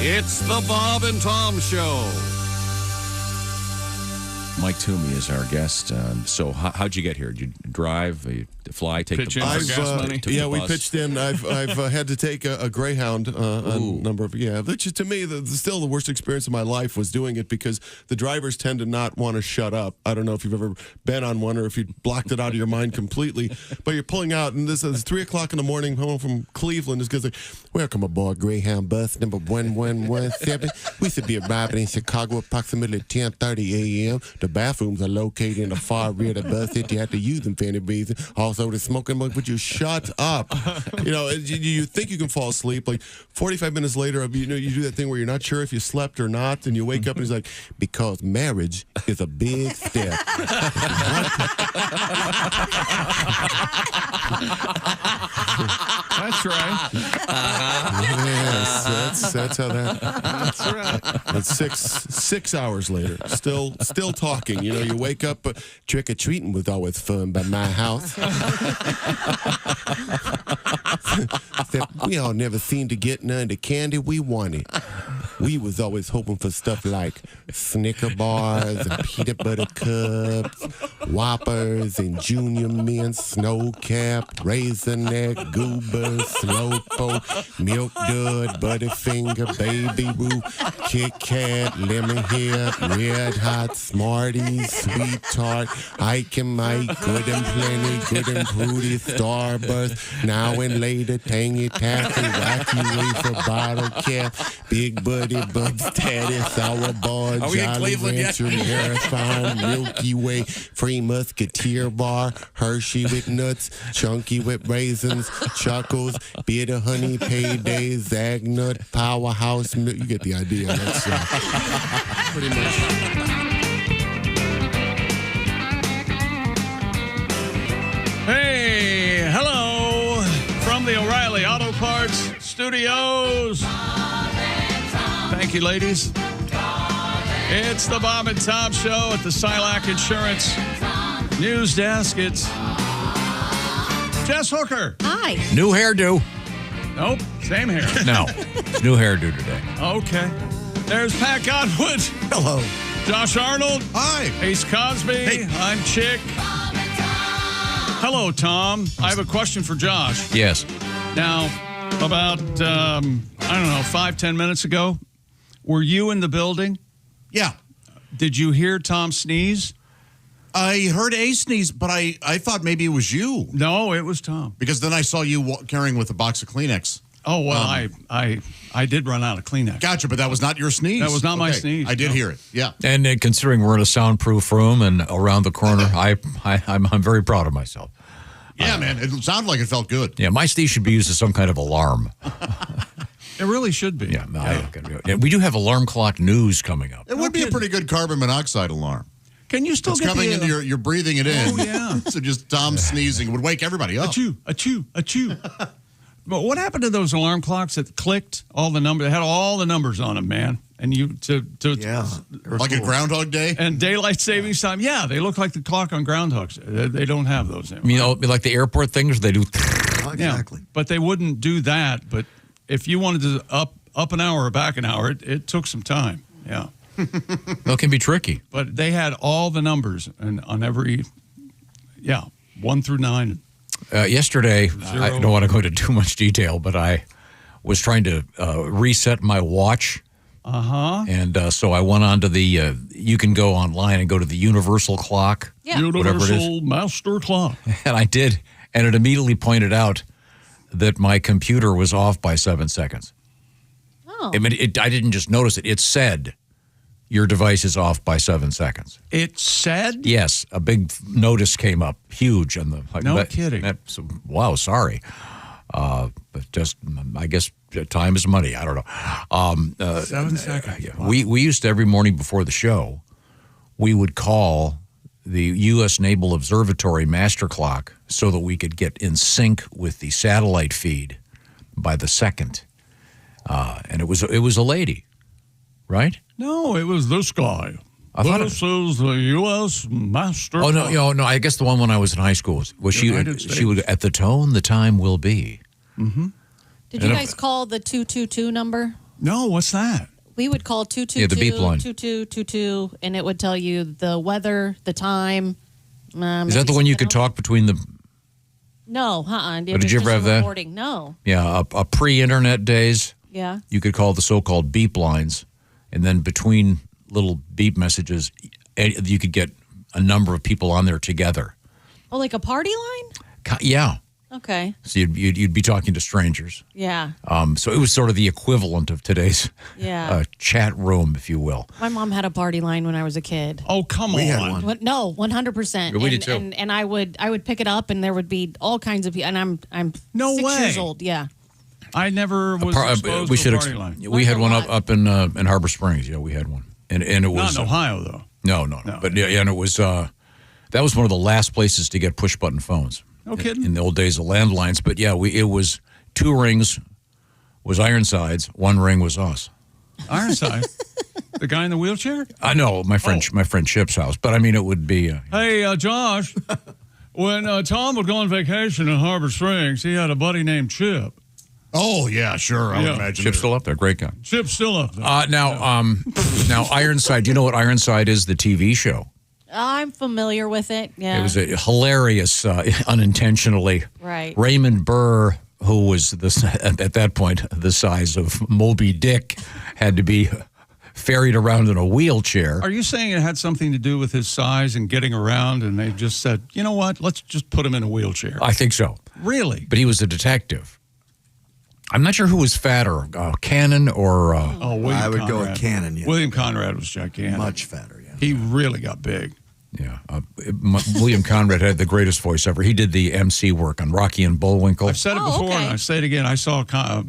It's the Bob and Tom Show. Mike Toomey is our guest. So how'd you get here? Did you drive, fly, take Pitch the in bus? for gas money? Took the we bus? pitched in. I've had to take a Greyhound a number of which to me still the worst experience of my life was doing it because the drivers tend to not want to shut up. I don't know if you've ever been on one or if you blocked it out of your mind completely, but you're pulling out and this is 3 o'clock in the morning home from Cleveland. This guy's like, "Welcome aboard Greyhound bus number 1117. We should be arriving in Chicago approximately 10:30 a.m. The bathrooms are located in the far rear of the bus if you have to use them for any reason. Also, the smoking mug, would you shut up?" You think you can fall asleep. Like 45 minutes later, you do that thing where you're not sure if you slept or not, and you wake up and he's like, "Because marriage is a big step." That's right. Yes, that's how that. That's right. And 6 hours later, still talking. You wake up. Trick or treating was always fun by my house. We all never seemed to get none of the candy we wanted. We was always hoping for stuff like Snicker bars and peanut butter cups, Whoppers and Junior Mint, Snow Cap, Raisinette, Goobers, Slowpoke, Milk Dud, Butterfinger, Baby Ruth, Kit Kat, Lemon Head, Red Hot, Smarties, Sweet Tart, Ike and Mike, Good and Plenty, Good and Fruity, Starburst, Now and Later, Tangy Taffy, Wacky Wafer, Bottle Cap, Big Buddy, Bubs, Taddy, Sour Bar, Are we in Jolly Cleveland yet? Rancher, Marathon, Milky Way, Free Musketeer Bar, Hershey with nuts, Chunky with raisins, Chuckles, Bitter Honey, Payday, Zagnut, Powerhouse. You get the idea. That's pretty much. Hey, hello from the O'Reilly Auto Parts Studios. Thank you, ladies. It's the Bob and Tom Show at the Silac Insurance News Desk. It's Jess Hooker. Hi. New hairdo. Nope, same hair. No, it's new hairdo today. Okay. There's Pat Godwood. Hello. Josh Arnold. Hi. Ace Cosby. Hey. I'm Chick. Hello, Tom. I have a question for Josh. Yes. Now, about, 5-10 minutes ago, were you in the building? Yeah. Did you hear Tom sneeze? I heard a sneeze, but I thought maybe it was you. No, it was Tom. Because then I saw you carrying with a box of Kleenex. Oh, well, I did run out of Kleenex. Gotcha, but that was not your sneeze. That was not my sneeze. I did hear it, yeah. And considering we're in a soundproof room and around the corner, I'm very proud of myself. Yeah, man, it sounded like it felt good. Yeah, my sneeze should be used as some kind of alarm. It really should be. Yeah, we do have alarm clock news coming up. It would be a pretty good carbon monoxide alarm. Can you still It's get coming in, you're breathing it in. Oh, yeah. So just Tom sneezing would wake everybody up. Achoo, achoo, achoo. But what happened to those alarm clocks that clicked all the numbers? They had all the numbers on them, man. And Like a Groundhog Day? And daylight savings time. Yeah, they look like the clock on Groundhogs. They don't have those anymore. Like the airport things, they do. Exactly. Yeah, but they wouldn't do that. But if you wanted to up an hour or back an hour, it took some time. Yeah. Well, it can be tricky. But they had all the numbers on every, 1 through 9. Yesterday, I don't want to go into too much detail, but I was trying to reset my watch. Uh-huh. And so I went on to the, you can go online and go to the universal clock. Yeah. Universal Master Clock. And I did. And it immediately pointed out that my computer was off by 7 seconds. Oh. I mean, I didn't just notice it. It said, your device is off by 7 seconds. It said? Yes. A big notice came up, huge. On the, no kidding. Wow, sorry. But just, I guess, time is money. I don't know. 7 seconds. Wow. We used to, every morning before the show, we would call the U.S. Naval Observatory master clock so that we could get in sync with the satellite feed by the second. And it was a lady, right? No, it was this guy. This is the U.S. Master. Oh, no. I guess the one when I was in high school was she would, at the tone, the time will be. Mm-hmm. Did you guys call the 222 number? No, what's that? We would call 222, Yeah, the beep line. 2222, and it would tell you the weather, the time. Is that the one you could talk between the? No, did you ever have that? Recording. No. Yeah, a pre-internet days. Yeah. You could call the so-called beep lines, and then between little beep messages, you could get a number of people on there together. Oh, like a party line? Yeah. Okay. So you'd be talking to strangers. Yeah. So it was sort of the equivalent of today's chat room, if you will. My mom had a party line when I was a kid. Oh, come We on. had one. No, 100%. We did too. And I would pick it up, and there would be all kinds of people. And I'm No 6 way. years old. Yeah. I never was exposed we to should a party line. we Learned had a one lot. up in Harbor Springs. Yeah, we had one, and it Not was in Ohio, though. no. But yeah, and it was that was one of the last places to get push button phones. No kidding. In the old days of landlines, but yeah, it was 2 rings was Ironsides, 1 ring was us. Ironside. The guy in the wheelchair? I know my friend Chip's house, but I mean it would be. Hey, Josh, when Tom would go on vacation in Harbor Springs, he had a buddy named Chip. Oh, yeah, sure. I Yeah. would imagine. Chip's still up there, great guy. Chip's still up there. Now Ironside. Do you know what Ironside is? The TV show. I'm familiar with it. Yeah. It was a hilarious, unintentionally. Right. Raymond Burr, who was at that point the size of Moby Dick, had to be ferried around in a wheelchair. Are you saying it had something to do with his size and getting around, and they just said, you know what, let's just put him in a wheelchair? I think so. Really? But he was a detective. I'm not sure who was fatter, Cannon or. Oh, William I would Conrad. go with Cannon, yeah. William Conrad was gigantic. Much fatter, yeah. He really got big. Yeah, William Conrad had the greatest voice ever. He did the MC work on Rocky and Bullwinkle. I've said it Oh, before, okay. and I say it again. I saw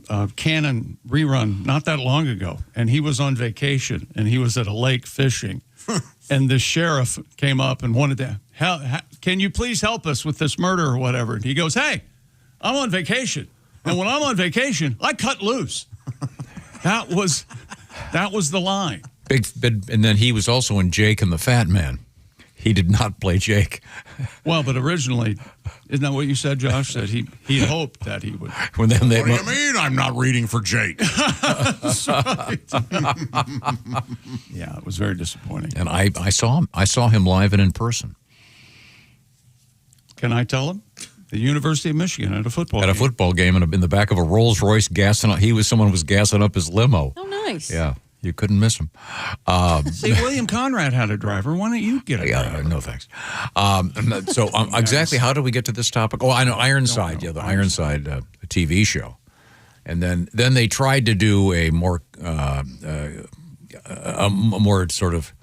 a Cannon rerun not that long ago, and he was on vacation, and he was at a lake fishing, and the sheriff came up and wanted to, can you please help us with this murder or whatever? And he goes, hey, I'm on vacation, and when I'm on vacation, I cut loose. That was the line. And then he was also in Jake and the Fat Man. He did not play Jake. Well, but originally, isn't that what you said, Josh? That he hoped that he would. When they, What do you mean I'm not reading for Jake? Yeah, it was very disappointing. And I saw him. I saw him live and in person Can I tell him? The University of Michigan at a football at a game. football game in the back of a Rolls Royce gassing up. Someone was gassing up his limo. Oh, nice. Yeah, you couldn't miss him. See, William Conrad had a driver. Why don't you get a driver? Yeah, no thanks. So exactly how did we get to this topic? Oh, I know Ironside. Yeah, the Ironside TV show, and then they tried to do a more sort of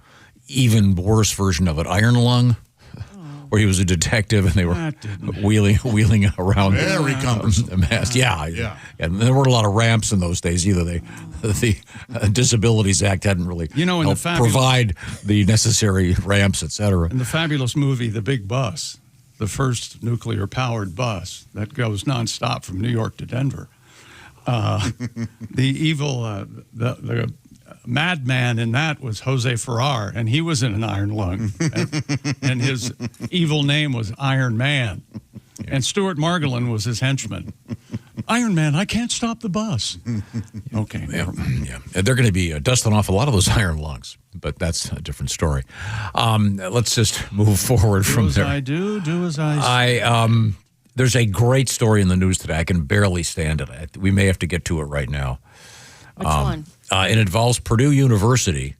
even worse version of it, Iron Lung, where he was a detective and they were That didn't- wheeling around Very cumbersome. the mast. Yeah. And there weren't a lot of ramps in those days either. The Disabilities Act hadn't really You know, in the helped fabulous- provide the necessary ramps, et cetera. In the fabulous movie, The Big Bus, the first nuclear-powered bus that goes nonstop from New York to Denver, the evil, the madman in that was Jose Ferrar, and he was in an iron lung, and his evil name was Iron Man, and Stuart Margolin was his henchman. Iron Man, I can't stop the bus. Okay, never mind. Yeah, they're going to be dusting off a lot of those iron lungs, but that's a different story. Let's just move forward Do from as there. I do as I say. There's a great story in the news today. I can barely stand it. We may have to get to it right now. Which one? It involves Purdue University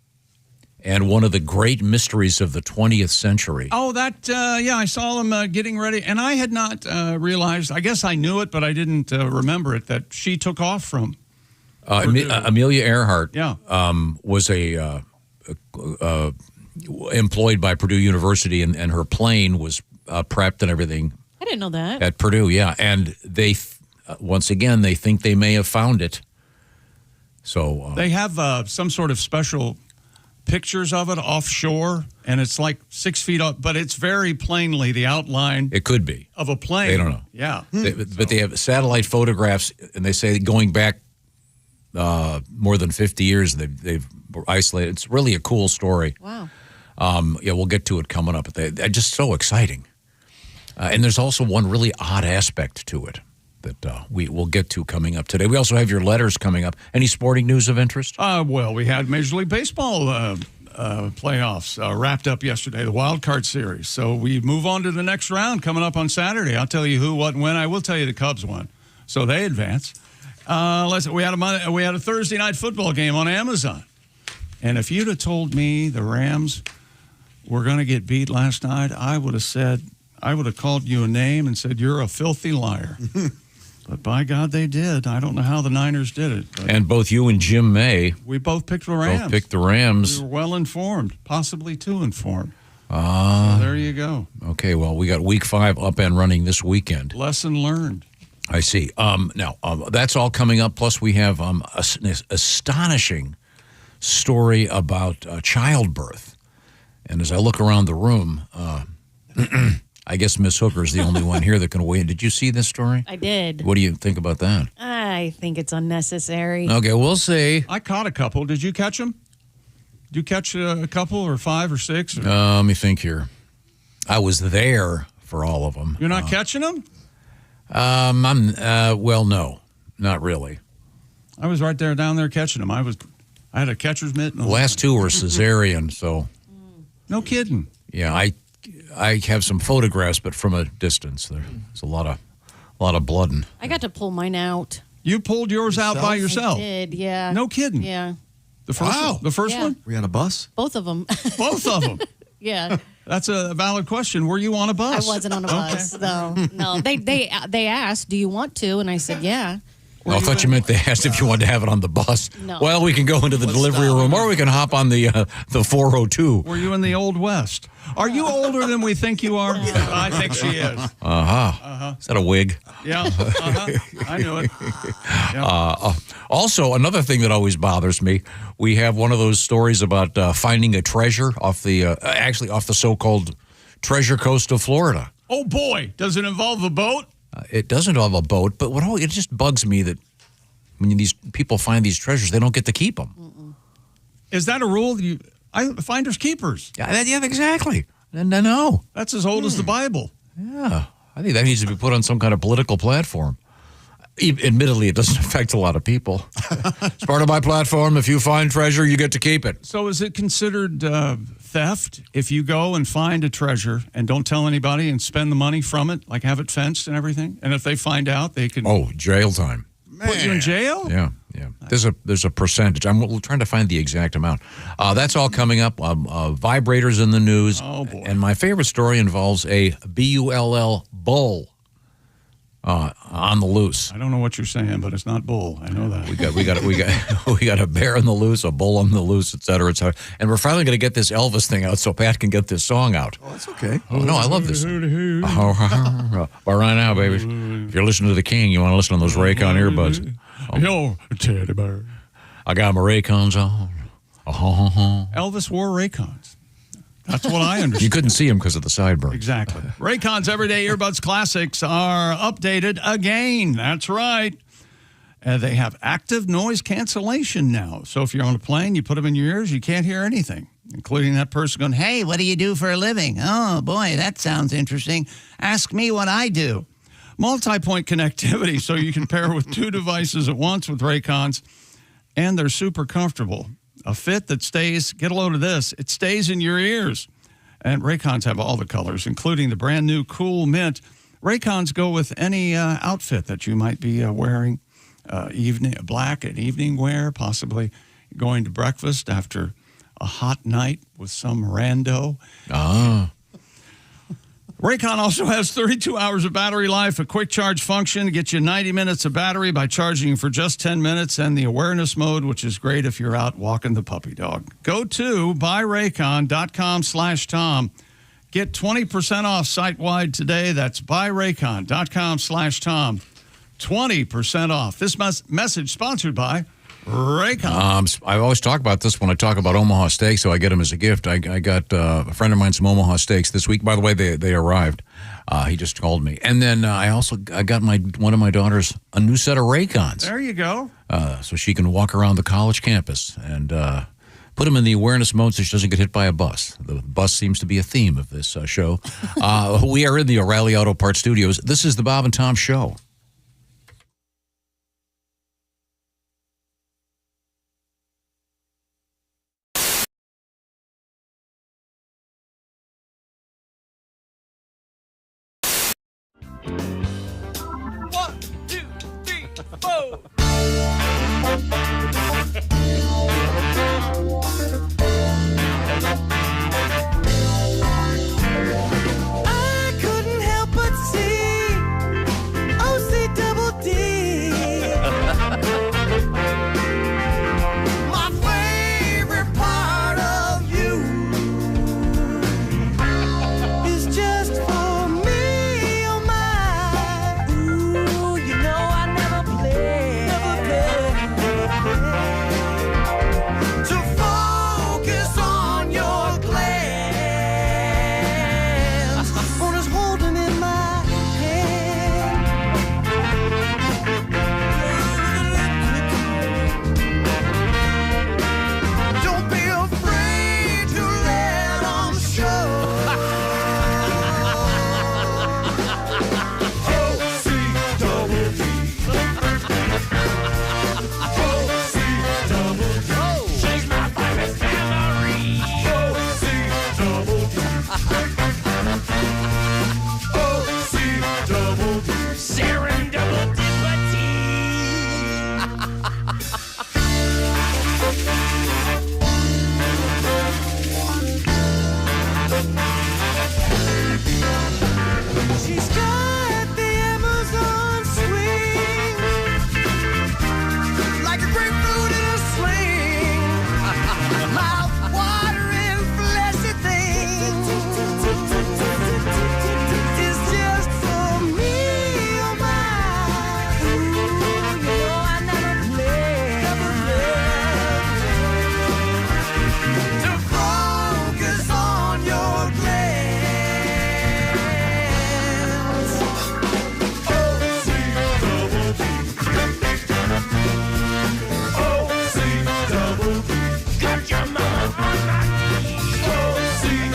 and one of the great mysteries of the 20th century. Oh, I saw them getting ready, and I had not realized, I guess I knew it, but I didn't remember it, that she took off from. Amelia Earhart Yeah. was employed by Purdue University, and her plane was prepped and everything I didn't know that. at Purdue, yeah. And they, once again, they think they may have found it. So They have some sort of special pictures of it offshore, and it's like 6 feet up, but it's very plainly the outline it could be. of a plane. They don't know. Yeah. But they have satellite photographs, and they say going back more than 50 years, they've isolated. It's really a cool story. Wow. Yeah, we'll get to it coming up. But they're just so exciting. And there's also one really odd aspect to it. that we will get to coming up today. We also have your letters coming up. Any sporting news of interest? Well, we had Major League Baseball playoffs wrapped up yesterday, the wild card series. So we move on to the next round coming up on Saturday. I'll tell you who, what, and when. I will tell you the Cubs won, so they advance. We had a Thursday night football game on Amazon, and if you'd have told me the Rams were going to get beat last night, I would have called you a name and said you're a filthy liar. But by God, they did. I don't know how the Niners did it. And both you and Jim May. We both picked the Rams. Both picked the Rams. We were well informed, possibly too informed. So there you go. Okay, well, we got Week 5 up and running this weekend. Lesson learned. I see. Now, that's all coming up. Plus, we have an astonishing story about childbirth. And as I look around the room, I guess Miss Hooker's the only one here that can weigh in. Did you see this story? I did. What do you think about that? I think it's unnecessary. Okay, we'll see. I caught a couple. Did you catch them? Did you catch a couple or 5 or 6? Or? Let me think here. I was there for all of them. You're not catching them? Well, no, not really. I was right there down there catching them. I had a catcher's mitt. The last 2 were cesarean, so. No kidding. Yeah, I have some photographs, but from a distance. There's a lot of blood. I got to pull mine out. You pulled yours out by yourself? I did, yeah. No kidding. Yeah. The first one? The first one? Were you on a bus? Both of them. Both of them. Yeah. That's a valid question. Were you on a bus? I wasn't on a bus, though. No. They asked, do you want to? And I said, yeah. Well, I thought you meant they asked if you wanted to have it on the bus. No. Well, we can go into the delivery room, or we can hop on the 402. Were you in the Old West? Are you older than we think you are? I think she is. Is that a wig? Yeah. I knew it. Yeah. Also, another thing that always bothers me, we have one of those stories about finding a treasure off the so-called Treasure Coast of Florida. Oh, boy. Does it involve a boat? It doesn't involve a boat, but it just bugs me that when these people find these treasures, they don't get to keep them. Is that a rule? Finders keepers. Yeah, exactly. No. That's as old as the Bible. Yeah. I think that needs to be put on some kind of political platform. Admittedly, it doesn't affect a lot of people. It's part of my platform. If you find treasure, you get to keep it. So is it considered theft if you go and find a treasure and don't tell anybody and spend the money from it, like have it fenced and everything? And if they find out, they can jail time. Put you in jail? Yeah. There's a percentage. I'm trying to find the exact amount. That's all coming up. Vibrators in the news. Oh, boy. And my favorite story involves a bull bull on the loose. I don't know what you're saying, but it's not bull. I know that. We got a bear on the loose, a bull on the loose, et cetera, et cetera. And we're finally going to get this Elvis thing out so Pat can get this song out. Oh, that's okay. Oh, no, I love this. But right now, baby, if you're listening to the King, you want to listen to those Raycon earbuds. Yo, teddy bear. I got my Raycons on. Elvis wore Raycons. That's what I understand. You couldn't see him because of the sideburns. Exactly. Raycon's Everyday Earbuds Classics are updated again. That's right. They have active noise cancellation now. So if you're on a plane, you put them in your ears, you can't hear anything, including that person going, hey, what do you do for a living? Oh, boy, that sounds interesting. Ask me what I do. Multi-point connectivity, so you can pair with 2 devices at once with Raycons, and they're super comfortable. A fit that stays, get a load of this, it stays in your ears. And Raycons have all the colors, including the brand new Cool Mint. Raycons go with any outfit that you might be wearing, black and evening wear, possibly going to breakfast after a hot night with some rando. Raycon also has 32 hours of battery life, a quick charge function to get you 90 minutes of battery by charging for just 10 minutes, and the awareness mode, which is great if you're out walking the puppy dog. Go to buyraycon.com/Tom. Get 20% off site-wide today. That's buyraycon.com/Tom. 20% off. This message sponsored by Raycon. I always talk about this when I talk about Omaha steaks, so I get them as a gift. I got a friend of mine some Omaha steaks this week. By the way, they arrived. He just called me. And then I got one of my daughters a new set of Raycons. There you go. So she can walk around the college campus and put them in the awareness mode so she doesn't get hit by a bus. The bus seems to be a theme of this show. We are in the O'Reilly Auto Parts Studios. This is the Bob and Tom Show. I couldn't help but see OC Double D. My favorite part of you is just for me, oh my. Ooh, you know I never play. To focus on your glance, on us holding in my hand. Don't be afraid to let 'em show. She's got the Amazon swing, like a grapefruit in a sling. Mouth-watering, fleshy thing is just for me, oh my. Ooh, you know I never play. To focus on your glance. Got your mama on my knee.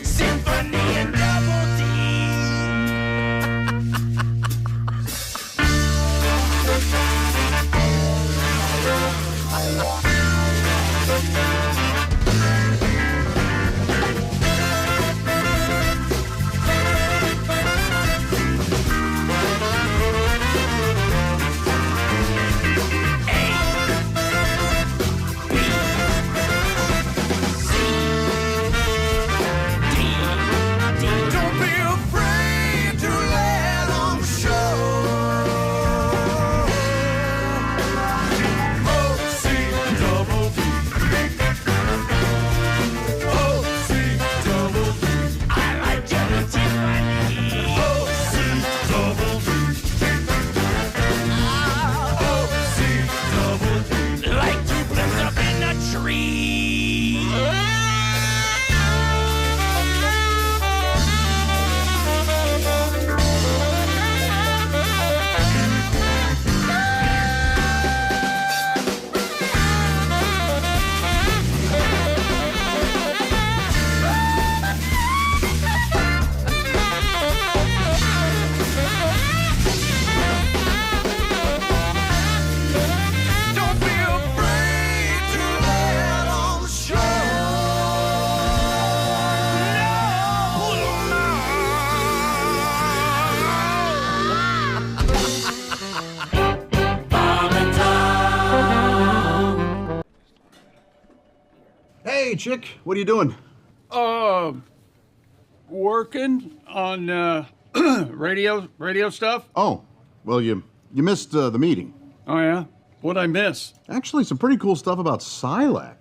Symphony and Double D. Don't be afraid to let 'em show. OC Double D. OC Double D. I like Double Tiffany. OC Double D. OC Double D. Like tulips up in a tree. Don't be afraid to let 'em show. Hey, chick, what are you doing? Working on radio stuff. Oh, well, you missed the meeting. Oh yeah, what'd I miss? Actually, some pretty cool stuff about Silac.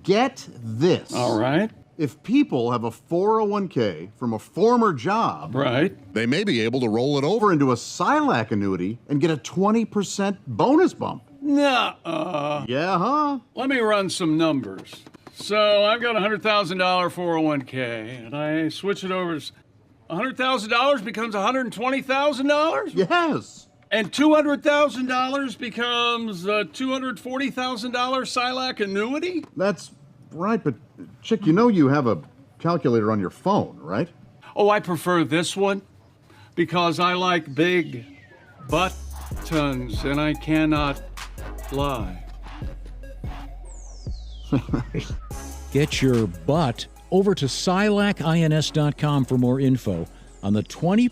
Get this. All right, If people have a 401k from a former job, right. they may be able to roll it over into a Silac annuity and get a 20% bonus bump. Nah, Yeah, huh? let me run some numbers. So I've got a $100,000 401k, and I switch it over. $100,000 becomes $120,000, Yes. and $200,000 becomes a $240,000 Silac annuity. That's right, but chick, you know you have a calculator on your phone, right? Oh, I prefer this one because I like big buttons, and I cannot lie. Get your butt over to silacins.com for more info. on the 20%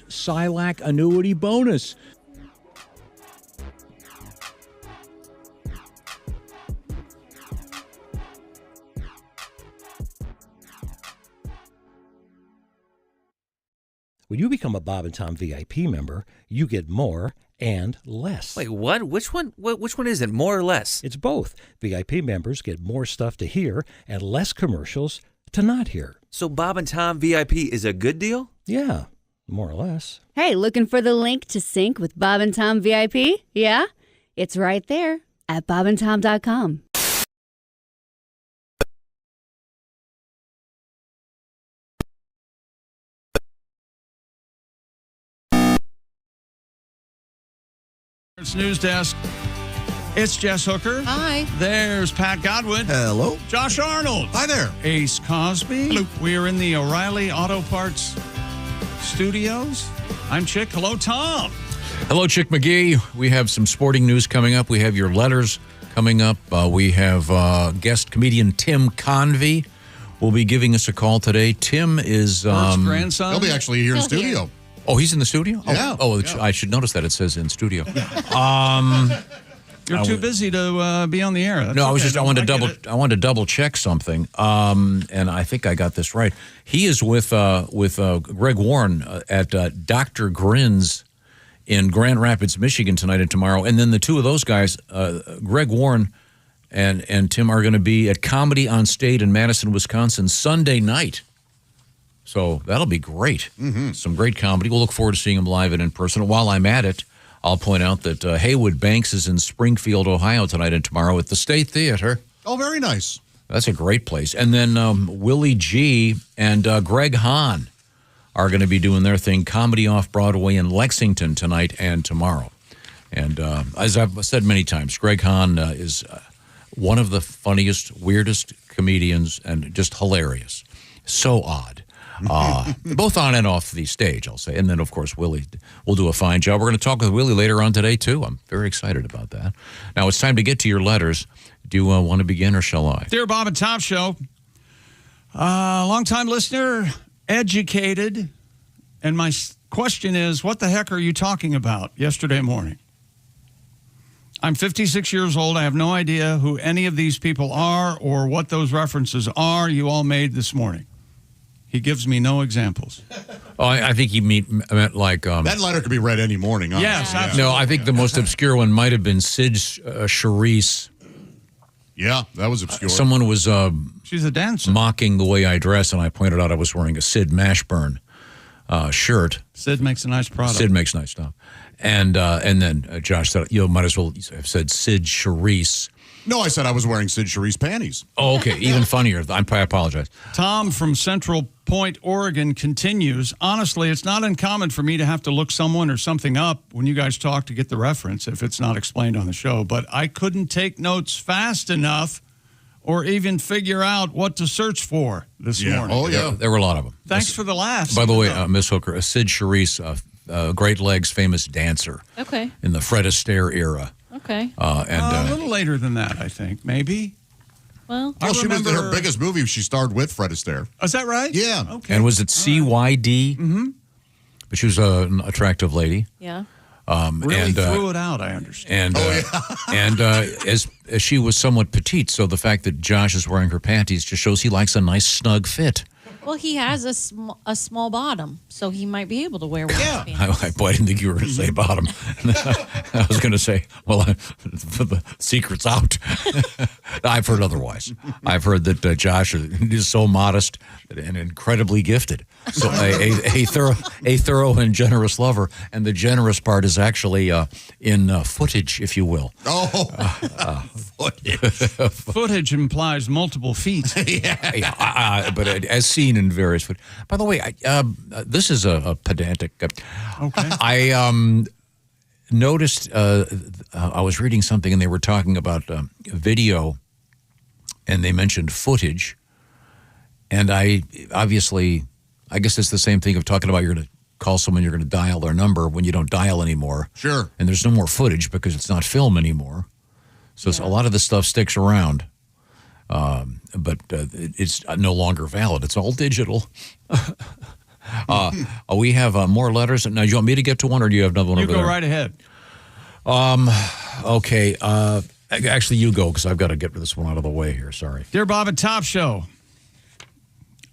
SILAC annuity bonus. When you become a Bob and Tom VIP member, you get more and less. Wait, what? Which one? Which one is it? More or less? It's both. VIP members get more stuff to hear and less commercials to not hear. So Bob and Tom VIP is a good deal? Yeah, more or less. Hey, looking for the link to sync with Bob and Tom VIP? Yeah? It's right there at bobandtom.com. News desk. It's Jess Hooker. Hi. There's Pat Godwin. Hello. Josh Arnold. Hi there. Ace Cosby. Hello. We are in the O'Reilly Auto Parts studios. I'm Chick. Hello, Tom. Hello, Chick McGee. We have some sporting news coming up. We have your letters coming up. We have guest comedian Tim Convy will be giving us a call today. Tim is Bert's grandson. He'll be actually here in Still here. studio. Oh, he's in the studio? Yeah. Yeah. I should notice that it says in studio. You're too busy to be on the air. That's No, okay. I wanted to double check something. And I think I got this right. He is with Greg Warren at Dr. Grin's in Grand Rapids, Michigan tonight and tomorrow. And then the two of those guys, Greg Warren and Tim, are going to be at Comedy on State in Madison, Wisconsin Sunday night. So that'll be great. Mm-hmm. Some great comedy. We'll look forward to seeing him live and in person. While I'm at it, I'll point out that Haywood Banks is in Springfield, Ohio tonight and tomorrow at the State Theater. Oh, very nice. That's a great place. And then Willie G and Greg Hahn are going to be doing their thing, Comedy Off Broadway in Lexington tonight and tomorrow. And as I've said many times, Greg Hahn is one of the funniest, weirdest comedians and just hilarious. So odd. Both on and off the stage, I'll say. And then, of course, Willie will do a fine job. We're going to talk with Willie later on today, too. I'm very excited about that. Now, it's time to get to your letters. Do you want to begin, or shall I? Dear Bob and Tom Show, long-time listener, educated, and my question is, what the heck are you talking about yesterday morning? I'm 56 years old. I have no idea who any of these people are or what those references are you all made this morning. He gives me no examples. Oh, I think he meant like... that letter could be read any morning. Honestly. Yes, absolutely. No, I think the most obscure one might have been Sid Charisse. Yeah, that was obscure. Someone was she's a dancer. Mocking the way I dress, and I pointed out I was wearing a Sid Mashburn shirt. Sid makes a nice product. Sid makes nice stuff. And then Josh said, you might as well have said Sid Charisse. No, I said I was wearing Sid Charisse panties. Oh, okay. Even funnier. I apologize. Tom from Central Point, Oregon continues. Honestly, it's not uncommon for me to have to look someone or something up when you guys talk to get the reference if it's not explained on the show. But I couldn't take notes fast enough or even figure out what to search for this morning. Oh, yeah. There were a lot of them. Thanks for the laughs. By the way, Miss Hooker, Sid Charisse, Great Legs famous dancer. Okay. In the Fred Astaire era. Okay. A little later than that, I think. Maybe. Well, Oh, she was in her biggest movie. She starred with Fred Astaire. Is that right? Yeah. Okay. And was it CYD? Mm-hmm. But she was an attractive lady. yeah. Really threw it out, I understand. And as she was somewhat petite, so the fact that Josh is wearing her panties just shows he likes a nice snug fit. Well, he has a small bottom, so he might be able to wear one. Yeah. I didn't think you were going to say bottom. I was going to say, well, the secret's out. I've heard otherwise. I've heard that Josh is so modest and incredibly gifted. So a thorough and generous lover, and the generous part is actually in footage, if you will. Footage. Footage implies multiple feet. But as seen in various footage. By the way, this is a pedantic. Okay. I noticed I was reading something and they were talking about video, and they mentioned footage, and I guess it's the same thing of talking about you're going to call someone, you're going to dial their number when you don't dial anymore. Sure. And there's no more footage because it's not film anymore. So a lot of this stuff sticks around, but it's no longer valid. It's all digital. We have more letters. Now, do you want me to get to one, or do you have another one You over go there? right ahead. Okay. Actually, you go, because I've got to get this one out of the way here. Sorry. Dear Bob and Top Show,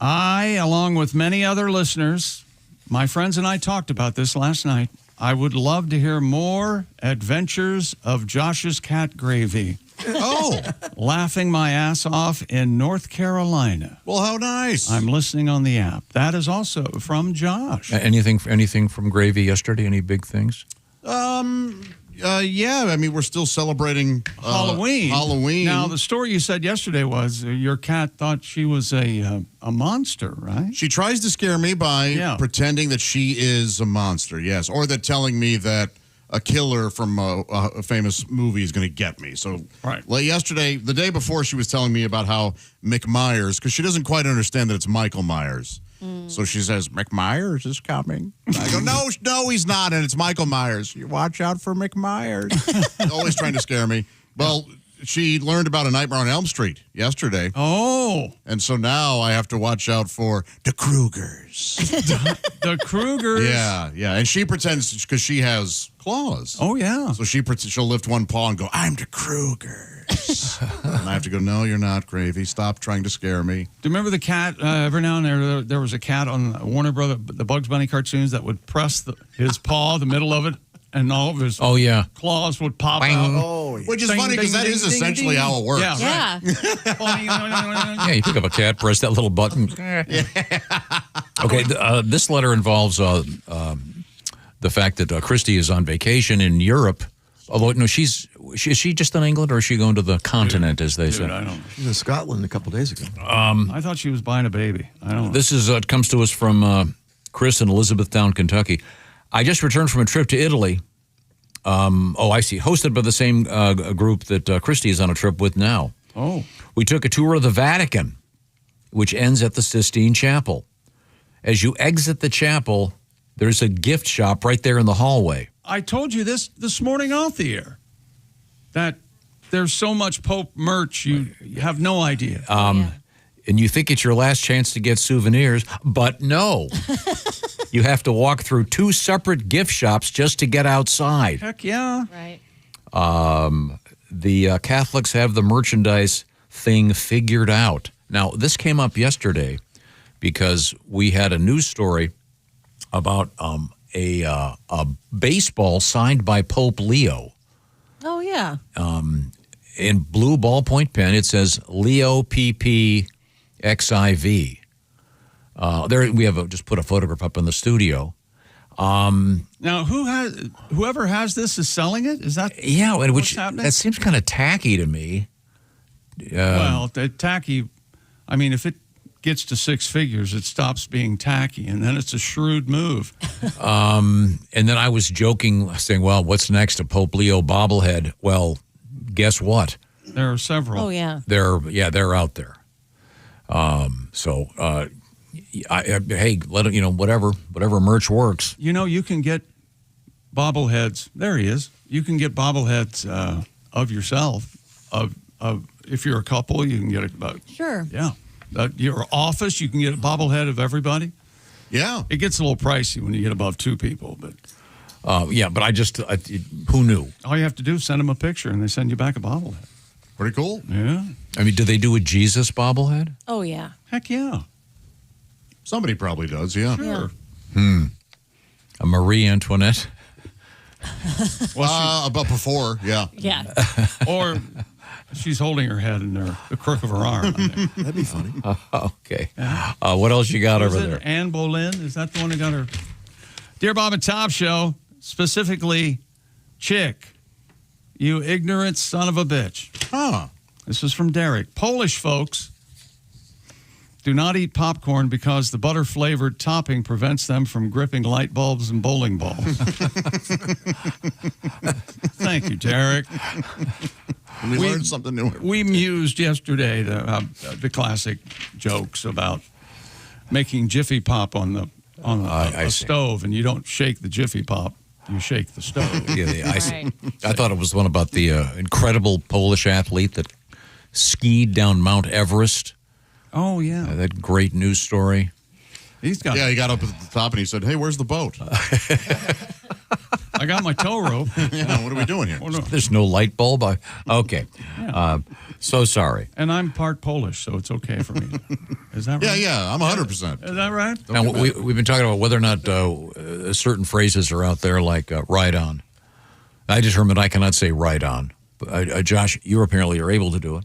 I, along with many other listeners, my friends and I talked about this last night. I would love to hear more adventures of Josh's cat Gravy. Oh, Laughing my ass off in North Carolina. well, how nice. I'm listening on the app. That is also from Josh. Anything from Gravy yesterday? Any big things? Yeah, I mean, we're still celebrating Halloween. Halloween. Now, the story you said yesterday was your cat thought she was a monster, right? She tries to scare me by Yeah. pretending that she is a monster, yes, or that telling me that a killer from a famous movie is going to get me. So, Right. like yesterday, the day before, she was telling me about how Mick Myers, because she doesn't quite understand that it's Michael Myers. So she says, Mick Myers is coming. I go, no, he's not, and it's Michael Myers. You watch out for Mick Myers. Always trying to scare me. Well, she learned about A Nightmare on Elm Street yesterday. Oh, And so now I have to watch out for the Krugers. the Krugers. Yeah. And she pretends because she has claws. Oh, yeah. So she'll lift one paw and go, I'm the Krugers. And I have to go, no, you're not, Gravy. Stop trying to scare me. Do you remember the cat? Every now and then there was a cat on Warner Brother, the Bugs Bunny cartoons that would press his paw, the middle of it, and all of his claws would pop out. Oh, which is Ding, funny because ding, that ding, is ding, essentially ding. how it works. Yeah, Yeah, you pick up a cat, press that little button. Okay, this letter involves the fact that Christy is on vacation in Europe. Although, no, is she just in England, or is she going to the continent, as they say? I don't know. She was in Scotland a couple days ago. I thought she was buying a baby. I don't know. This is comes to us from Chris in Elizabethtown, Kentucky. I just returned from a trip to Italy. I see. Hosted by the same group that Christy is on a trip with now. Oh. We took a tour of the Vatican, which ends at the Sistine Chapel. As you exit the chapel, there's a gift shop right there in the hallway. I told you this morning off the air, that there's so much Pope merch, you have no idea. And you think it's your last chance to get souvenirs, but no. You have to walk through two separate gift shops just to get outside. Heck yeah. Right. The Catholics have the merchandise thing figured out. Now, this came up yesterday because we had a news story about a baseball signed by Pope Leo. Oh, yeah. In blue ballpoint pen, it says Leo PP XIV. There we have just put a photograph up in the studio. Now, whoever has this is selling it? Is that which that seems kind of tacky to me. Well, tacky. I mean, if it gets to six figures, it stops being tacky, and then it's a shrewd move. And then I was joking, saying, "Well, what's next? A Pope Leo bobblehead?" Well, guess what? There are several. Oh, yeah. They're out there. Hey, let it, whatever merch works. You can get bobbleheads. There he is. You can get bobbleheads of yourself. Of if you're a couple, you can get about. Sure. Yeah. Your office, you can get a bobblehead of everybody. Yeah. It gets a little pricey when you get above two people, but. But who knew? All you have to do is send them a picture, and they send you back a bobblehead. Pretty cool. Yeah. I mean, do they do a Jesus bobblehead? Oh, yeah. Heck yeah. Somebody probably does, yeah. Sure. A Marie Antoinette? About before, yeah. Yeah. Or she's holding her head in the crook of her arm. That'd be funny. Okay. What else you got over Is it there? Anne Boleyn? Is that the one who got her? Dear Bob and Tom Show, specifically, Chick, you ignorant son of a bitch. Huh. This is from Derek. Polish folks do not eat popcorn because the butter-flavored topping prevents them from gripping light bulbs and bowling balls. Thank you, Derek. We learned something new. We mused yesterday the classic jokes about making Jiffy Pop on a stove, and you don't shake the Jiffy Pop, you shake the stove. Yeah, I thought it was one about the incredible Polish athlete that skied down Mount Everest. Oh, yeah. That great news story. He's got. Yeah, he got up at the top and he said, "Hey, where's the boat?" I got my tow rope. Yeah, what are we doing here? There's no light bulb. Okay. Yeah. So sorry. And I'm part Polish, so it's okay for me. Is that right? Yeah, I'm 100%. Is that right? Now, we've been talking about whether or not certain phrases are out there like right on. I determined I cannot say right on. Josh, you apparently are able to do it.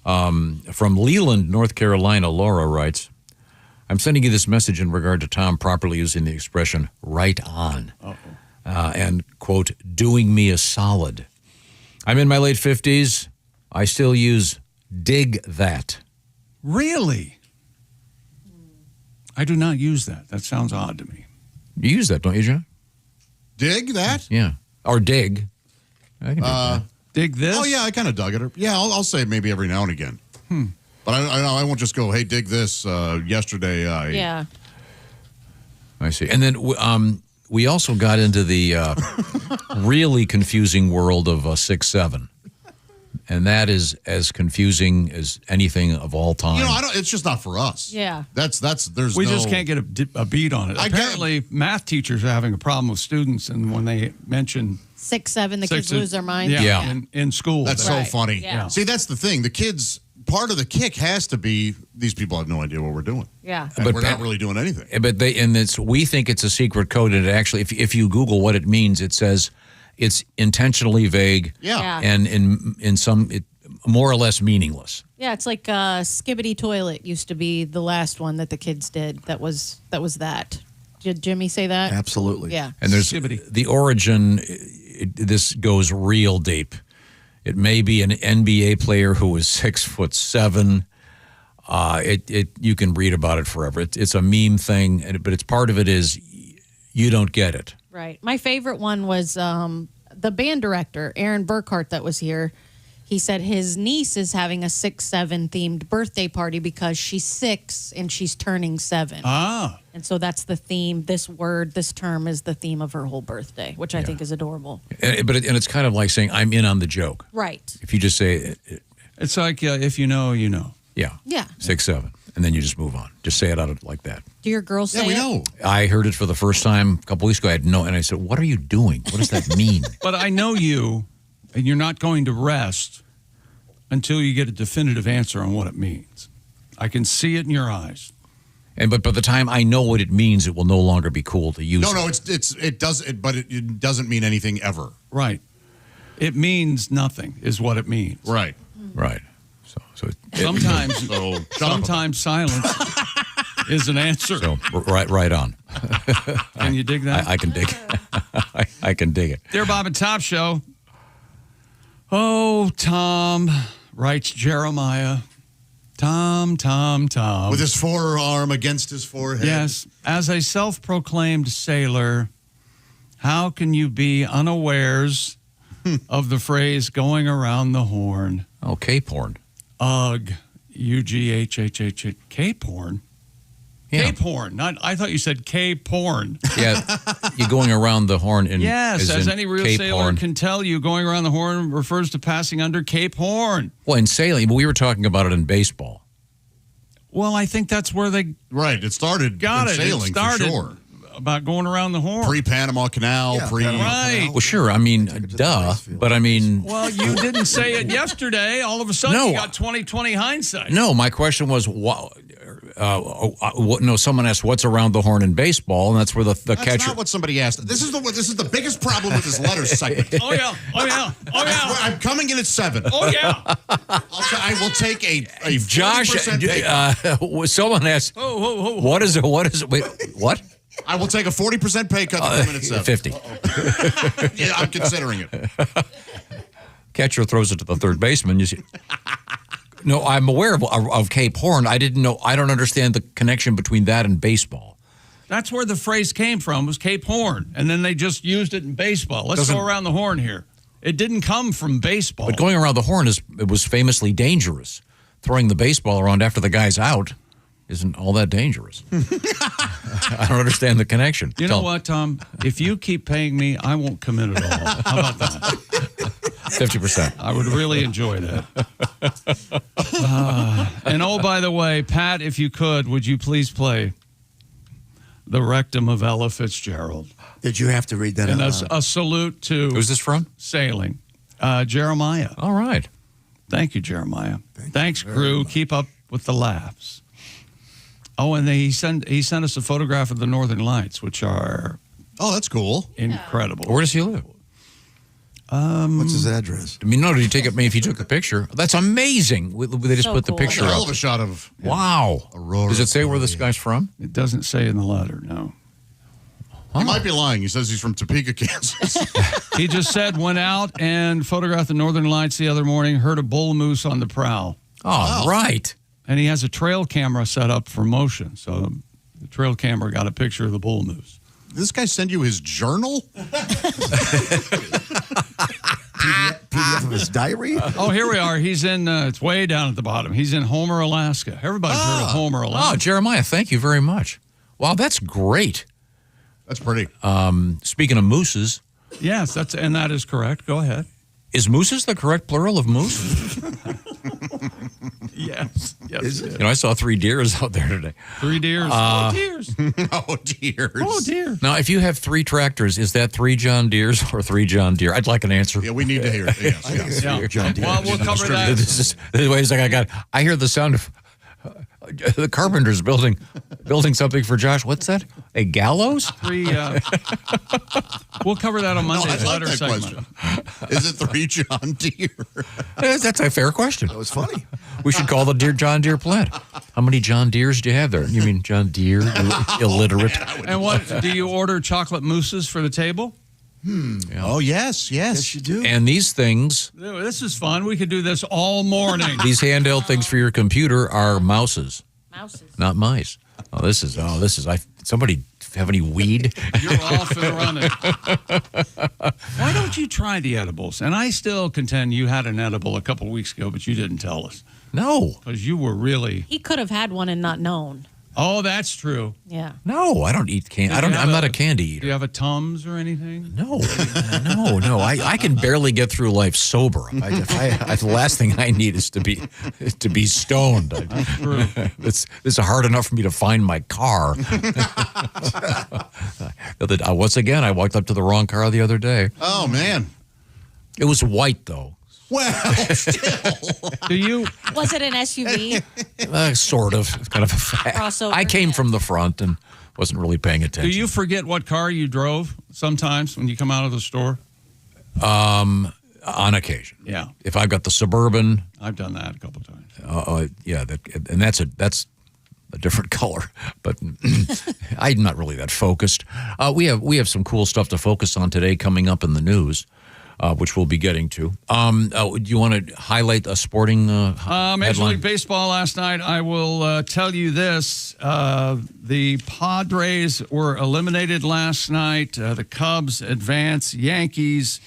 From Leland, North Carolina, Laura writes, I'm sending you this message in regard to Tom properly using the expression right on. And, quote, doing me a solid. I'm in my late 50s. I still use dig that. Really? I do not use that. That sounds odd to me. You use that, don't you, John? Dig that? Yeah. Or dig. I can dig that. Dig this? Oh, yeah, I kind of dug it. Yeah, I'll say it maybe every now and again. But I won't just go, hey, dig this. Yesterday, Yeah. I see. And then we also got into the really confusing world of 6'7". And that is as confusing as anything of all time. You know, it's just not for us. Yeah. We just can't get a beat on it. Apparently, math teachers are having a problem with students, and when they mention 6'7", the kids lose their minds. Yeah. In school. That's so funny. Yeah. See, that's the thing. The kids, part of the kick has to be these people have no idea what we're doing. Yeah. And we're not really doing anything. But we think it's a secret code, and it actually, if you Google what it means, it says it's intentionally vague. Yeah. And in some, more or less meaningless. Yeah, it's like Skibbity Toilet used to be the last one that the kids did. That was that. Did Jimmy say that? Absolutely. Yeah. And there's the origin. This goes real deep. It may be an NBA player who was 6'7". You can read about it forever. It's a meme thing, but it's part of it is you don't get it. Right. My favorite one was the band director, Aaron Burkhart, that was here. He said his niece is having a 6'7" themed birthday party because she's 6 and she's turning 7. Ah. And so that's the theme. This term is the theme of her whole birthday, which I think is adorable. And it's kind of like saying I'm in on the joke. Right. If you just say it's like if you know, you know. Yeah. Yeah. 6'7", and then you just move on. Just say it out like that. Do your girls say we it? know. I heard it for the first time a couple weeks ago. And I said, "What are you doing? What does that mean?" But I know you, and you're not going to rest until you get a definitive answer on what it means. I can see it in your eyes. But by the time I know what it means, it will no longer be cool to use. No, it doesn't mean anything ever. Right. It nothing is what it means. Right. Right. So sometimes silence is an answer. So right on. Can you dig that? I can dig. I can dig it. Dear Bob and Tom Show. Oh, Tom, writes Jeremiah. Tom. With his forearm against his forehead. Yes. As a self-proclaimed sailor, how can you be unawares of the phrase going around the horn? Oh, K-porn. Ugh. UGHHH. K-porn? Yeah. K-porn. I thought you said K-porn. Yeah, you're going around the horn. Yes, as any real Cape sailor Horn. can tell you, going around the horn refers to passing under Cape Horn. Well, in sailing, but we were talking about it in baseball. Well, I think that's where they it started got in it. sailing It started for sure. about going around the horn. Pre-Panama Canal, Right. Well, sure. I mean, duh. But I mean, Well, you didn't say it yesterday. All of a sudden, No. you got 20/20 hindsight. no. My question was, no. Someone asked, "What's around the horn in baseball?" And that's where the That's catcher. not what somebody asked. This is the biggest problem with this letter segment. Oh yeah. I'm coming in at 7. Oh yeah. I will take a Josh, 40% pay cut. someone asked, Oh. "What is it? What is it? Wait, what?" I will take a 40% pay cut to come in at 7. 50. Yeah, I'm considering it. Catcher throws it to the third baseman. You see. No, I'm aware of Cape Horn. I didn't know. I don't understand the connection between that and baseball. That's where the phrase came from, was Cape Horn. And then they just used it in baseball. Let's go around the horn here. It didn't come from baseball. But going around the horn was famously dangerous. Throwing the baseball around after the guy's out isn't all that dangerous. I don't understand the connection. You know what, Tom? If you keep paying me, I won't commit at all. How about that? 50%. I would really enjoy that. And oh, by the way, Pat, if you could you please play the rectum of Ella Fitzgerald. Did you have to read that? And out loud? a salute to Who's this from? sailing. Jeremiah. All right. Thank you, Jeremiah. Thanks, crew. Keep up with the laughs. Oh, and he sent us a photograph of the Northern Lights, which are that's cool. Incredible. Where does he live? What's his address? I mean, no, did you take it? I mean, if you took the picture, that's amazing. They just So put the cool. picture Hell up. of a shot of Wow. Aurora. Does it say where this guy's from? It doesn't say in the letter, no. He might be lying. He says he's from Topeka, Kansas. He just said went out and photographed the Northern Lights the other morning, heard a bull moose on the prowl. Oh, right. And he has a trail camera set up for motion. So the trail camera got a picture of the bull moose. Did this guy send you his journal? PDF of his diary? Oh, here we are. He's in, it's way down at the bottom. He's in Homer, Alaska. Everybody's heard of Homer, Oh, Alaska. Jeremiah, thank you very much. Wow, that's great. That's pretty. Speaking of mooses, Yes, that is correct. Go ahead. is mooses the correct plural of moose? Yes. Yes. You know, I saw 3 deers out there today. 3 deers. Deers. Oh, dears. Oh, dear. Now, if you have 3 tractors, is that 3 John Deeres or 3 John Deere? I'd like an answer. Yeah, we need to hear it. Yes. Yeah. John Deere. Well, we'll cover that. This is, wait a second, I hear the sound of the carpenter's building something for Josh. What's that? A gallows? 3. We'll cover that on Monday's I like letter that segment. question. Is it 3 John Deere? That's a fair question. That was funny. We should call the John Deere plant. How many John Deeres do you have there? You mean John Deere, illiterate? And what do you order chocolate mousses for the table? Oh, yes. Yes, you do. And these things, This is fun. We could do this all morning. these handheld things for your computer are mouses, Mouses. not mice. Somebody have any weed? You're off and running. Why don't you try the edibles? And I still contend you had an edible a couple of weeks ago, but you didn't tell us. No. Because you were really... He could have had one and not known. Oh, that's true. Yeah. No, I don't eat candy. I'm not a candy Do eater. you have a Tums or anything? No. I can barely get through life sober. The last thing I need is to be stoned. True. It's hard enough for me to find my car. Once again, I walked up to the wrong car the other day. Oh, man. It was white, though. Well, still. Do you... Was it an SUV? Sort of. It's kind of a Crossover, I came yeah. from the front and wasn't really paying Do attention. you forget what car you drove sometimes when you come out of the store? On occasion. Yeah. If I've got the Suburban, I've done that a couple of times. yeah, that's a different color, but I'm not really that focused. We have some cool stuff to focus on today coming up in the news, which we'll be getting to. Do you want to highlight a sporting Major headline? League Baseball last night, I will tell you this. The Padres were eliminated last night. The Cubs advance. Yankees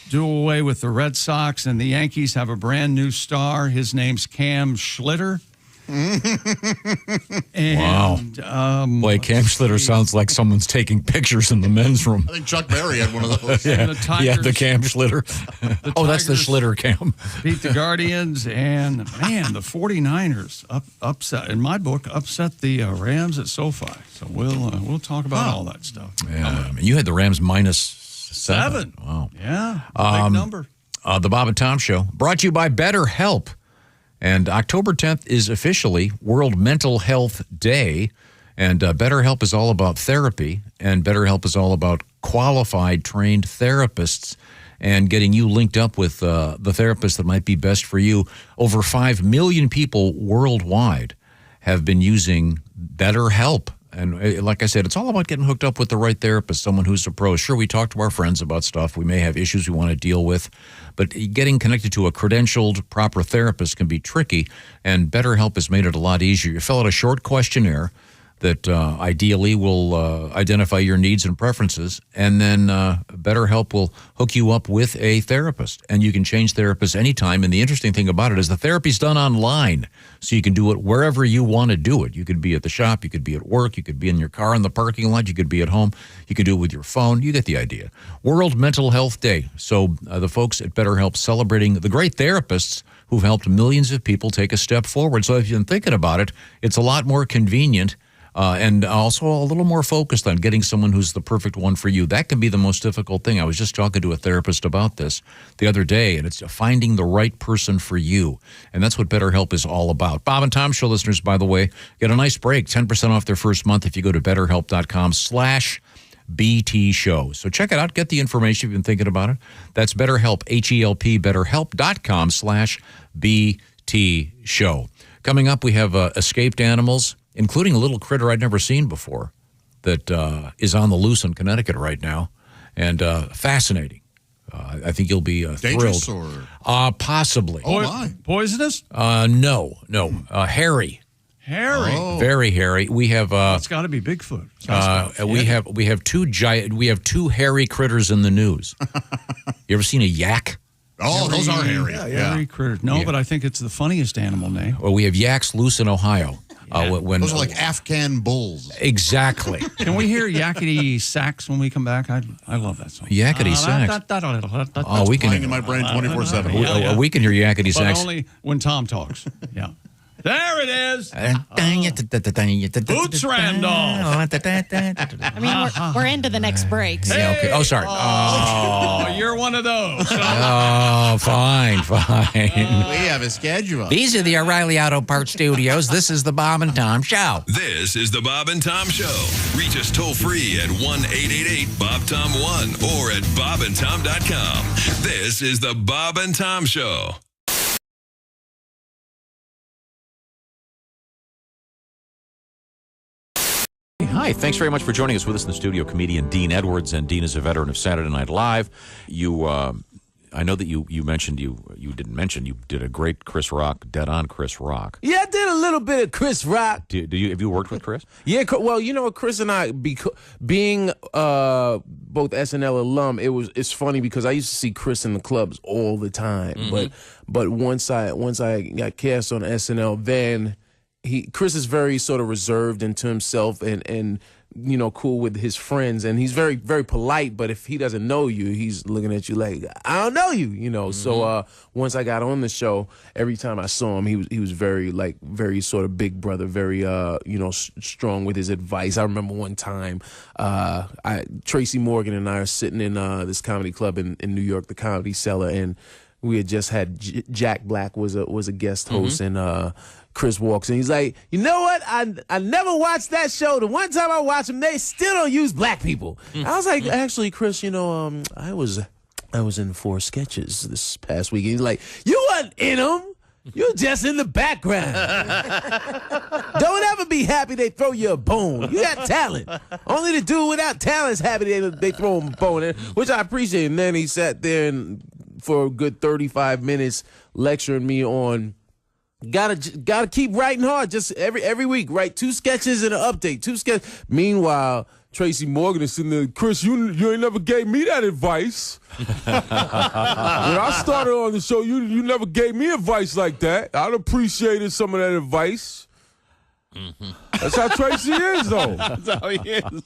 do away with the Red Sox, and the Yankees have a brand new star. His name's Cam Schlitter. Wow. Boy, Cam Schlitter sounds like someone's taking pictures in the men's room. I think Chuck Berry had one of those. Yeah, the Tigers- the Cam Schlitter. That's the Tigers- Schlitter Cam. Beat the Guardians, and man, the 49ers upset, in my book, upset the Rams at SoFi. So we'll talk about all that stuff. Yeah, I mean, you had the Rams minus 7. Wow. Yeah, big number. The Bob and Tom Show, brought to you by BetterHelp. And October 10th is officially World Mental Health Day. And BetterHelp is all about therapy. And BetterHelp is all about qualified, trained therapists and getting you linked up with the therapist that might be best for you. Over 5 million people worldwide have been using BetterHelp. And like I said, it's all about getting hooked up with the right therapist, someone who's a pro. Sure, we talk to our friends about stuff. We may have issues we want to deal with. But getting connected to a credentialed, proper therapist can be tricky. And BetterHelp has made it a lot easier. You fill out a short questionnaire that ideally will identify your needs and preferences. And then BetterHelp will hook you up with a therapist. And you can change therapists anytime. And the interesting thing about it is the therapy's done online. So you can do it wherever you want to do it. You could be at the shop. You could be at work. You could be in your car in the parking lot. You could be at home. You could do it with your phone. You get the idea. World Mental Health Day. So the folks at BetterHelp celebrating the great therapists who've helped millions of people take a step forward. So if you've been thinking about it, it's a lot more convenient and also a little more focused on getting someone who's the perfect one for you. That can be the most difficult thing. I was just talking to a therapist about this the other day, and it's finding the right person for you. And that's what BetterHelp is all about. Bob and Tom Show listeners, by the way, get a nice break, 10% off their first month if you go to BetterHelp.com/BT Show. So check it out. Get the information if you've been thinking about it. That's BetterHelp, HELP, BetterHelp.com/BT Show. Coming up, we have escaped animals, including a little critter I'd never seen before that is on the loose in Connecticut right now, and fascinating. I think you'll be Dangerous thrilled. Possibly. Oh, my. Poisonous? No. Hairy. Hairy. Oh. Very hairy. We have It's got to be Bigfoot. we have two hairy critters in the news. You ever seen a yak? Oh, those are hairy. Hairy critters. No, but I think it's the funniest animal name. Well, we have yaks loose in Ohio. Those are like Afghan bulls. Exactly. Can we hear Yakety Sax when we come back? I love that song. Yakety Sax. Oh, we can. Playing in my brain 24/7. We can hear Yakety But Sax. only when Tom talks. Yeah. There it is. Boots Randolph. I mean, we're into the next break. So. Yeah, okay. Oh, sorry. Oh, you're one of those. Oh, fine. We have a schedule. These are the O'Reilly Auto Parts Studios. This is the Bob and Tom Show. This is the Bob and Tom Show. Reach us toll free at 1-888-BOB-TOM-1 or at bobandtom.com. This is the Bob and Tom Show. Hi, thanks very much for joining us. With us in the studio, comedian Dean Edwards, and Dean is a veteran of Saturday Night Live. I know that you mentioned you didn't mention you did a great Chris Rock, Dead on Chris Rock. Yeah, I did a little bit of Chris Rock. Have you worked with Chris? Yeah, well, Chris and I, being both SNL alum, it's funny because I used to see Chris in the clubs all the time. Mm-hmm. But once I got cast on SNL, then Chris is very sort of reserved into himself and cool with his friends, and he's very, very polite, but if he doesn't know you, he's looking at you like, I don't know you, Mm-hmm. So once I got on the show, every time I saw him, he was very sort of big brother, very strong with his advice. I remember one time Tracy Morgan and I are sitting in this comedy club in New York, the Comedy Cellar, and we had just had Jack Black was a guest host, and Chris walks in. He's like, you know what? I never watched that show. The one time I watched them, they still don't use black people. I was like, actually, Chris, I was in 4 sketches this past week. He's like, you wasn't in them. You're just in the background. Don't ever be happy they throw you a bone. You got talent. Only the dude without talent is happy they throw him a bone in, which I appreciate. And then he sat there for a good 35 minutes lecturing me on gotta keep writing hard. Just every week, write 2 sketches and an update. 2 sketches. Meanwhile, Tracy Morgan is sitting there. Chris, you ain't never gave me that advice. When I started on the show, you never gave me advice like that. I'd appreciated some of that advice. Mm-hmm. That's how Tracy is, though. That's how he is.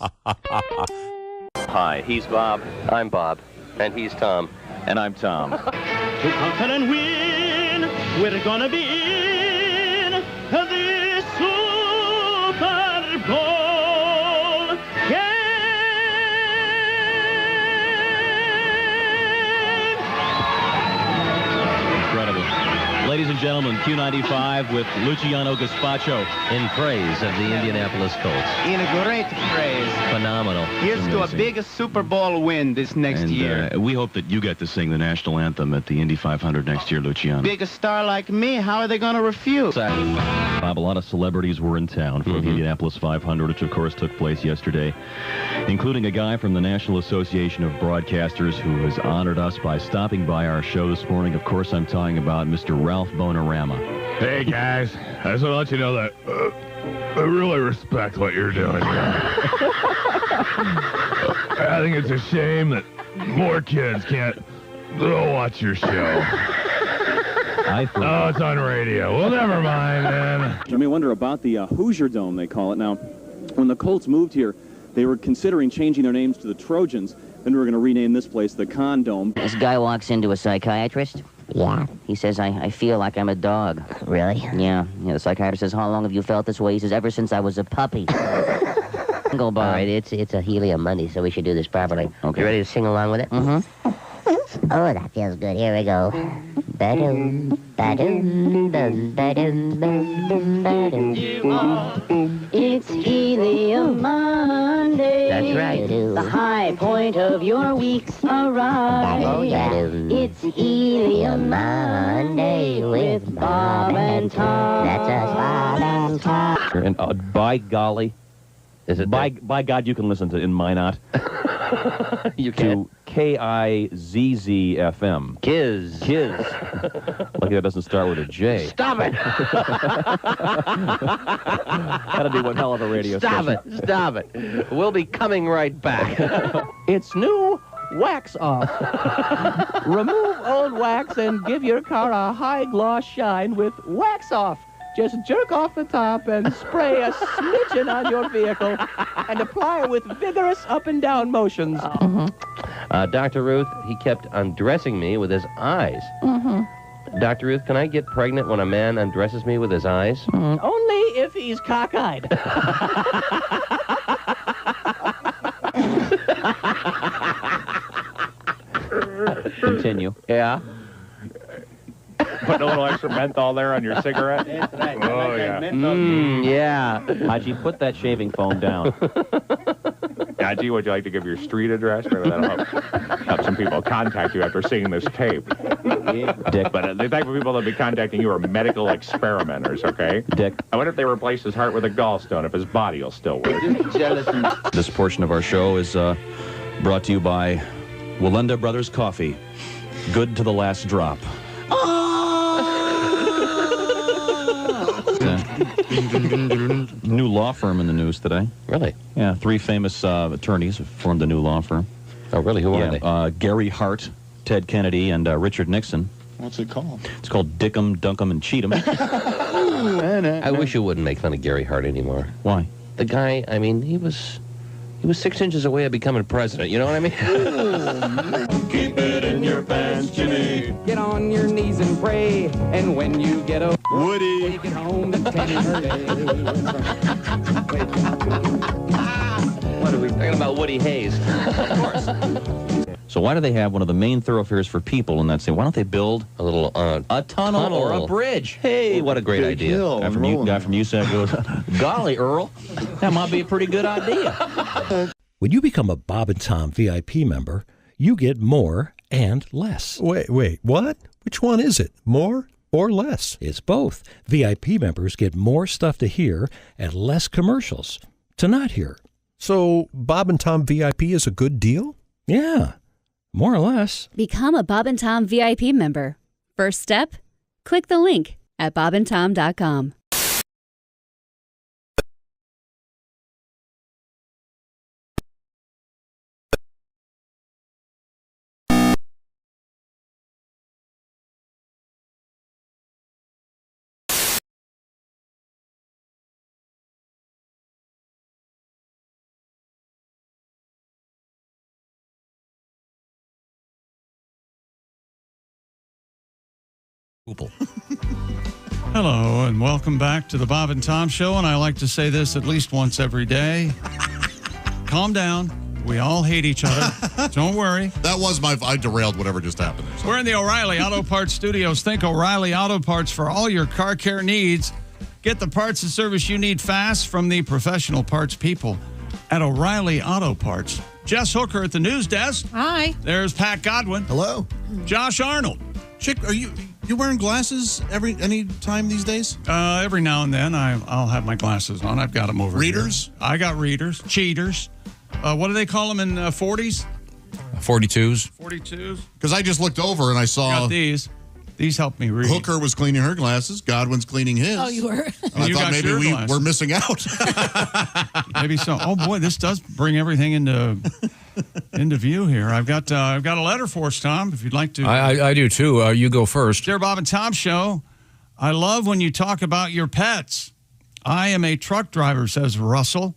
Hi, he's Bob. I'm Bob. And he's Tom. And I'm Tom. To conquer and win, we're gonna be in the Super Bowl game. Incredible. Ladies and gentlemen, Q95 with Luciano Gaspacho in praise of the Indianapolis Colts. In a great praise. Phenomenal. Here's to a big Super Bowl win this next year. We hope that you get to sing the national anthem at the Indy 500 next year, Luciano. Big a star like me, how are they going to refuse? Bob, a lot of celebrities were in town for the Indianapolis 500, which of course took place yesterday, including a guy from the National Association of Broadcasters who has honored us by stopping by our show this morning. Of course, I'm talking about Mr. Ralph Bonarama. Hey, guys. I just want to let you know that I really respect what you're doing here. I think it's a shame that more kids can't watch your show. It's on radio. Well, never mind, man. You may wonder about the Hoosier Dome, they call it. Now, when the Colts moved here, they were considering changing their names to the Trojans. Then we were going to rename this place the Condome. This guy walks into a psychiatrist. Yeah. He says, I feel like I'm a dog. Really? Yeah. The psychiatrist says, how long have you felt this way? He says, ever since I was a puppy. All right, it's a Helium Monday, so we should do this properly. Okay. You ready to sing along with it? Mm-hmm. Oh, that feels good. Here we go. Ba-doom, ba-doom, dum, ba-doom, ba-doom, ba-doom. It's Helium Monday. That's right. The high point of your week's arrived. Oh, yeah. It's Helium Monday with Bob and Tom. That's us. Bob and Tom. And by golly, is it by God, you can listen to In Minot. You can. To KIZZ FM. Kiz. Lucky that doesn't start with a J. Stop it! That'd be one hell of a radio station. Stop it. We'll be coming right back. It's new wax off. Remove old wax and give your car a high gloss shine with wax off. Just jerk off the top and spray a smidgen on your vehicle and apply with vigorous up and down motions. Dr. Ruth, he kept undressing me with his eyes. Dr. Ruth, can I get pregnant when a man undresses me with his eyes? Only if he's cockeyed. Continue. Yeah. Put a little extra menthol there on your cigarette. That's right. Oh, yeah. Yeah. Haji, put that shaving foam down. Haji, would you like to give your street address? Maybe that'll help some people contact you after seeing this tape. Dick. But the type of people that will be contacting you are medical experimenters, okay? Dick. I wonder if they replace his heart with a gallstone, if his body will still work. This portion of our show is brought to you by Walenda Brothers Coffee. Good to the last drop. New law firm in the news today. Really? Yeah, 3 famous attorneys have formed a new law firm. Oh, really? Who are they? Gary Hart, Ted Kennedy, and Richard Nixon. What's it called? It's called Dickum, Dunkum, and Cheatham. I wish you wouldn't make fun of Gary Hart anymore. Why? The guy, I mean, he was 6 inches away of becoming president. You know what I mean? Keep it in your pants, Jimmy. Get on your knees and pray. And when you get a Woody, take it home to Penny What are we talking about? Woody Hayes. Of course. So why do they have one of the main thoroughfares for people in that city? Why don't they build a little a tunnel or a bridge? Hey, what a great idea! Guy from USAC goes, golly, Earl, that might be a pretty good idea. When you become a Bob and Tom VIP member, you get more and less. Wait, what? Which one is it? More or less? It's both. VIP members get more stuff to hear and less commercials to not hear. So Bob and Tom VIP is a good deal? Yeah, more or less. Become a Bob and Tom VIP member. First step, click the link at bobandtom.com. Hello, and welcome back to the Bob and Tom Show. And I like to say this at least once every day. Calm down. We all hate each other. Don't worry. That was I derailed whatever just happened there. We're in the O'Reilly Auto Parts Studios. Think O'Reilly Auto Parts for all your car care needs. Get the parts and service you need fast from the professional parts people at O'Reilly Auto Parts. Jess Hooker at the news desk. Hi. There's Pat Godwin. Hello. Josh Arnold. Chick, are you wearing glasses any time these days? Every now and then I'll have my glasses on. I've got them over Readers? here. I got readers. Cheaters. What do they call them in 40s? 42s. 42s. Because I just looked over and I saw got these. These help me read. Hooker was cleaning her glasses. Godwin's cleaning his. Oh, you were? And I thought maybe we were missing out. Maybe so. Oh boy, this does bring everything into view here. I've got a letter for us, Tom. If you'd like to. I do too. You go first. Dear Bob and Tom Show, I love when you talk about your pets. I am a truck driver, says Russell.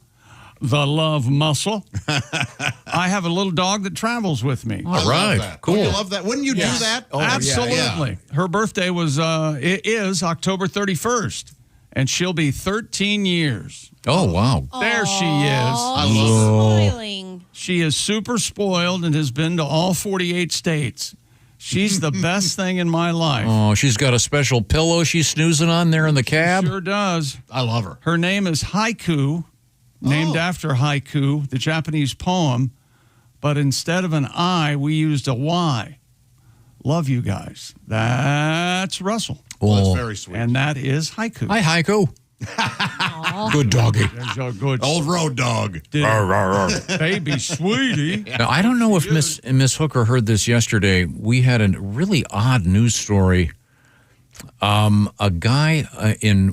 the love muscle. I have a little dog that travels with me. All right. Cool. You love that. Wouldn't you do that? Oh, absolutely. Yeah. Her birthday was is October 31st, and she'll be 13 years. Oh, wow. There she is. I love smiling. She is super spoiled and has been to all 48 states. She's the best thing in my life. Oh, she's got a special pillow she's snoozing on there in the cab. Sure does. I love her. Her name is Haiku, named after haiku, the Japanese poem. But instead of an I, we used a Y. Love you guys. That's Russell. Well, that's very sweet. And that is Haiku. Hi, Haiku. Good doggy. There's your good Old road dog. baby sweetie. Now, I don't know if Miss Hooker heard this yesterday. We had a really odd news story. A guy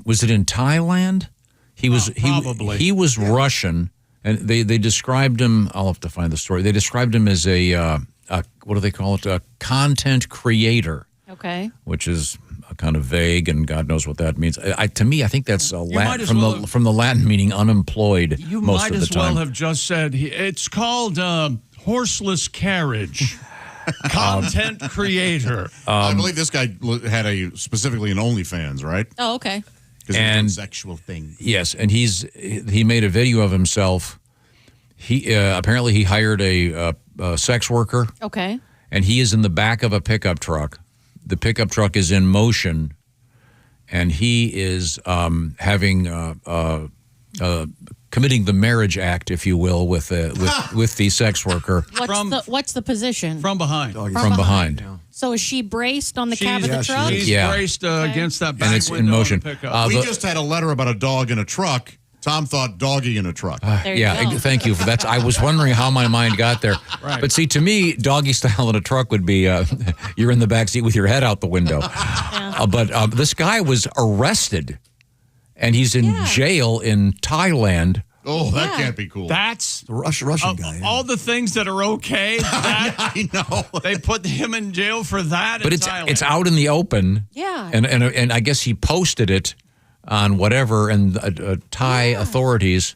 was it in Thailand? Probably. He was Russian, and they described him. I'll have to find the story. They described him as a what do they call it? A content creator. Okay. Which is kind of vague, and God knows what that means. To me, I think that's from the Latin meaning unemployed. You most might of the as time. well have just said it's called horseless carriage. Content creator. I believe this guy had specifically an OnlyFans, right? Oh, okay. And sexual thing. Yes, and he made a video of himself. He apparently he hired a sex worker. Okay. And he is in the back of a pickup truck. The pickup truck is in motion, and he is having committing the marriage act, if you will, with the sex worker. What's the position? From behind. From behind. So is she braced on the cab of the truck? She's braced against that back and it's window in motion. of the pickup. We just had a letter about a dog in a truck. Tom thought doggy in a truck. Thank you for that. I was wondering how my mind got there. Right. But see, to me, doggy style in a truck would be you're in the back seat with your head out the window. But this guy was arrested, and he's in jail in Thailand. Oh, that can't be cool. That's the Russian guy. All the things that are okay. I know. They put him in jail for that. But in it's Thailand. out in the open. Yeah. And I guess he posted it on whatever, and Thai authorities.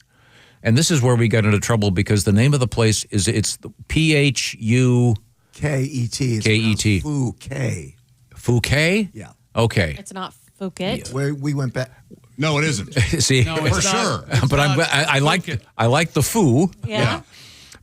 And this is where we got into trouble because the name of the place it's PHUKET. K-E-T. Phuket. Phuket? Yeah. Okay. It's not Phuket. Where we went back. No, it isn't. See, No, it's for not. sure. But I like the foo. Yeah.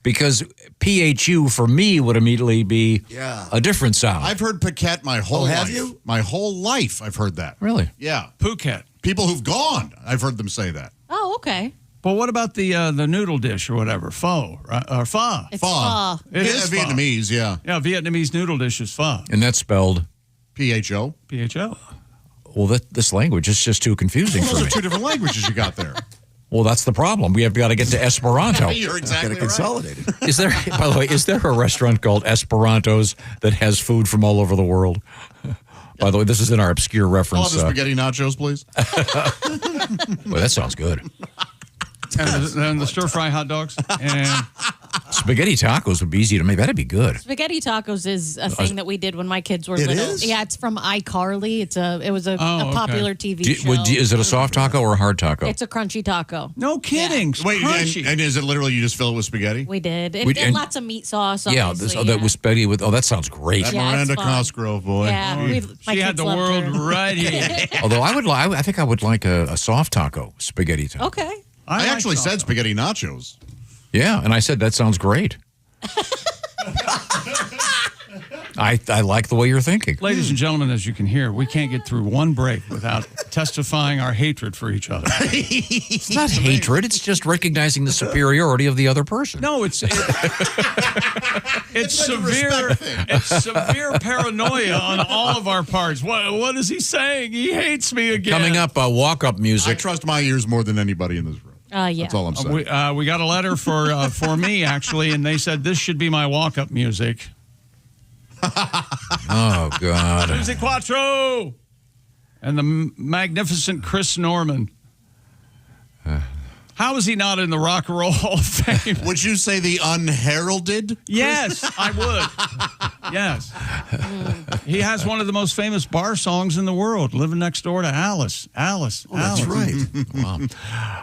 Because PHU for me would immediately be a different sound. I've heard Phuket my whole life. Have you? My whole life I've heard that. Really? Yeah. Phuket. People who've gone, I've heard them say that. Oh, okay. But what about the noodle dish or whatever? Pho, right? Or pho. It's pho. It is pho. Vietnamese, yeah. Yeah, Vietnamese noodle dish is pho. And that's spelled PHO. PHO. Well, this language is just too confusing for Those me. are two different languages you got there. Well, that's the problem. We have got to get to Esperanto. You're exactly right. Consolidated. Is there, by the way, is there a restaurant called Esperanto's that has food from all over the world? By the way, this is in our obscure I'll have reference. the spaghetti nachos, please. Well, that sounds good. And the stir-fry hot dogs. And Spaghetti tacos would be easy to make. That'd be good. Spaghetti tacos is a thing that we did when my kids were It little. is? Yeah, it's from iCarly. It was a okay. popular TV show. Is it a soft taco or a hard taco? It's a crunchy taco. no kidding. Wait, Crunchy. and is it literally you just fill it with spaghetti? We did. We- And and- lots of meat sauce. Yeah, Obviously, that was spaghetti with. Oh, that sounds great. That Yeah, it's Miranda fun. Cosgrove, boy. Yeah, my She had kids the loved world her. right here. Although I think I would like a soft taco, spaghetti taco. Okay. I like actually said taco. spaghetti nachos. Yeah, and I said that sounds great. I like the way you're thinking. Ladies and gentlemen, as you can hear, we can't get through one break without testifying our hatred for each other. It's not hatred. It's just recognizing the superiority of the other person. No, it's severe. It's severe paranoia on all of our parts. What is he saying? He hates me again. Coming up, walk-up I music. trust my ears more than anybody in this room. Yeah. That's all I'm saying. We got a letter for me, actually, and they said this should be my walk-up music. Oh, God. Music Quattro! And the magnificent Chris Norman. How is he not in the Rock and Roll Hall of Fame? Would you say the unheralded? Yes, I would. Yes. He has one of the most famous bar songs in the world, Living Next Door to Alice. Alice. Oh, that's right.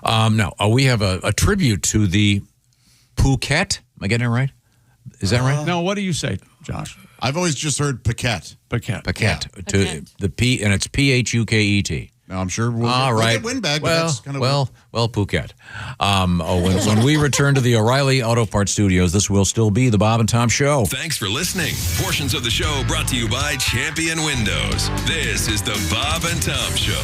Wow. Now, we have a tribute to the Phuket. Am I getting it right? Is that right? No, what do you say, Josh? I've always just heard Paquette. Paquette. Paquette. Yeah. To the P, and it's Phuket. Now, I'm sure we'll right. get Windbag, but well, that's kind of well, Phuket. When we return to the O'Reilly Auto Parts Studios, this will still be the Bob and Tom Show. Thanks for listening. Portions of the show brought to you by Champion Windows. This is the Bob and Tom Show.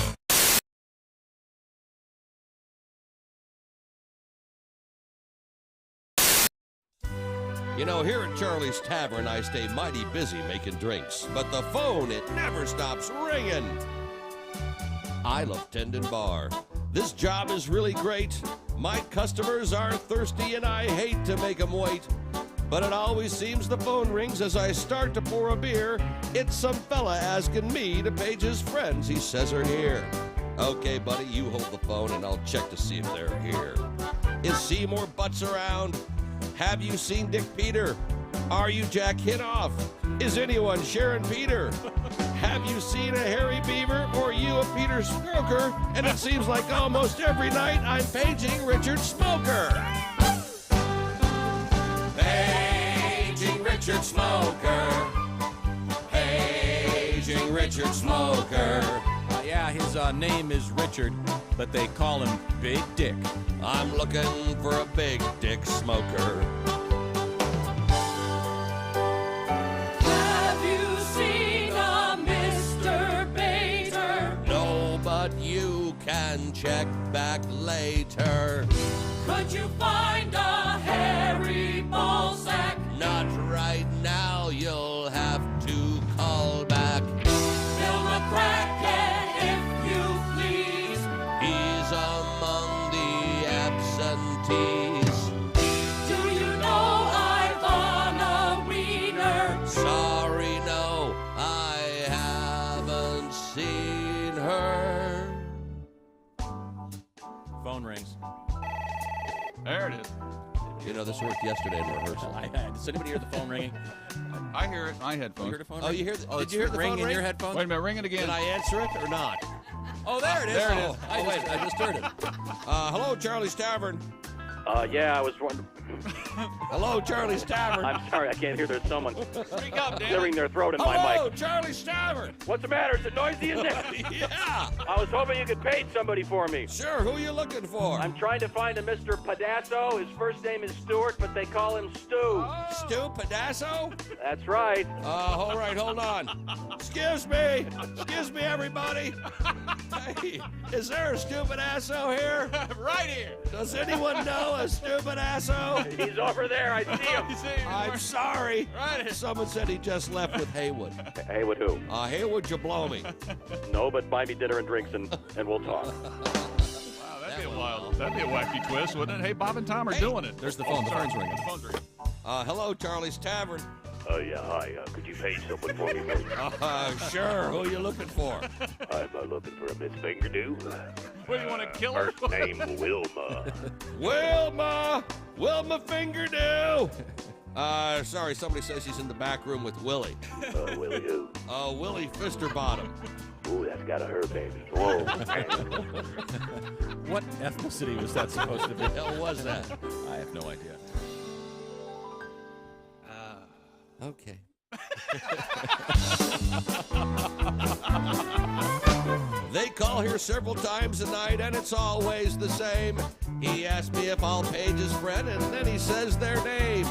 You know, here at Charlie's Tavern, I stay mighty busy making drinks, but the phone, it never stops ringing. I love Tendon Bar. This job is really great. My customers are thirsty and I hate to make them wait. But it always seems the phone rings as I start to pour a beer. It's some fella asking me to page his friends he says are here. Okay, buddy, you hold the phone and I'll check to see if they're here. Is Seymour Butts around? Have you seen Dick Peter? Are you Jack Hinoff? Is anyone Sharon Peter? Have you seen a Harry Beaver or you a Peter Stroker? And it seems like almost every night I'm paging Richard Smoker. Paging Richard Smoker. Paging Richard Smoker. Yeah, his name is Richard, but they call him Big Dick. I'm looking for a Big Dick Smoker. Have you seen a Mr. Bader? No, but you can check back later. Could you find a hairy ballsack? Not right now, you'll have to call back. Bill McCracken, if you please. He's among the absentees. Do you know Ivana Wiener? Sorry, no, I haven't seen her. Phone rings. There it is. You know, this worked yesterday in rehearsal. Does anybody hear the phone ringing? I hear it in my headphones. You heard a phone Oh, ring? you hear? Did It's you hear the ringing phone in your ring? headphones? Wait a minute, ring it again. Did I answer it or not? Oh, there it is. There it is. I just heard it. Hello, Charlie's Tavern. Yeah, I was wondering. Hello, Charlie's Tavern. I'm sorry, I can't hear. There's someone Speak up, Dan. clearing their throat in my Hello, mic. Charlie's Tavern. What's the matter? Is it noisy in there? Yeah. I was hoping you could page somebody for me. Sure, who are you looking for? I'm trying to find a Mr. Pedasso. His first name is Stuart, but they call him Stu. Stu Pedasso? That's right. All right, hold on. Excuse me. Excuse me, everybody. Hey, is there a Stu Pedasso here? Right here. Does anyone know a Stu Pedasso? He's over there. I see him. I'm sorry. Right. Someone said he just left with Haywood. Haywood who? Haywood Jablomi. No, but buy me dinner and drinks and we'll talk. Wow, that'd be a wild. That'd be a wacky twist, wouldn't it? Hey, Bob and Tom are doing it. There's the phone. The phone's ringing. The phone's ringing. Hello, Charlie's Tavern. Yeah, hi. Could you page someone for me, please? Sure. Who are you looking for? I'm looking for a Miss Fingerdew. What, do you want to kill her? First name Wilma. Wilma Fingerdew. Sorry, somebody says she's in the back room with Willie. Willie who? Willie Fisterbottom. Ooh, that's got a her baby. Whoa. What ethnicity was that supposed to be? What the hell was that? I have no idea. Okay. They call here several times a night, and it's always the same. He asks me if I'll page his friend, and then he says their name.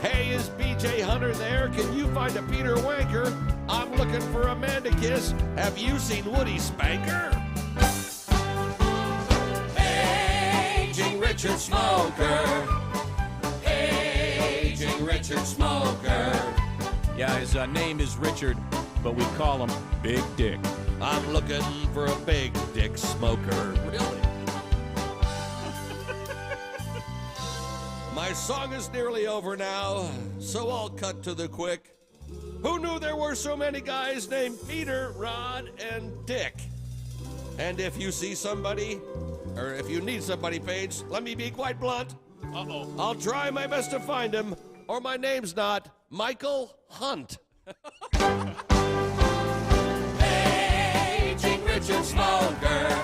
Hey, is B.J. Hunter there? Can you find a Peter Wanker? I'm looking for a man to kiss. Have you seen Woody Spanker? Paging Richard Smoker. Paging Richard Smoker. Yeah, his name is Richard, but we call him Big Dick. I'm looking for a Big Dick Smoker. Really? My song is nearly over now, so I'll cut to the quick. Who knew there were so many guys named Peter, Rod, and Dick? And if you see somebody, or if you need somebody, Paige, let me be quite blunt. Uh-oh. I'll try my best to find him, or my name's not Michael Hunt. Paging Richard Smoker.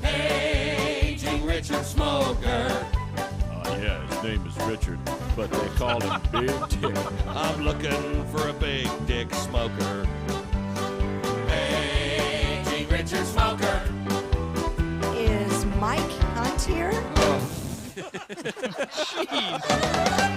Paging Richard Smoker. Yeah, his name is Richard, but they call him Big Dick. I'm looking for a big dick smoker. Paging Richard Smoker. Is Mike Hunt here? Jeez.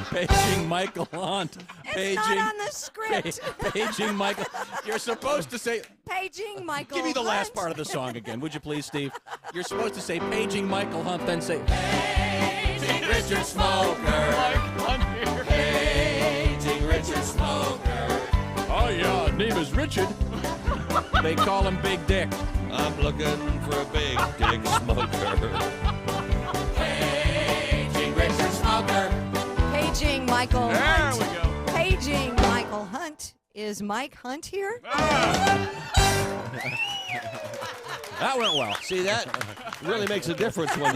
Paging Michael Hunt. It's not on the script. Paging Michael. You're supposed to say. Paging Michael Give me the last Hunt. part of the song again, would you please, Steve? You're supposed to say Paging Michael Hunt, then say Paging Richard Smoker. Paging Richard Smoker. Oh, yeah, name is Richard. They call him Big Dick. I'm looking for a big dick smoker. Paging Richard Smoker. Paging Michael There Hunt. we go. Paging Michael Hunt. Is Mike Hunt here? That went well. See, that really makes a difference when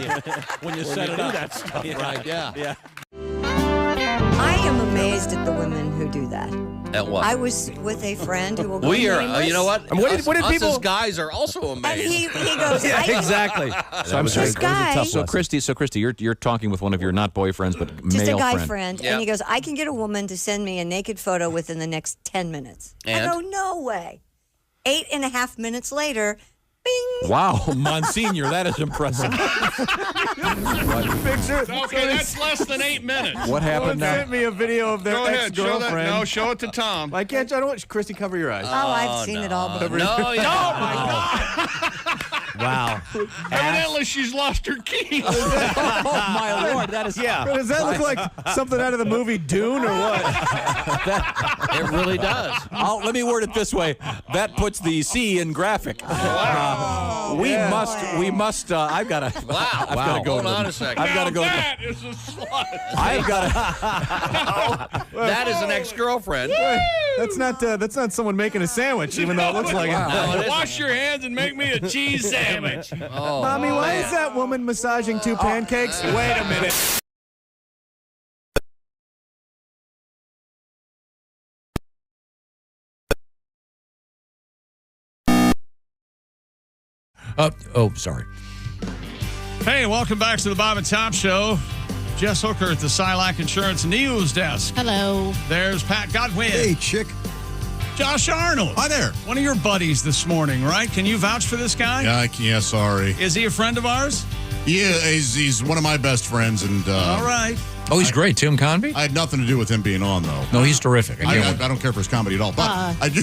you set it do up. that stuff, Yeah. right? Yeah. Yeah. I am amazed at the women who do that. At what? I was with a friend who will go We are, nameless. you know what? And what did us people- as guys are also And amazed. he goes, Yeah, I, exactly. So I'm sorry, this guy- So Christy, you're talking with one of your not boyfriends, but just male a guy friend. friend, Yeah. and he goes, I can get a woman to send me a naked photo within the next 10 minutes. And? I go, no way. 8.5 minutes later, bing. Wow, Monsignor, that is impressive. Okay, that's less than 8 minutes. What happened now? Sent me a video of their Go ahead, show that. ex-girlfriend. No, show it to Tom. Why can't you? I don't want Christy, cover your eyes. Oh, I've seen it all before. No, yeah. Wow. Evidently, she's lost her keys. Oh, my Lord, that is... Yeah. Does that look like something out of the movie Dune or what? It really does. Let me word it this way. That puts the C in graphic. We must. I've got to. Wow. I've got to go. Hold on a second. I've got to go. That is a slut. I've got to. That is an ex-girlfriend. That's not someone making a sandwich, even though it looks like it. Wash your hands and make me a cheese sandwich. Oh, Mommy, why is that woman massaging two pancakes? Wait a minute. Sorry. Hey, welcome back to the Bob and Tom Show. Jess Hooker at the Silac Insurance News Desk. Hello. There's Pat Godwin. Hey, chick. Josh Arnold. Hi there. One of your buddies this morning, right? Can you vouch for this guy? Yeah, sorry. Is he a friend of ours? Yeah, he's one of my best friends, and All right. Oh, he's great. Tim Convy? I had nothing to do with him being on, though. No, he's terrific. I don't care for his comedy at all, but I do.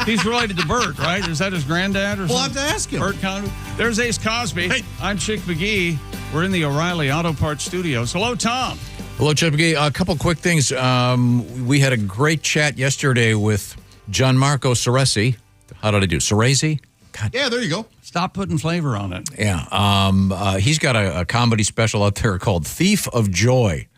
He's related to Bert, right? Is that his granddad or something? We'll have to ask him. Bert Convy. There's Ace Cosby. Hey. I'm Chick McGee. We're in the O'Reilly Auto Parts Studios. Hello, Tom. Hello, Chip McGee. A couple quick things. We had a great chat yesterday with Gianmarco Ceresi. How did I do? Ceresi? Yeah, there you go. Stop putting flavor on it. Yeah. He's got a comedy special out there called Thief of Joy.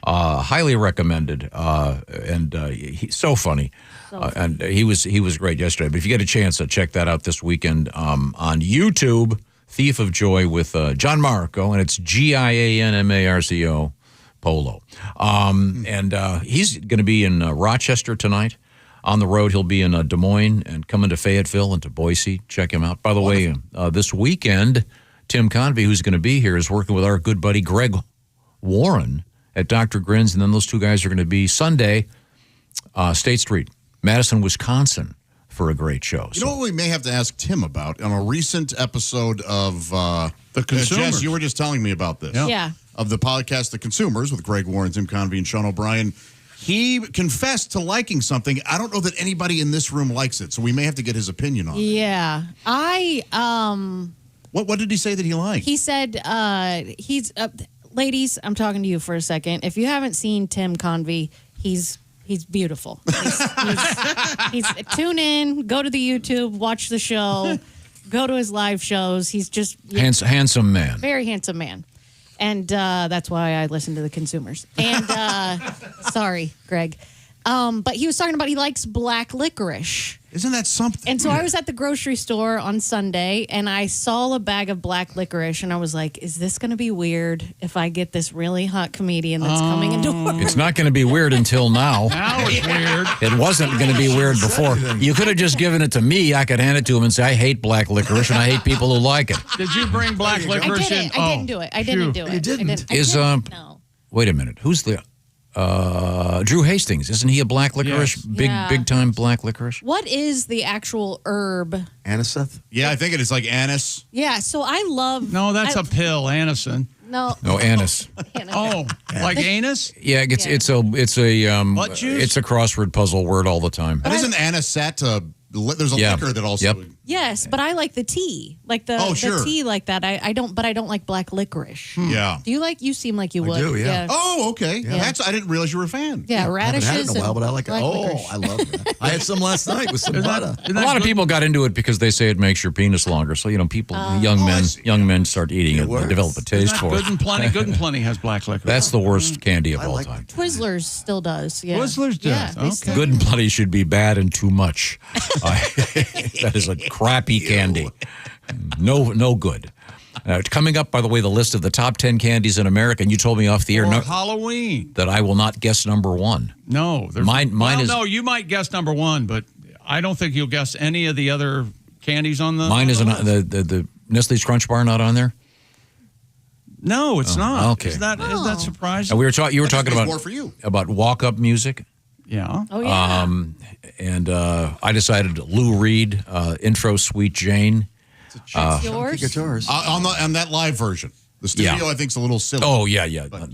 Highly recommended. And he's so funny. And he was great yesterday. But if you get a chance, check that out this weekend on YouTube. Thief of Joy with Gianmarco, and it's Gianmarco Polo. And he's going to be in Rochester tonight. On the road, he'll be in Des Moines and coming to Fayetteville and to Boise. Check him out. By the way, this weekend, Tim Convy, who's going to be here, is working with our good buddy Greg Warren at Dr. Grins, and then those two guys are going to be Sunday, State Street, Madison, Wisconsin, for a great show. You know what we may have to ask Tim about? On a recent episode of The Consumers. Jess, you were just telling me about this. Yeah. Of the podcast The Consumers with Greg Warren, Tim Convy, and Sean O'Brien. He confessed to liking something. I don't know that anybody in this room likes it, so we may have to get his opinion on it. Yeah. What did he say that he liked? He said he's ladies, I'm talking to you for a second. If you haven't seen Tim Convy, he's beautiful. He's tune in, go to the YouTube, watch the show, go to his live shows. He's just handsome man. Very handsome man. And that's why I listen to the Consumers. And sorry, Greg. But he was talking about he likes black licorice. Isn't that something? And so I was at the grocery store on Sunday, and I saw a bag of black licorice, and I was like, is this going to be weird if I get this really hot comedian that's coming into work? It's not going to be weird until now. Now it's weird. It wasn't going to be weird before. You could have just given it to me. I could hand it to him and say, I hate black licorice, and I hate people who like it. Did you bring black licorice in? I didn't do it. I didn't do it. You didn't. No. Wait a minute. Who's the... Drew Hastings, isn't he a black licorice? Yes. Big time black licorice. What is the actual herb? Aniseth? Yeah, I think it is like anise. Yeah, so I love. No, that's a pill, Anison. No. No, anise. Oh, like anus? Yeah, it's a Butt juice? it's a crossword puzzle word all the time. But isn't anisette there's a liquor that also... Yep. Yes, but I like the tea, like the tea like that. I don't like black licorice. Yeah. Do you like? You seem like you would. do, yeah. Oh, okay. Yeah. I didn't realize you were a fan. Yeah, I haven't had it radishes. in a while, but I like it. black Oh, licorice. I love that. I had some last night with some butter. A lot of people got into it because they say it makes your penis longer. So people, young men start eating it. They develop a taste for Good it. and Plenty. Good and Plenty has black licorice. That's the worst candy of all time. Twizzlers still does. Yeah. Twizzlers does. Yeah, they Okay. still- Good and Plenty should be bad and too much. That is a crappy candy. No good. Coming up, by the way, the list of the top 10 candies in America, and you told me off the air For Halloween. that I will not guess number one. No. Mine is... No, you might guess number one, but I don't think you'll guess any of the other candies on the Mine is on the list. the Nestle's Crunch Bar not on there? No, it's not. Okay. Is that surprising? You were talking about more for you. About walk-up music. Yeah. Oh yeah. And I decided Lou Reed, Intro Sweet Jane. It's yours. Guitars. On that live version. The studio, I think, is a little silly. Oh, yeah. But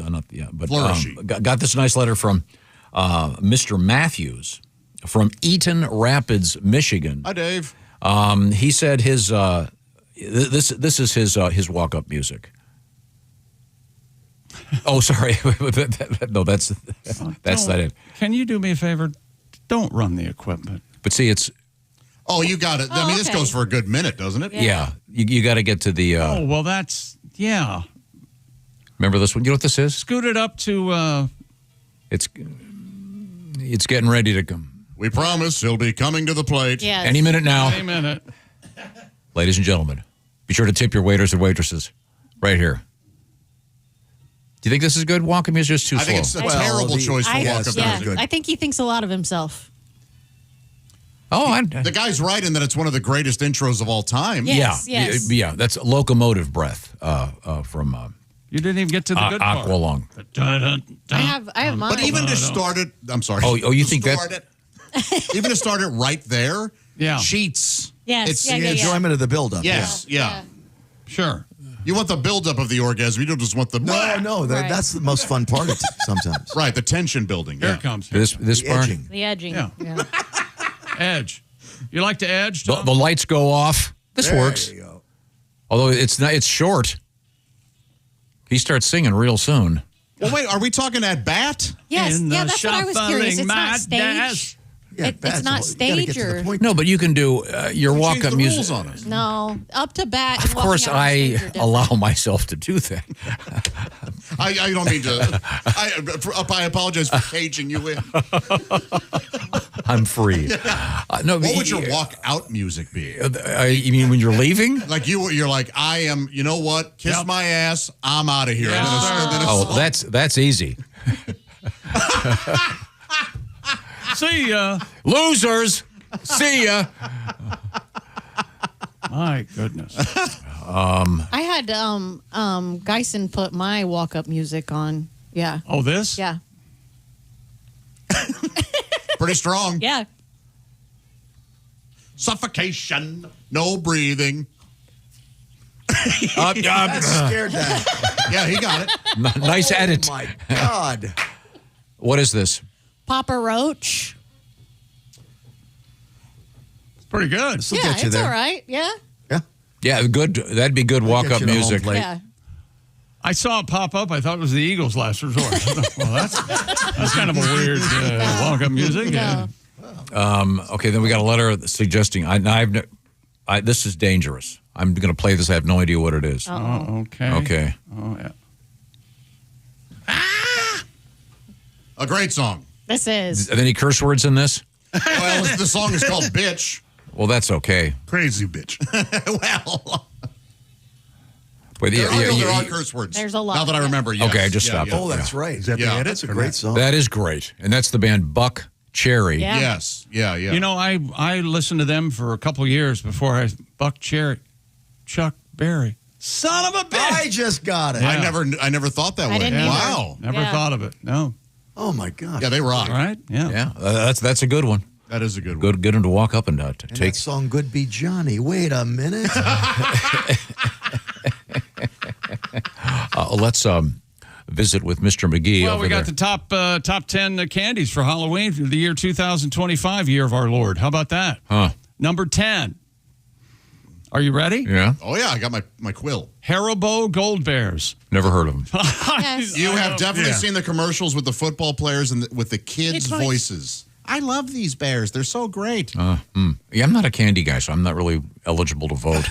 Flourishy. got this nice letter from Mr. Matthews from Eaton Rapids, Michigan. Hi, Dave. He said his this is his walk-up music. Oh, sorry. No, that's not it. Can you do me a favor? Don't run the equipment. But see, it's... Oh, you got it. I mean, this goes for a good minute, doesn't it? Yeah. You got to get to the... Oh, well, that's... Yeah. Remember this one? You know what this is? Scoot it up to... It's getting ready to come. We promise he'll be coming to the plate. Yes. Any minute now. Any minute. Ladies and gentlemen, be sure to tip your waiters and waitresses right here. Do you think this is good? Walk-up music is too slow. I think it's a terrible choice for walk-up music. I think he thinks a lot of himself. Oh, the guy's right in that it's one of the greatest intros of all time. Yes, yes. Yeah, that's locomotive breath from You didn't even get to the good part. Aqualung. I have mine. But even to start it, I'm sorry. Oh, you think that? Even to start it right there, yeah. Cheats. Yes, It's yeah. Enjoyment of the build-up. Yes, yeah. Sure. You want the buildup of the orgasm. You don't just want the... No, that's the most fun part sometimes. Right, the tension building. Here it comes. This part? Edging. The edging. Yeah. Edge. You like to edge, The Tom? lights go off. This works. you go. Although it's short. He starts singing real soon. Well, wait, are we talking at bat? Yes, In yeah, the that's what I was curious. It's not madness. stage. Yeah, It's not stage or... No, but you can do your Change walk-up the music. rules on us. No, up to bat. Of course, I allow myself to do that. I don't mean to... I apologize for caging you in. I'm free. No, What would your walk-out music be? You mean when you're leaving? Like you're like, I am, you know what? Kiss my ass. I'm out of here. Yeah, Oh, that's easy. See ya. Losers. See ya. My goodness. I had Geisen put my walk-up music on. Yeah. Oh, this? Yeah. Pretty strong. Yeah. Suffocation. No breathing. That scared that. Yeah, he got it. Nice edit. Oh, my God. What is this? Papa Roach. It's pretty good. This will Yeah, get you it's there. all right. Yeah. Yeah, good. That'd be good walk-up you to home music. plate. Yeah. I saw it pop up. I thought it was the Eagles' last resort. Well, that's kind of a weird walk-up music. No. Okay, then we got a letter suggesting. This is dangerous. I'm going to play this. I have no idea what it is. Oh, okay. Okay. Oh, yeah. A great song. This is. Are there any curse words in this? Well, the song is called Bitch. Well, that's okay. Crazy bitch. Well, But there are curse words. There's a lot. Now that I remember, yes. Okay, I just stopped. Oh, that's right. Is that the edit? That's a great song. That is great. And that's the band Buck Cherry. Yeah. Yes. Yeah. You know, I listened to them for a couple years before Buck Cherry, Chuck Berry. Son of a bitch! I just got it. I never thought that way. didn't either. Wow. Never thought of it. No. Oh my gosh. Yeah, they rock. Right? Yeah. Yeah, that's a good one. That is a good one. Good one to walk up and And take. that song "Good Be Johnny." Wait a minute. Let's visit with Mr. McGee Well, over we got there. the top 10 candies for Halloween for the year 2025, year of our Lord. How about that? Huh. Number 10. Are you ready? Yeah. Oh yeah, I got my quill. Haribo Gold Bears. Never heard of them. You have definitely seen the commercials with the football players and with the kids' voices. I love these bears. They're so great. Yeah, I'm not a candy guy, so I'm not really eligible to vote.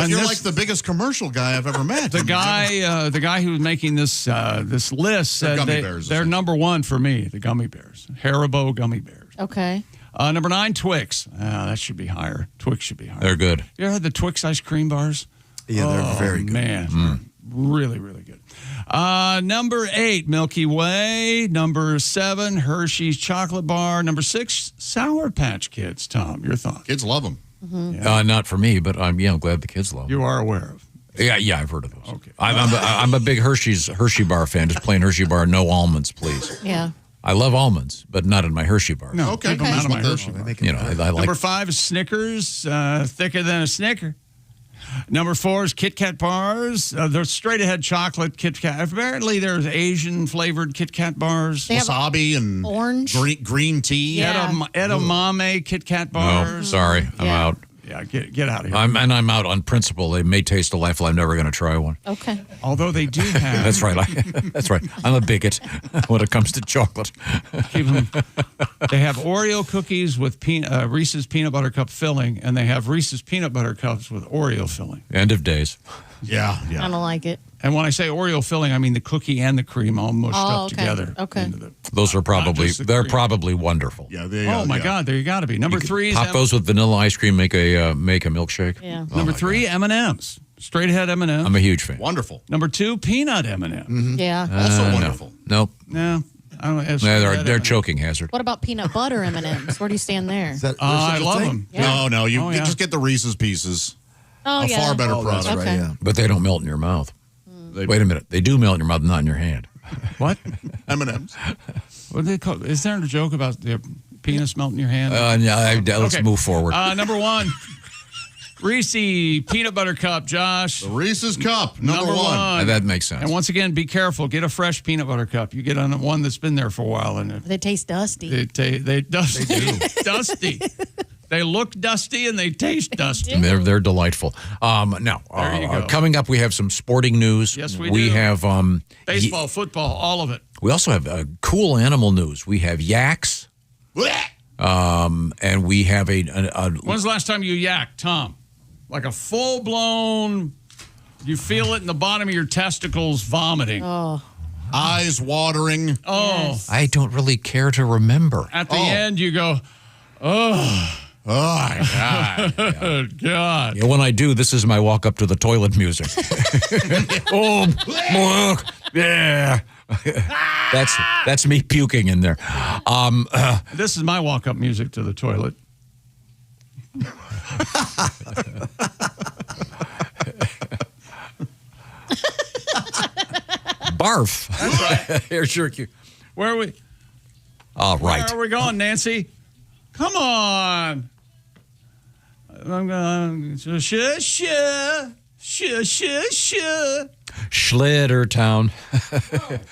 You're like the biggest commercial guy I've ever met. The guy who was making this list said gummy bears, they're number one for me. The gummy bears, Haribo gummy bears. Okay. Number 9, Twix. That should be higher. Twix should be higher. They're good. You ever had the Twix ice cream bars? Yeah, they're very good. Man, really, really good. Number 8, Milky Way. Number 7, Hershey's chocolate bar. Number 6, Sour Patch Kids. Tom, your thoughts? Kids love them. Not for me, but I'm glad the kids love them. You are aware of. Yeah, I've heard of those. Okay. I'm a big Hershey bar fan. Just plain Hershey bar, no almonds, please. Yeah. I love almonds, but not in my Hershey bar. No, keep them out of my Hershey bar. I like. Number 5 is Snickers, thicker than a Snicker. Number 4 is Kit Kat bars. They're straight ahead chocolate Kit Kat. Apparently, there's Asian flavored Kit Kat bars. They have wasabi and orange green tea. Yeah. Edamame Kit Kat bars. No, sorry, I'm out. Yeah, get out of here. I'm out on principle. They may taste delightful. I'm never going to try one. Okay. Although they do have. That's right. That's right. I'm a bigot when it comes to chocolate. They have Oreo cookies with Reese's peanut butter cup filling, and they have Reese's peanut butter cups with Oreo filling. End of days. Yeah. I don't like it. And when I say Oreo filling, I mean the cookie and the cream all mushed up okay. together. Okay. Those are probably wonderful. Yeah. They, oh my God, there you got to be. Number 3 is pop those with vanilla ice cream. Make a milkshake. Yeah. Number 3, M&Ms. Straight ahead M&Ms. I'm a huge fan. Wonderful. Number 2, peanut M&Ms. Yeah. Also wonderful. Nope. No. I don't know. They're choking hazard. What about peanut butter M&Ms? Where do you stand there? I love them. Yeah. No. You just get the Reese's Pieces. Oh, a far better product. That's right, yeah. But they don't melt in your mouth. Wait a minute. They do melt in your mouth, not in your hand. What? M&Ms. What do they call? Is there a joke about the penis melting in your hand? Let's move forward. Number 1, Reese peanut butter cup. Josh, The Reese's Cup, number one. That makes sense. And once again, be careful. Get a fresh peanut butter cup. You get on one that's been there for a while, and They taste dusty. they dusty, dusty. They look dusty and they taste dusty. They're delightful. Now, There you go. coming up, we have some sporting news. Yes, we We do. have Baseball, football, all of it. we also have cool animal news. We have yaks. And we have When's the last time you yacked, Tom? Like a full-blown, you feel it in the bottom of your testicles vomiting. Oh. Eyes watering. Oh. Yes. I don't really care to remember. At the end, you go, oh. Oh, God. God. Yeah, when I do, this is my walk up to the toilet music. Yeah. That's me puking in there. This is my walk-up music to the toilet. Barf. That's right. Here's your cue. Where are we? All right. Where are we going, Nancy? Come on. I'm going to Schlittertown.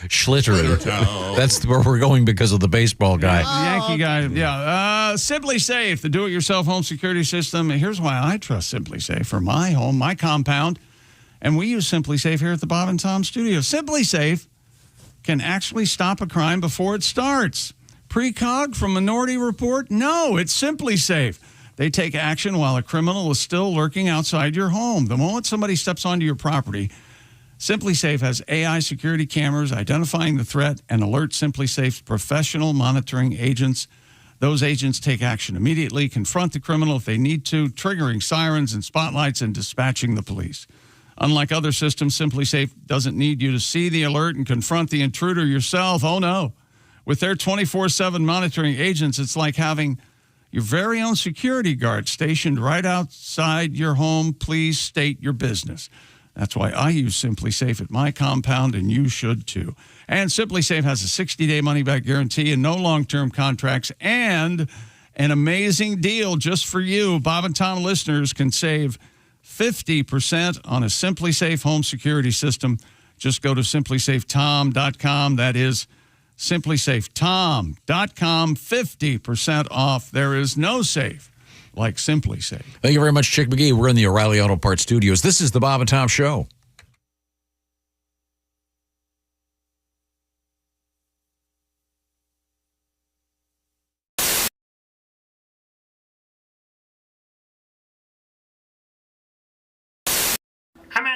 Schlittertown. That's where we're going because of the baseball guy. Yankee guy. Yeah. Simply Safe, the do-it-yourself home security system. Here's why I trust Simply Safe for my home, my compound. And we use Simply Safe here at the Bob and Tom studio. Simply Safe can actually stop a crime before it starts. Precog from Minority Report? No, it's Simply Safe. They take action while a criminal is still lurking outside your home. The moment somebody steps onto your property, Simply Safe has AI security cameras identifying the threat and alert Simply Safe's professional monitoring agents. Those agents take action immediately, confront the criminal if they need to, triggering sirens and spotlights and dispatching the police. Unlike other systems, SimpliSafe doesn't need you to see the alert and confront the intruder yourself. Oh, no. With their 24/7 monitoring agents, it's like having your very own security guard stationed right outside your home. Please state your business. That's why I use SimpliSafe at my compound, and you should too. And SimpliSafe has a 60-day money-back guarantee and no long-term contracts, and an amazing deal just for you. Bob and Tom listeners can save 50% on a SimpliSafe home security system. Just go to simplysafetom.com. That is simplysafetom.com. 50% off. There is no safe like SimpliSafe. Thank you very much, Chick McGee. We're in the O'Reilly Auto Parts studios. This is the Bob and Tom Show.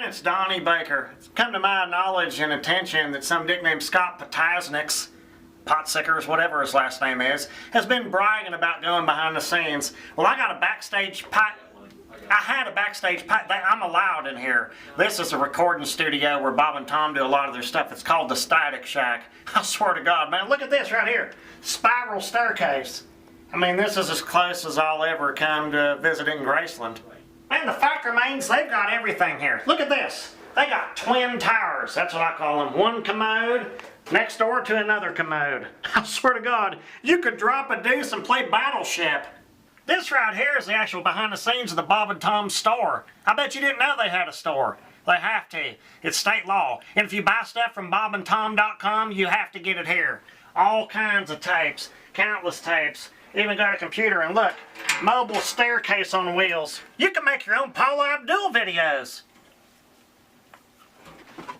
It's Donnie Baker. It's come to my knowledge and attention that some dick named Scott Potasniks, Potsickers, whatever his last name is, has been bragging about going behind the scenes. Well, I got a backstage I'm allowed in here. This is a recording studio where Bob and Tom do a lot of their stuff. It's called the Static Shack. I swear to God, man, look at this right here. Spiral staircase. I mean, this is as close as I'll ever come to visiting Graceland. And the fact remains, they've got everything here. Look at this. They got twin towers. That's what I call them. One commode next door to another commode. I swear to God, you could drop a deuce and play Battleship. This right here is the actual behind the scenes of the Bob and Tom store. I bet you didn't know they had a store. They have to. It's state law. And if you buy stuff from bobandtom.com, you have to get it here. All kinds of tapes, countless tapes. Even got a computer, and look, mobile staircase on wheels. You can make your own Paula Abdul videos.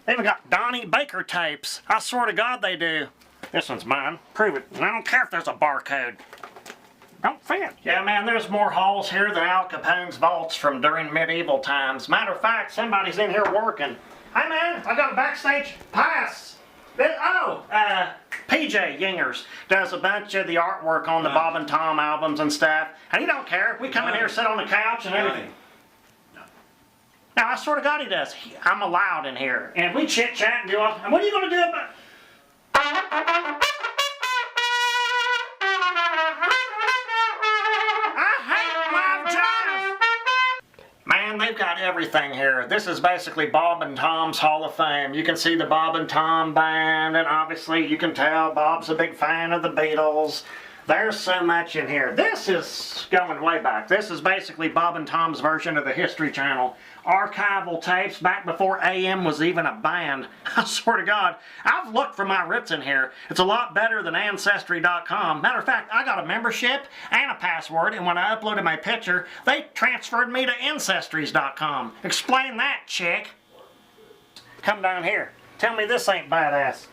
They even got Donnie Baker tapes. I swear to God they do. This one's mine. Prove it. And I don't care if there's a barcode. Don't fit. Yeah, man, there's more halls here than Al Capone's vaults from during medieval times. Matter of fact, somebody's in here working. Hey, man, I got a backstage pass. PJ Yingers does a bunch of the artwork on the Bob and Tom albums and stuff, and he don't care. We come in here, sit on the couch and everything. Now, I swear to God he does. I'm allowed in here. And we chit-chat and do all... And what are you going to do about... Man, they've got everything here. This is basically Bob and Tom's Hall of Fame. You can see the Bob and Tom band, and obviously you can tell Bob's a big fan of the Beatles. There's so much in here. This is going way back. This is basically Bob and Tom's version of the History Channel. Archival tapes back before AM was even a band. I swear to God, I've looked for my roots in here. It's a lot better than Ancestry.com. Matter of fact, I got a membership and a password, and when I uploaded my picture, they transferred me to Ancestries.com. Explain that, chick. Come down here. Tell me this ain't badass.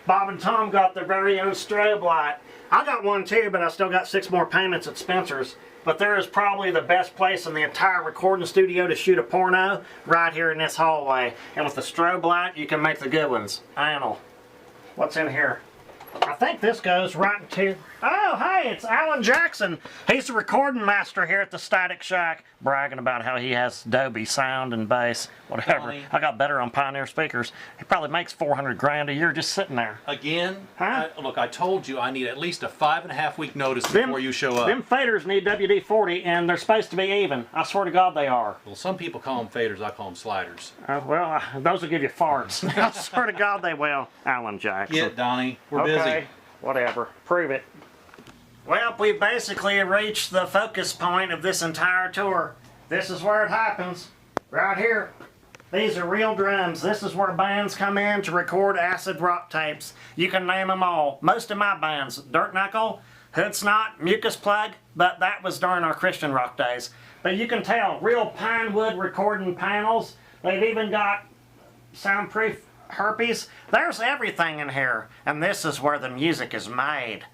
Bob and Tom got their very own strobe light. I got one too, but I still got 6 more payments at Spencer's. But there is probably the best place in the entire recording studio to shoot a porno, right here in this hallway. And with the strobe light, you can make the good ones. Anal. What's in here? I think this goes right into... Oh, hey, it's Alan Jackson. He's the recording master here at the Static Shack, bragging about how he has Dolby sound and bass, whatever. Donnie. I got better on Pioneer speakers. He probably makes $400 grand a year just sitting there. Again? Huh? Look, I told you I need at least a 5.5 week notice before you show up. Them faders need WD-40, and they're supposed to be even. I swear to God they are. Well, some people call them faders. I call them sliders. Those will give you farts. I swear to God they will. Alan Jackson. Get it, Donnie. We're busy. Okay, whatever. Prove it. Well, we've basically reached the focus point of this entire tour. This is where it happens. Right here. These are real drums. This is where bands come in to record acid rock tapes. You can name them all. Most of my bands, Dirt Knuckle, Hood Snot, Mucus Plug, but that was during our Christian rock days. But you can tell, real pine wood recording panels. They've even got soundproof herpes. There's everything in here. And this is where the music is made.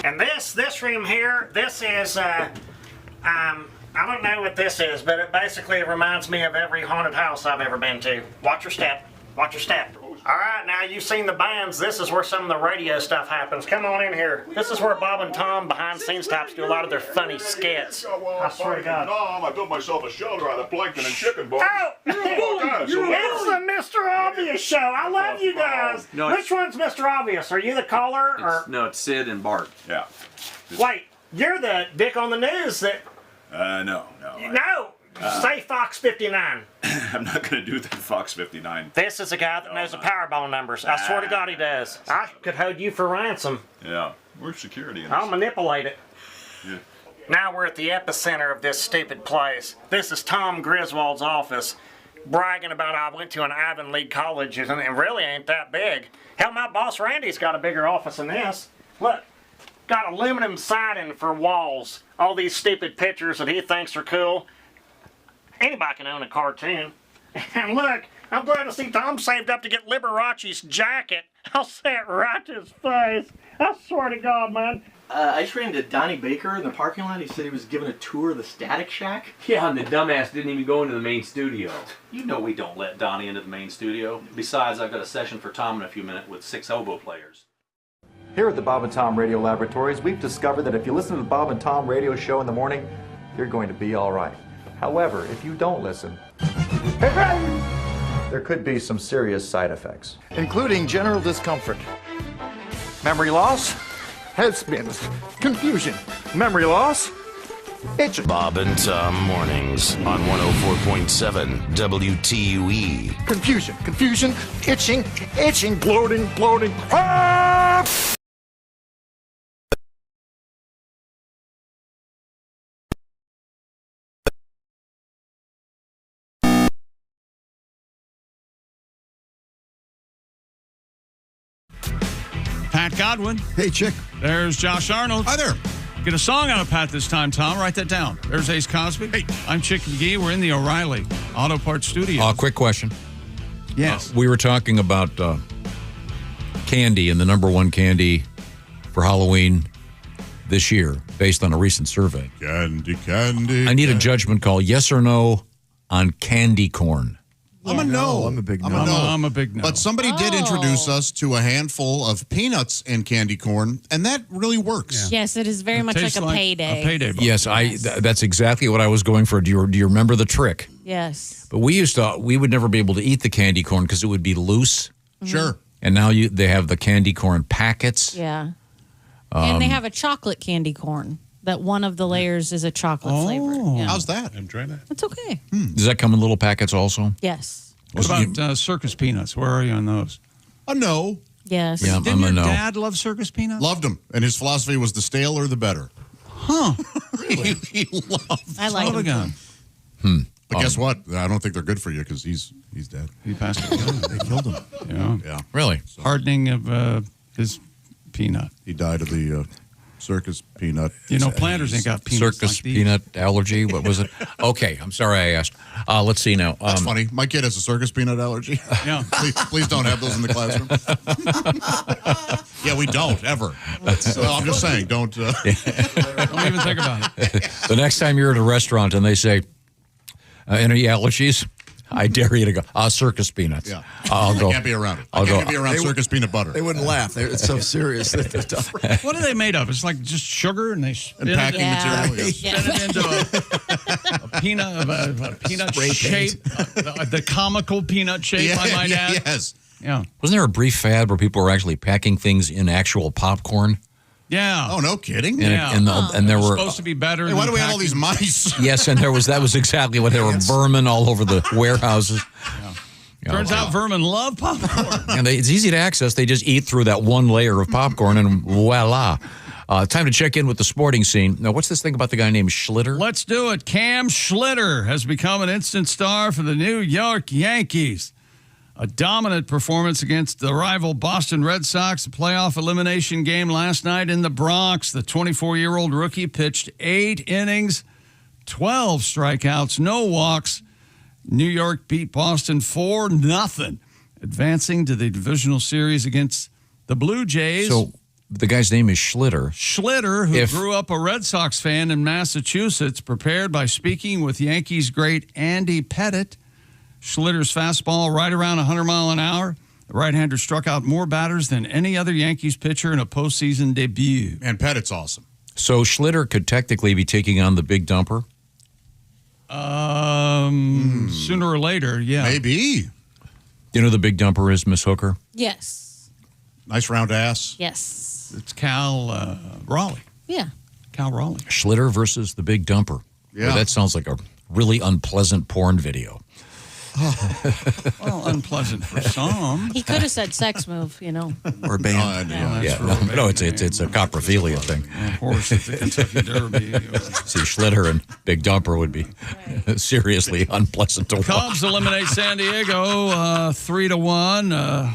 And this room here, this is, I don't know what this is, but it basically reminds me of every haunted house I've ever been to. Watch your step. Watch your step. All right, now you've seen the bands. This is where some of the radio stuff happens. Come on in here. This is where Bob and Tom behind the scenes types do a lot of their funny skits. I swear to God. Tom, I built myself a shelter out of plankton and chicken bones. Oh! It's the Mr. Obvious show. I love you guys. No, Which one's Mr. Obvious? Are you the caller? Or No, it's Sid and Bart. Yeah. wait, you're the dick on the news that... No. No! Say Fox 59. I'm not going to do that, Fox 59. This is a guy that knows the Powerball numbers. I swear to God he does. I could hold you for ransom. Yeah, we're security. I'll manipulate it. Yeah. Now we're at the epicenter of this stupid place. This is Tom Griswold's office, bragging about I went to an Ivy League college, and it really ain't that big. Hell, my boss Randy's got a bigger office than this. Look, got aluminum siding for walls. All these stupid pictures that he thinks are cool. Anybody can own a cartoon. And look, I'm glad to see Tom saved up to get Liberace's jacket. I'll say it right to his face. I swear to God, man. I just ran into Donnie Baker in the parking lot. He said he was giving a tour of the Static Shack. Yeah, and the dumbass didn't even go into the main studio. You know we don't let Donnie into the main studio. Besides, I've got a session for Tom in a few minutes with 6 oboe players. Here at the Bob and Tom Radio Laboratories, we've discovered that if you listen to the Bob and Tom radio show in the morning, you're going to be all right. However, if you don't listen, there could be some serious side effects, including general discomfort, memory loss, head spins, confusion, memory loss, itching. Bob and Tom Mornings on 104.7 WTUE. Confusion, itching, bloating, crap! Pat Godwin. Hey, chick. There's Josh Arnold. Hi there. Get a song out of Pat this time, Tom. Write that down. There's Ace Cosby. Hey. I'm Chick McGee. We're in the O'Reilly Auto Parts studio. Quick question. Yes. We were talking about candy and the number one candy for Halloween this year based on a recent survey. Candy. I need a judgment call, yes or no, on candy corn. I'm a no. I'm a big no. I'm a big no. But somebody did introduce us to a handful of peanuts and candy corn, and that really works. Yes, it is very much like a payday. A payday bar. Yes, that's exactly what I was going for. Do you remember the trick? Yes. But we would never be able to eat the candy corn because it would be loose. Sure. And now they have the candy corn packets. Yeah. And they have a chocolate candy corn. That one of the layers is a chocolate flavor. Yeah. How's that? I'm trying that. It's okay. Does that come in little packets also? Yes. What about circus peanuts? Where are you on those? A no. Yes. Yeah, Didn't your dad love circus peanuts? Loved them. And his philosophy was the staler, the better. Huh. Really? He loved I like them. But guess what? I don't think they're good for you because he's dead. He passed away. They killed him. Yeah. Really? Hardening of his peanut. He died of the circus peanut. You know, planters ain't got peanuts Circus like these. peanut allergy? What was it? Okay, I'm sorry I asked. Let's see now. That's funny. My kid has a circus peanut allergy. Yeah. please don't have those in the classroom. Yeah, we don't, ever. I'm just saying, don't. Don't even think about it. The next time you're at a restaurant and they say, any allergies? I dare you to go, circus peanuts. Yeah. I'll go. I can't be around it. I can't be around circus peanut butter. They wouldn't laugh. It's so serious. What are they made of? It's like just sugar and they spin packing it, material. spin it into a peanut shape, the comical peanut shape, I might add. Yes. Yeah. Wasn't there a brief fad where people were actually packing things in actual popcorn? Yeah. Oh, no kidding. And, and there were supposed to be better. Hey, why do we have all these mice? Yes, and that was exactly what there were vermin all over the warehouses. Yeah. Turns out vermin love popcorn. And it's easy to access. They just eat through that one layer of popcorn, and voila. Time to check in with the sporting scene. Now, what's this thing about the guy named Schlitter? Let's do it. Cam Schlitter has become an instant star for the New York Yankees. A dominant performance against the rival Boston Red Sox, a playoff elimination game last night in the Bronx. The 24-year-old rookie pitched 8 innings, 12 strikeouts, no walks. New York beat Boston 4-0, advancing to the divisional series against the Blue Jays. So the guy's name is Schlitter. Schlitter, who grew up a Red Sox fan in Massachusetts, prepared by speaking with Yankees great Andy Pettitte. Schlitter's fastball right around 100 mile an hour The right-hander struck out more batters than any other Yankees pitcher in a postseason debut. And Pettit's awesome. So Schlitter could technically be taking on the big dumper? Sooner or later, yeah. Maybe. You know who the big dumper is, Miss Hooker? Yes. Nice round ass. Yes. It's Cal Raleigh. Yeah. Cal Raleigh. Schlitter versus the big dumper. Yeah. Boy, that sounds like a really unpleasant porn video. Well, unpleasant for some. He could have said sex move, you know. Or band. No, it's a coprophilia thing. Horse at the Kentucky Derby. See, Schlitter and Big Dumper would be seriously unpleasant to watch. Cubs eliminate San Diego 3-1.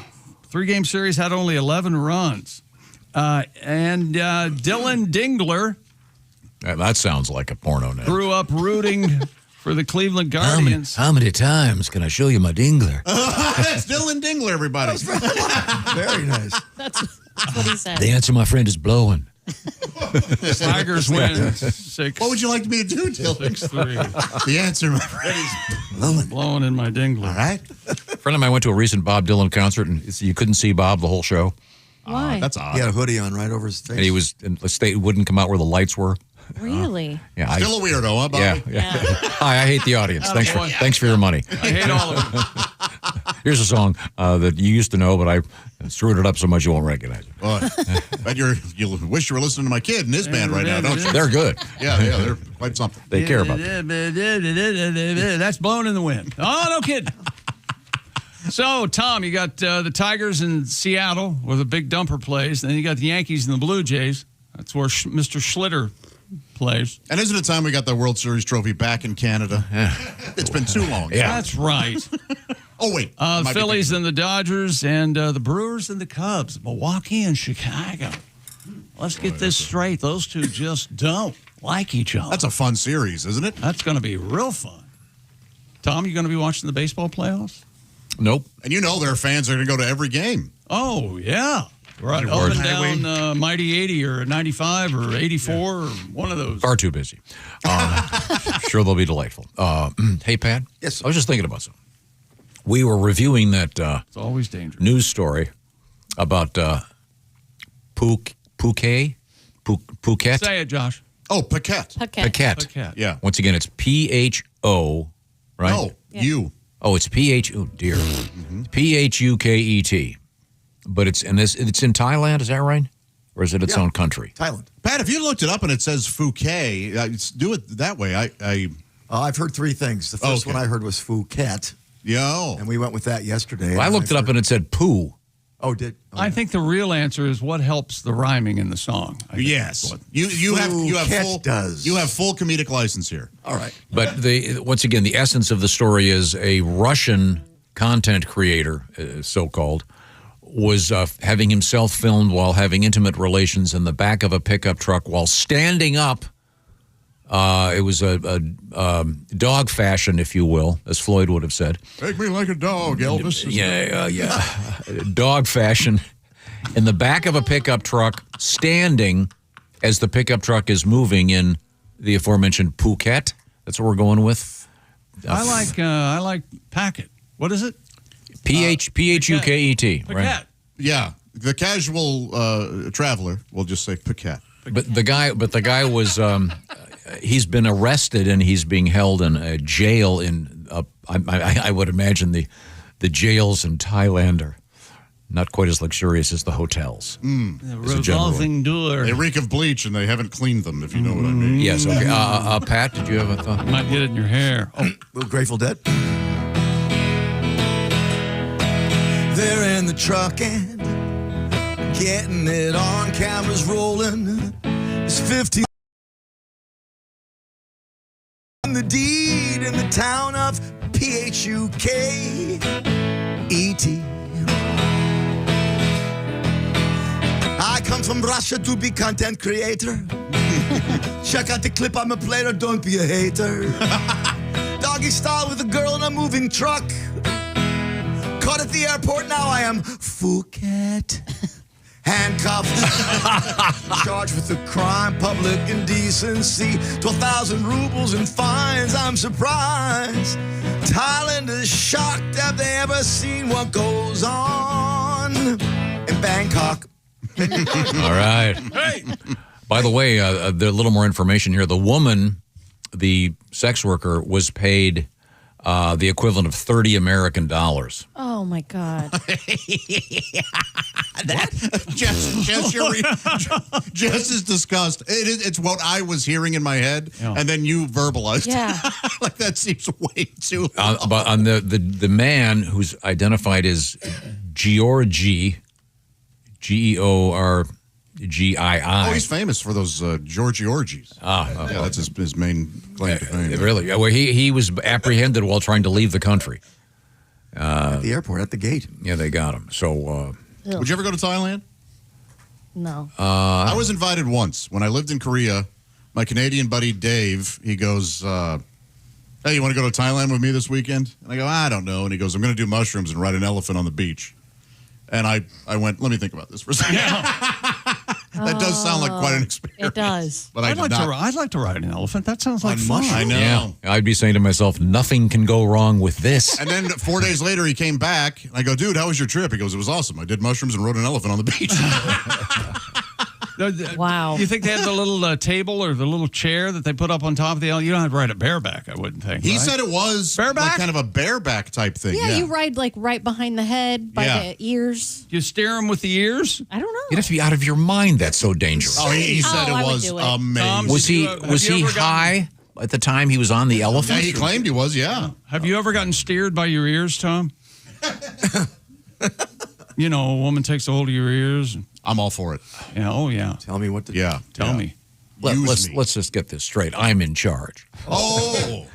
3-game series had only 11 runs. And Dylan Dingler That sounds like a porno name. grew up rooting for the Cleveland Guardians. How many times can I show you my dingler? That's Dylan Dingler, everybody. Very nice. That's what he said. The answer, my friend, is blowing. Tigers win 6. What would you like me to do, Dylan? 6-3. The answer, my friend, is blowing in my dingler. All right. A friend of mine went to a recent Bob Dylan concert, and you couldn't see Bob the whole show. Why? That's odd. He had a hoodie on right over his face. And he was, wouldn't come out where the lights were. Really? Yeah, Still a weirdo, huh, Bobby? Yeah. Hi, I hate the audience. Thanks for your money. I hate all of them. Here's a song that you used to know, but I screwed it up so much you won't recognize it. But you wish you were listening to my kid in his band right now, don't you? They're good. Yeah, they're quite something. They care about that. That's blowing in the wind. Oh, no kidding. So, Tom, you got the Tigers in Seattle, where the big dumper plays. And then you got the Yankees and the Blue Jays. That's where Mr. Schlitter plays. And isn't it time we got the World Series trophy back in Canada? It's been too long. Yeah. That's right. Oh, wait. The Phillies and the Dodgers and the Brewers and the Cubs. Milwaukee and Chicago. Let's get this straight. Those two just don't like each other. That's a fun series, isn't it? That's going to be real fun. Tom, you going to be watching the baseball playoffs? Nope. And you know their fans are going to go to every game. Oh, yeah. Right, up and down Mighty 80 or 95 or 84 or one of those. Far too busy. Sure, they'll be delightful. Hey, Pat. Yes, sir. I was just thinking about something. We were reviewing that it's always dangerous. News story about Phuket. Say it, Josh. Oh, Phuket. Phuket. Yeah. Once again, it's P-H-O, right? No, U. Oh, it's P-H, oh, dear. P-H-U-K-E-T. But it's in Thailand, is that right? Or is it its own country? Thailand. Pat, if you looked it up and it says Phuket, do it that way. I've heard three things. The first one I heard was Phuket. Yo. And we went with that yesterday. Well, I looked it up and it said poo. Oh, did? Oh, I think the real answer is what helps the rhyming in the song. Yes. You have full comedic license here. All right. But once again, the essence of the story is a Russian content creator, so-called, was having himself filmed while having intimate relations in the back of a pickup truck while standing up. It was a dog fashion, if you will, as Floyd would have said. Make me like a dog, Elvis. Yeah. Dog fashion in the back of a pickup truck, standing as the pickup truck is moving in the aforementioned Phuket. That's what we're going with. I like Packet. What is it? P-H-U-K-E-T. Right? Yeah. The casual traveler will just say Phuket. But the guy was he's been arrested and he's being held in a jail in I would imagine the jails in Thailand are not quite as luxurious as the hotels. The revolving door. They reek of bleach and they haven't cleaned them, if you know what I mean. Yes. Okay. Pat, did you have a thought? You might get it in your hair. Oh, little Grateful Dead. They're in the truck and getting it on, cameras rolling. It's 15. The deed in the town of P-H-U-K-E-T. I come from Russia to be content creator. Check out the clip, I'm a player, don't be a hater. Doggy style with a girl in a moving truck. Caught at the airport, now I am Phuket. Handcuffed, charged with a crime, public indecency, 12,000 rubles in fines. I'm surprised Thailand is shocked. Have they ever seen what goes on in Bangkok? All right. Hey. By the way, there's a little more information here. The woman, the sex worker, was paid the equivalent of $30 American. Oh, my God. Jess is disgust. It's what I was hearing in my head, and then you verbalized. Yeah. Like, that seems way too But on the man who's identified as Georgi, Georgii. Oh, he's famous for those Georgie orgies. Yeah, that's his main claim to fame. Really? Well, he was apprehended while trying to leave the country. At the airport, at the gate. Yeah, they got him. So, would you ever go to Thailand? No. I was invited once when I lived in Korea. My Canadian buddy Dave, he goes, "Hey, you want to go to Thailand with me this weekend?" And I go, "I don't know." And he goes, "I'm going to do mushrooms and ride an elephant on the beach." And I went, let me think about this for a second. That does sound like quite an experience. It does. But I'd like to ride an elephant. That sounds like fun. I know. yeah, I'd be saying to myself, nothing can go wrong with this. And then 4 days later, he came back. And I go, "Dude, how was your trip?" He goes, "It was awesome. I did mushrooms and rode an elephant on the beach." Wow. You think they had the little table or the little chair that they put up on top of the elephant? You don't have to ride it bareback, I wouldn't think. He right? said it was bareback? like kind of a bareback type thing. Yeah, you ride like right behind the head, by the ears. You steer him with the ears? I don't know. You'd have to be out of your mind. That's so dangerous. Oh, he said I it would was do it. amazing. Was he high at the time he was on the elephant? Yeah, he claimed he was, yeah. Have you ever gotten steered by your ears, Tom? You know, a woman takes a hold of your ears. I'm all for it. Yeah, oh, yeah. Tell me what to do. Yeah. Tell me. Let's just get this straight. I'm in charge. Oh.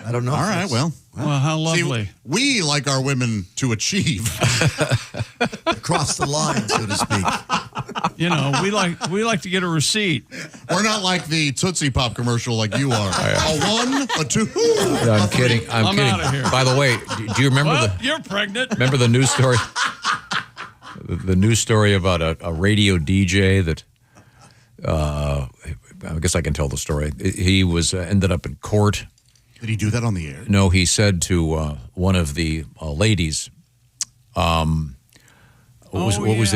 I don't know. All right, well. Well, how lovely. See, we like our women to achieve. Cross the line, so to speak. You know, we like to get a receipt. We're not like the Tootsie Pop commercial like you are. A one, a two. No, I'm kidding. I'm kidding. out of here. By the way, do you remember Well, you're pregnant. remember the news story? The news story about a radio DJ that I guess I can tell the story. He was ended up in court. Did he do that on the air? No, he said to one of the ladies, what was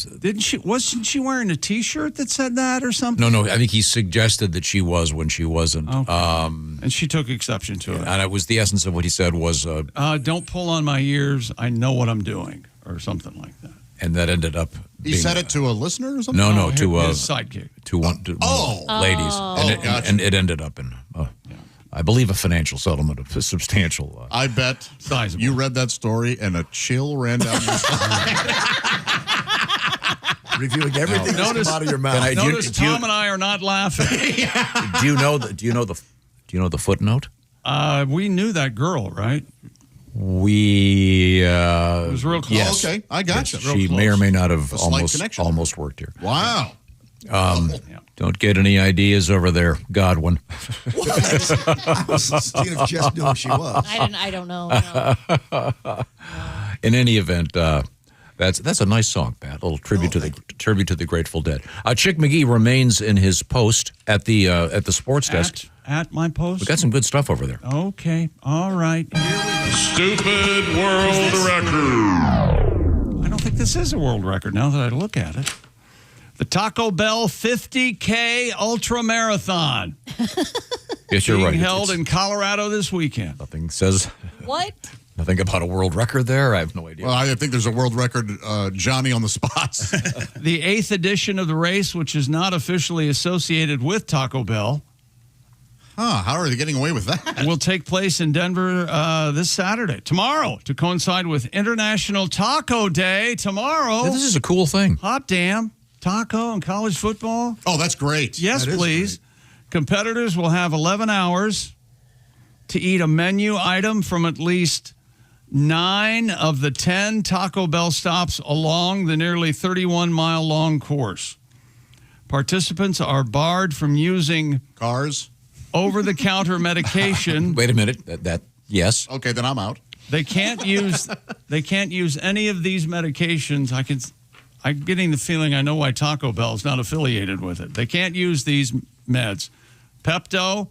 it? Wasn't she wearing a T-shirt that said that or something? No. I think he suggested that she was when she wasn't. Okay. And she took exception to it. And it was the essence of what he said was, "Don't pull on my ears. I know what I'm doing," or something like that. And that ended up. He said it to a listener or something? No, to his sidekick. To one of the ladies, gotcha. and it ended up in, I believe, a financial settlement of a substantial. I bet sizable. You read that story and a chill ran down your spine. Reviewing everything that's come out of your mouth. Notice Tom and I are not laughing. Do you know the footnote? We knew that girl, right? We it was real close. Yes. Okay, I got you. She may or may not have A slight connection. almost worked here. Wow. Don't get any ideas over there, Godwin. I was seeing if Jess knew who she was. I don't know. No. In any event, that's a nice song, Pat. A little tribute to the Grateful Dead. Chick McGee remains in his post at the sports desk. At my post? We got some good stuff over there. Okay. All right. Stupid world record. I don't think this is a world record now that I look at it. The Taco Bell 50K Ultra Marathon. Yes, you're right. Being held in Colorado this weekend. Nothing says What? nothing about a world record there. I have no idea. Well, I think there's a world record, Johnny on the spots. The 8th edition of the race, which is not officially associated with Taco Bell. How are they getting away with that? Will take place in Denver this Saturday. Tomorrow, to coincide with International Taco Day. Tomorrow. This is a cool thing. Hot damn. Taco and college football. Oh, that's great. Yes, please. Competitors will have 11 hours to eat a menu item from at least 9 of the 10 Taco Bell stops along the nearly 31-mile-long course. Participants are barred from using cars, over-the-counter medication. Wait a minute. Yes. Okay, then I'm out. They can't use any of these medications. I'm getting the feeling I know why Taco Bell is not affiliated with it. They can't use these meds. Pepto,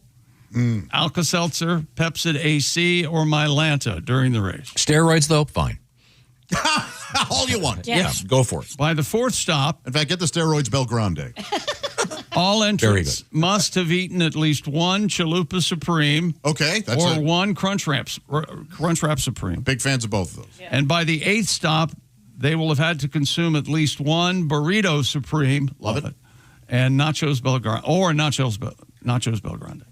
Alka-Seltzer, Pepsid AC, or Mylanta during the race. Steroids, though, fine. All you want. Yeah, go for it. By the fourth stop, in fact, get the steroids Belgrande. all entrants must have eaten at least one Chalupa Supreme. Okay, that's or it. one Crunchwrap Supreme. Big fans of both of those. Yeah. And by the eighth stop, they will have had to consume at least one Burrito Supreme. Love it. And Nachos Belgrande or Nachos Belgrande.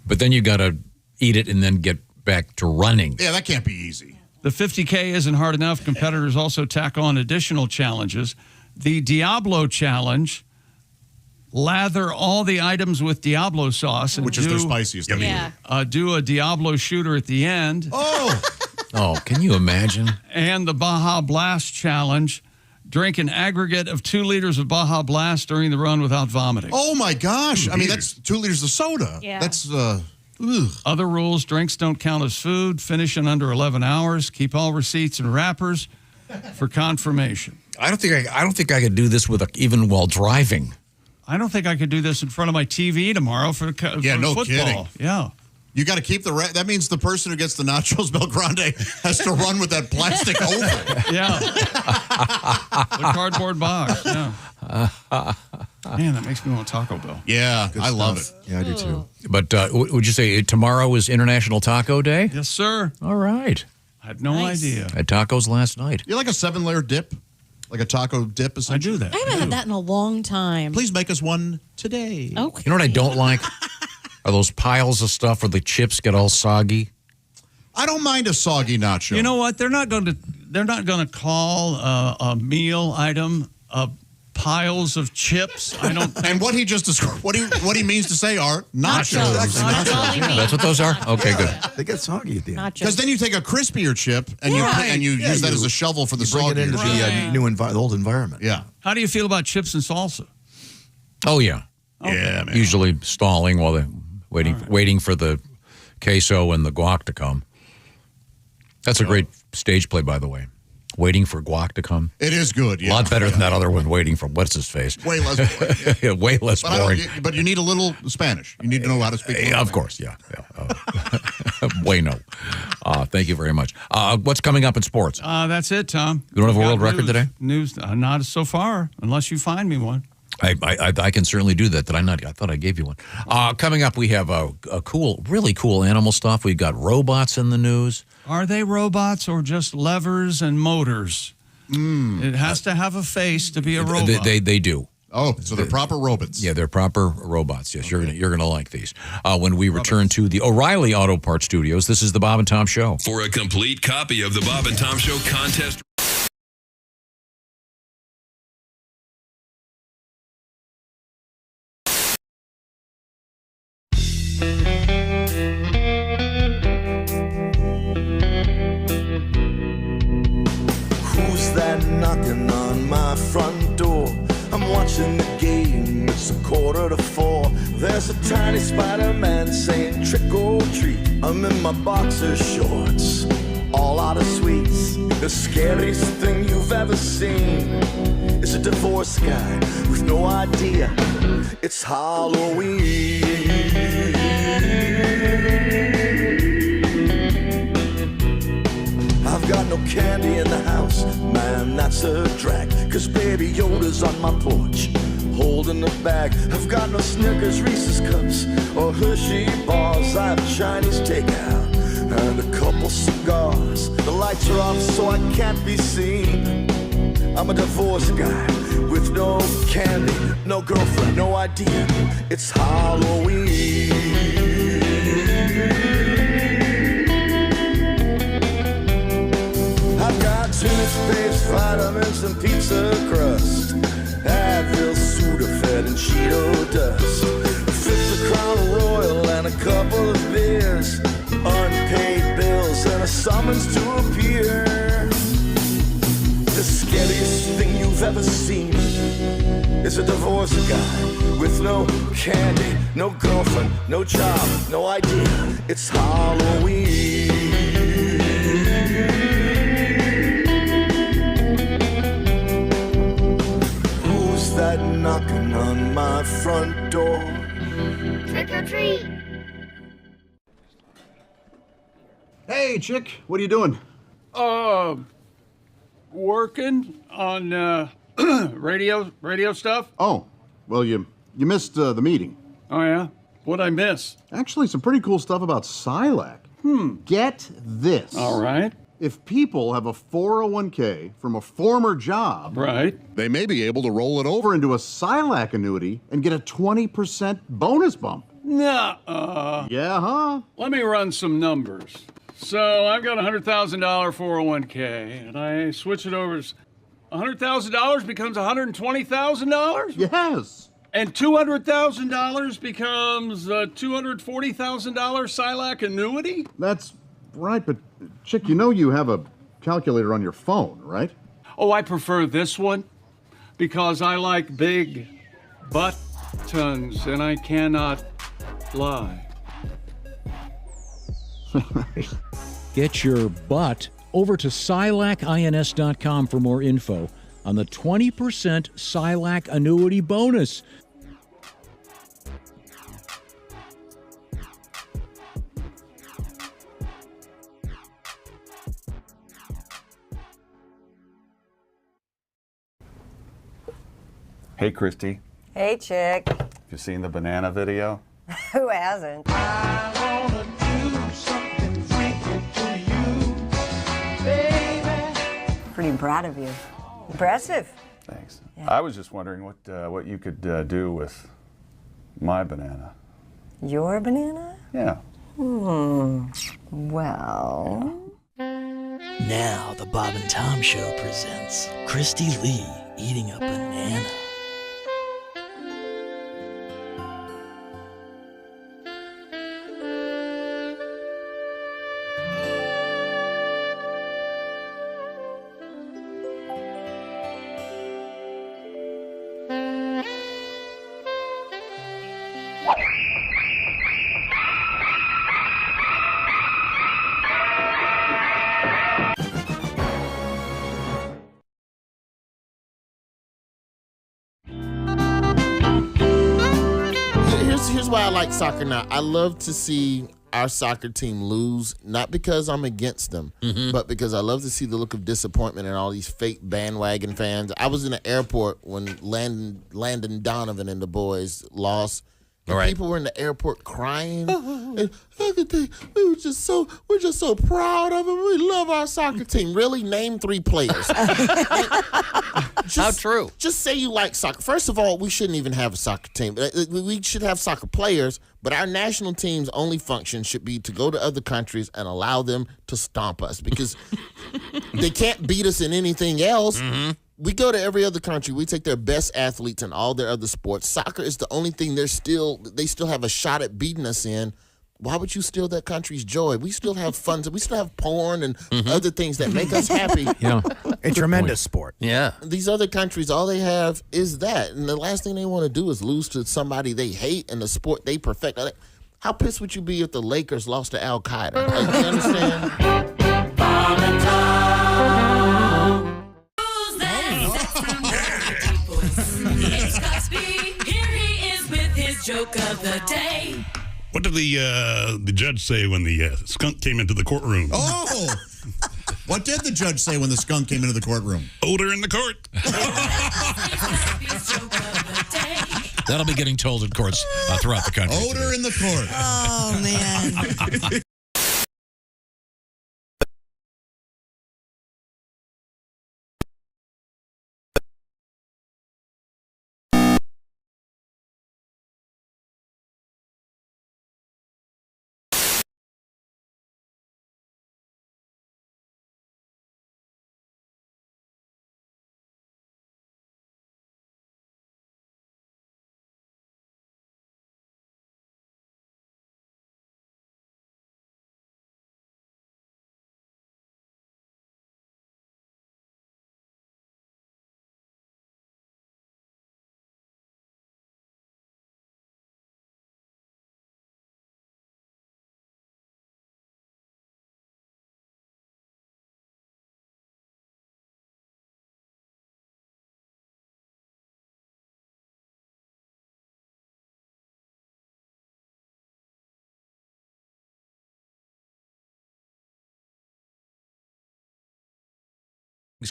But then you got to eat it and then get back to running. Yeah, that can't be easy. The 50K isn't hard enough. Competitors also tack on additional challenges. The Diablo Challenge, lather all the items with Diablo sauce. And which is their spiciest. Yeah. Do a Diablo shooter at the end. Oh, can you imagine? And the Baja Blast Challenge, drink an aggregate of 2 liters of Baja Blast during the run without vomiting. Oh, my gosh. I mean, that's 2 liters of soda. Yeah. That's, Other rules, drinks don't count as food, finish in under 11 hours, keep all receipts and wrappers for confirmation. I don't think I could do this even while driving. I don't think I could do this in front of my TV tomorrow for no football. kidding. Yeah. You got to keep that means the person who gets the Nachos Belgrande has to run with that plastic oval. Yeah. The cardboard box. Yeah. Man, that makes me want Taco Bell. Yeah, I love it. Yeah, I do too. But would you say tomorrow is International Taco Day? Yes, sir. All right. I had no idea. I had tacos last night. You like a 7-layer dip? Like a taco dip, essentially? I do that. I haven't had that in a long time. Please make us one today. Okay. You know what I don't like? Are those piles of stuff where the chips get all soggy? I don't mind a soggy nacho. You know what? They're not going to call a meal item piles of chips. I don't. And what he just described, what he means to say are nachos. That's what those are? Okay, good. They get soggy at the end. Because then you take a crispier chip and you use that as a shovel for the bring it into soggy. the old environment. Yeah. How do you feel about chips and salsa? Oh, yeah. Yeah, man. Usually stalling while they're waiting for the queso and the guac to come. That's a great stage play, by the way. Waiting for guac to come. It is good, yeah. A lot better than that other one waiting for what's his face. Way less boring. Way less boring. But you need a little Spanish. You need to know how to speak. Of course, yeah. Bueno. Thank you very much. What's coming up in sports? That's it, Tom. You don't have a world record today? News, not so far, unless you find me one. I can certainly do that. Did I not? I thought I gave you one. Coming up, we have a really cool animal stuff. We've got robots in the news. Are they robots or just levers and motors? It has to have a face to be a robot. They do. Oh, so they're proper robots. Yeah, they're proper robots. Yes, you're gonna like these. When we return to the O'Reilly Auto Parts Studios, this is the Bob and Tom Show. For a complete copy of the Bob and Tom Show contest. Who's that knocking on my front door? I'm watching the game, it's 3:45. There's a tiny Spider-Man saying trick or treat. I'm in my boxer shorts, all out of sweets. The scariest thing you've ever seen is a divorce guy with no idea it's Halloween. I've got no candy in the house, man, that's a drag. Cause Baby Yoda's on my porch, holding the bag. I've got no Snickers, Reese's Cups, or Hershey bars. I have Chinese takeout and a couple cigars. The lights are off so I can't be seen. I'm a divorced guy with no candy, no girlfriend, no idea it's Halloween. I've got toothpaste, vitamins, and pizza crust, Advil, Sudafed, and Cheeto dust, a fifth of Crown Royal and a couple of beers, unpaid bills and a summons to appear. The scariest thing you've ever seen is a divorced guy with no candy, no girlfriend, no job, no idea it's Halloween. Who's that knocking on my front door? Trick or treat. Hey, chick, what are you doing? Working on radio stuff. Oh, well, you missed the meeting. Oh yeah, what'd I miss? Actually, some pretty cool stuff about Silac. Get this. All right. If people have a 401k from a former job, right, they may be able to roll it over into a Silac annuity and get a 20% bonus bump. Nuh-uh. Yeah, huh? Let me run some numbers. So I've got a $100,000 401k, and I switch it over. $100,000 becomes $120,000? Yes. And $200,000 becomes a $240,000 Silac annuity? That's right, but chick, you know you have a calculator on your phone, right? Oh, I prefer this one because I like big buttons, and I cannot lie. Get your butt over to SilacINS.com for more info on the 20% Silac annuity bonus. Hey, Christy, Hey, chick. you seen the banana video? Who hasn't? Pretty proud of you. Impressive. Thanks. Yeah. I was just wondering what you could do with my banana. Your banana? Yeah. Well. Now the Bob and Tom Show presents Christy Lee eating a banana. Here's why I like soccer now. I love to see our soccer team lose, not because I'm against them, but because I love to see the look of disappointment in all these fake bandwagon fans. I was in the airport when Landon Donovan and the boys lost. And people were in the airport crying. And we're just so proud of them. We love our soccer team. Really, name 3 players. How true? Just say you like soccer. First of all, we shouldn't even have a soccer team. We should have soccer players, but our national team's only function should be to go to other countries and allow them to stomp us because they can't beat us in anything else. We go to every other country. We take their best athletes in all their other sports. Soccer is the only thing they still have a shot at beating us in. Why would you steal that country's joy? We still have fun. We still have porn and other things that make us happy. A tremendous sport. Yeah. These other countries, all they have is that. And the last thing they want to do is lose to somebody they hate in the sport they perfect. How pissed would you be if the Lakers lost to Al Qaeda? Like, you understand? Bob and Tom. It's Cosby. Here he is with his joke of the day. What did the judge say when the skunk came into the courtroom? Oh! What did the judge say when the skunk came into the courtroom? Odor in the court. That'll be getting told in courts throughout the country. Odor in the court. Oh, man.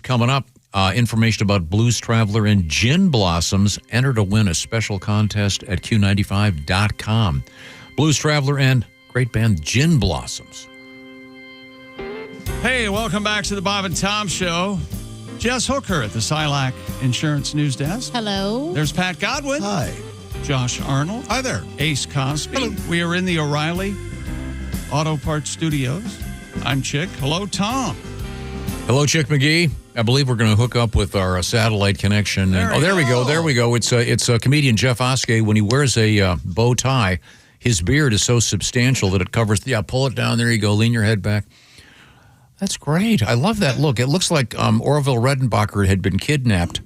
Coming up, information about Blues Traveler and Gin Blossoms. Enter to win a special contest at Q95.com. Blues Traveler and great band Gin Blossoms. Hey, welcome back to the Bob and Tom Show. Jess Hooker at the Silac Insurance News Desk. Hello. There's Pat Godwin. Hi. Josh Arnold. Hi there. Ace Cosby. Hello. We are in the O'Reilly Auto Parts Studios. I'm Chick. Hello, Tom. Hello, Chick McGee. I believe we're going to hook up with our satellite connection. There we go. There we go. It's comedian Jeff Oskey. When he wears a bow tie, his beard is so substantial that it covers. Yeah, pull it down. There you go. Lean your head back. That's great. I love that look. It looks like Orville Redenbacher had been kidnapped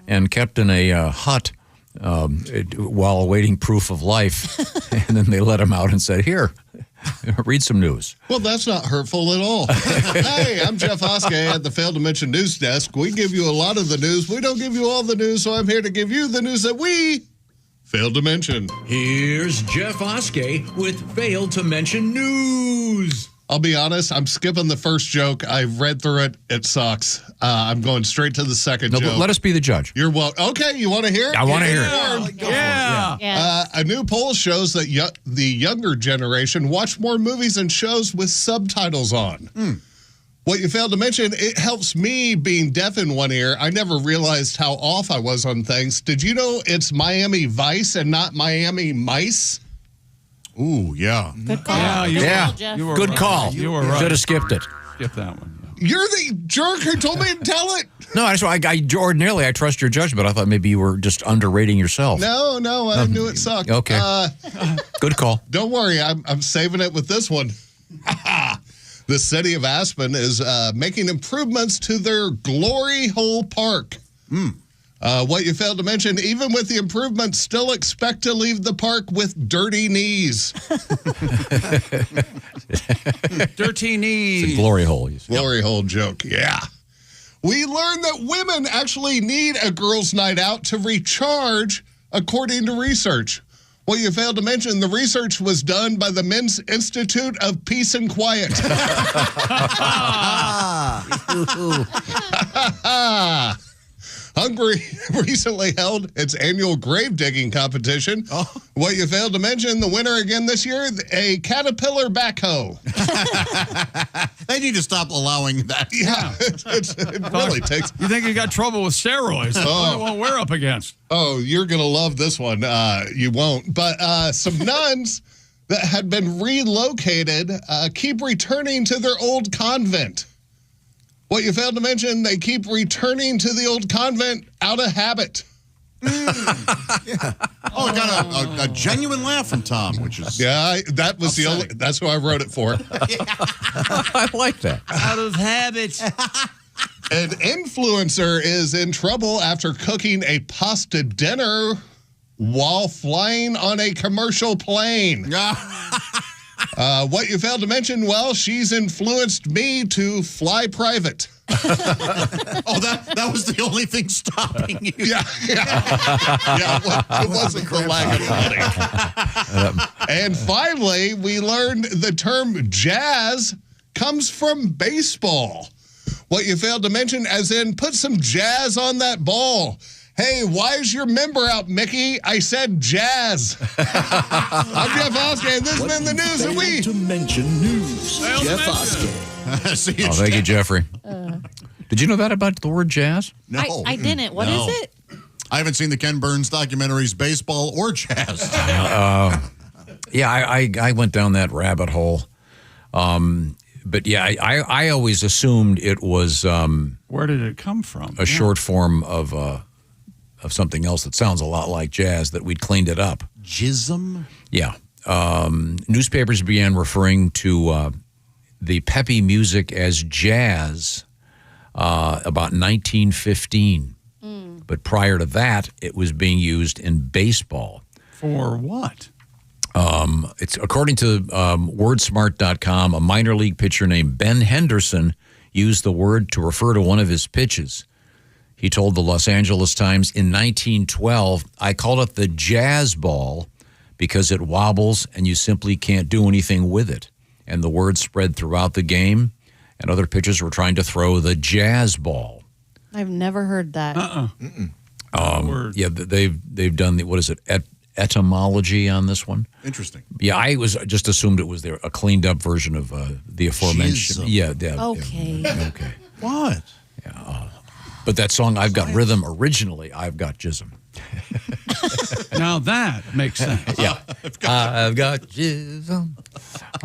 and kept in a hut while awaiting proof of life. And then they let him out and said, here, read some news. Well, that's not hurtful at all. Hey, I'm Jeff Oskey at the Failed to Mention News Desk. We give you a lot of the news. We don't give you all the news, so I'm here to give you the news that we failed to mention. Here's Jeff Oskey with Failed to Mention News. I'll be honest, I'm skipping the first joke. I've read through it. It sucks. I'm going straight to the second joke. Let us be the judge. You're welcome. Okay, you want to hear it? I want to hear it. Yeah. A new poll shows that the younger generation watch more movies and shows with subtitles on. What you failed to mention, it helps me being deaf in one ear. I never realized how off I was on things. Did you know it's Miami Vice and not Miami Mice? Ooh, yeah. Good call. You were Good call. You were right. Should have skipped it. Skip that one. You're the jerk who told me to tell it. No, ordinarily I trust your judgment. I thought maybe you were just underrating yourself. No, I knew it sucked. Okay. Good call. Don't worry, I'm saving it with this one. The city of Aspen is making improvements to their Glory Hole Park. What you failed to mention, even with the improvements, still expect to leave the park with dirty knees. Dirty knees. It's a glory hole. Glory hole joke, yeah. We learned that women actually need a girls' night out to recharge, according to research. What you failed to mention, the research was done by the Men's Institute of Peace and Quiet. Hungary recently held its annual grave digging competition. What you failed to mention, the winner again this year, a Caterpillar backhoe. They need to stop allowing that. Yeah, it really takes. You think you got trouble with steroids? What we're up against. Oh, you're going to love this one. You won't. But some nuns that had been relocated keep returning to their old convent. What you failed to mention, they keep returning to the old convent out of habit. Oh, I got a genuine laugh from Tom, which is that was upsetting. The only. That's who I wrote it for. I like that. Out of habit. An influencer is in trouble after cooking a pasta dinner while flying on a commercial plane. What you failed to mention, well, she's influenced me to fly private. That was the only thing stopping you. Yeah, it wasn't the lack of money. And finally, we learned the term jazz comes from baseball. What you failed to mention, as in put some jazz on that ball. Hey, why is your member out, Mickey? I said jazz. I'm Jeff Oskey, and this has been the news that we... to mention news. Jeff Oskey. Thank you, Jeffrey. Did you know that about the word jazz? No. I didn't. What is it? I haven't seen the Ken Burns documentaries, baseball or jazz. I went down that rabbit hole. But yeah, I always assumed it was... Where did it come from? A short form of something else that sounds a lot like jazz, that we'd cleaned it up. Jism? Yeah. Newspapers began referring to the peppy music as jazz about 1915. But prior to that, it was being used in baseball. For what? It's according to wordsmart.com, a minor league pitcher named Ben Henderson used the word to refer to one of his pitches. He told the Los Angeles Times, in 1912, I called it the jazz ball because it wobbles and you simply can't do anything with it. And the word spread throughout the game, and other pitchers were trying to throw the jazz ball. I've never heard that. Yeah, they've done what is it? Etymology on this one. Interesting. Yeah, I just assumed it was a cleaned up version of the aforementioned. Jism. Okay. Okay. What? Yeah. But that song, I've Got Rhythm, originally, I've Got Jism. Now that makes sense. Yeah. I've got jism.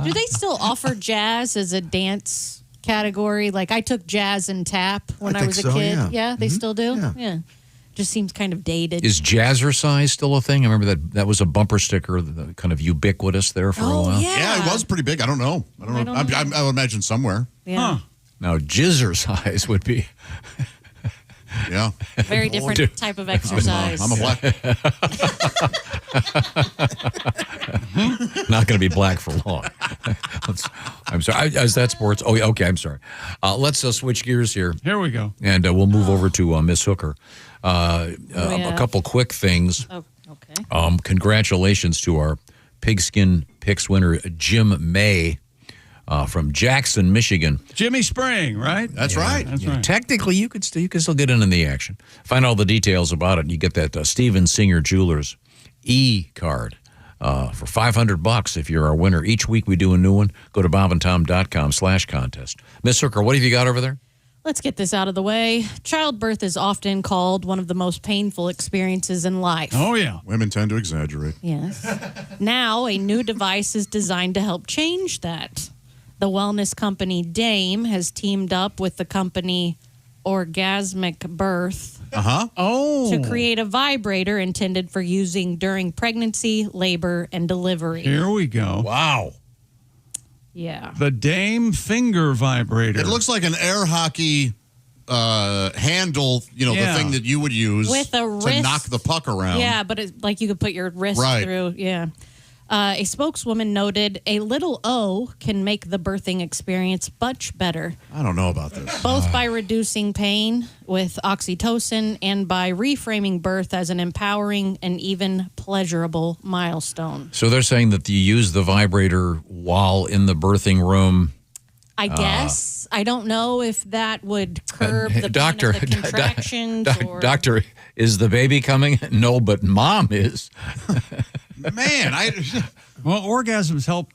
Do they still offer jazz as a dance category? Like I took jazz and tap when I think was a so, kid. yeah. They still do? Yeah. Just seems kind of dated. Is jazzercise still a thing? I remember that was a bumper sticker, kind of ubiquitous there for a while. Yeah, it was pretty big. I don't know. I would imagine somewhere. Yeah. Now, jizzercise would be... Yeah. Very different type of exercise. I'm a black. Not going to be black for long. I'm sorry. Is that sports? Oh, yeah, okay. I'm sorry. Let's switch gears here. Here we go. And we'll move over to Miss Hooker. A couple quick things. Oh, okay. Congratulations to our Pigskin Picks winner, Jim May. From Jackson, Michigan. Jimmy Spring, right? That's right. That's right. Technically, you can still get in the action. Find all the details about it, and you get that Steven Singer Jewelers e-card for $500 if you're our winner. Each week we do a new one. Go to bobandtom.com/contest. Miss Hooker, what have you got over there? Let's get this out of the way. Childbirth is often called one of the most painful experiences in life. Oh, yeah. Women tend to exaggerate. Yes. Now, a new device is designed to help change that. The wellness company Dame has teamed up with the company Orgasmic Birth to create a vibrator intended for using during pregnancy, labor, and delivery. Here we go. Wow. Yeah. The Dame finger vibrator. It looks like an air hockey handle, the thing that you would use with a to wrist, knock the puck around. Yeah, but it's like you could put your wrist through. Yeah. A spokeswoman noted a little O can make the birthing experience much better. I don't know about this. Both by reducing pain with oxytocin and by reframing birth as an empowering and even pleasurable milestone. So they're saying that you use the vibrator while in the birthing room. I guess. I don't know if that would curb the pain of the contractions. Doctor, is the baby coming? No, but mom is. Man, well, orgasms help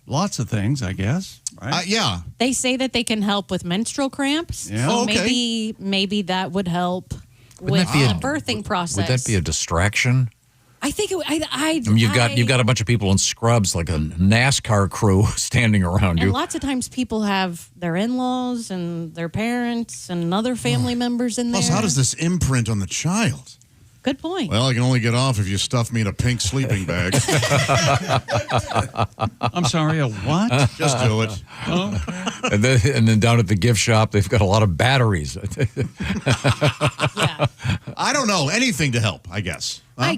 lots of things, I guess. Right? Yeah. They say that they can help with menstrual cramps. Yeah. So Okay. maybe that would help Wouldn't with that be the birthing process. Would that be a distraction? I think it. I mean, you've got a bunch of people in scrubs, like a NASCAR crew, standing around and you. lots of times people have their in-laws and their parents and other family members in there. Plus, how does this imprint on the child? Good point. Well, I can only get off if you stuff me in a pink sleeping bag. I'm sorry, a what? Just do it. Oh. And then down at the gift shop, they've got a lot of batteries. I don't know. Anything to help, I guess. Huh?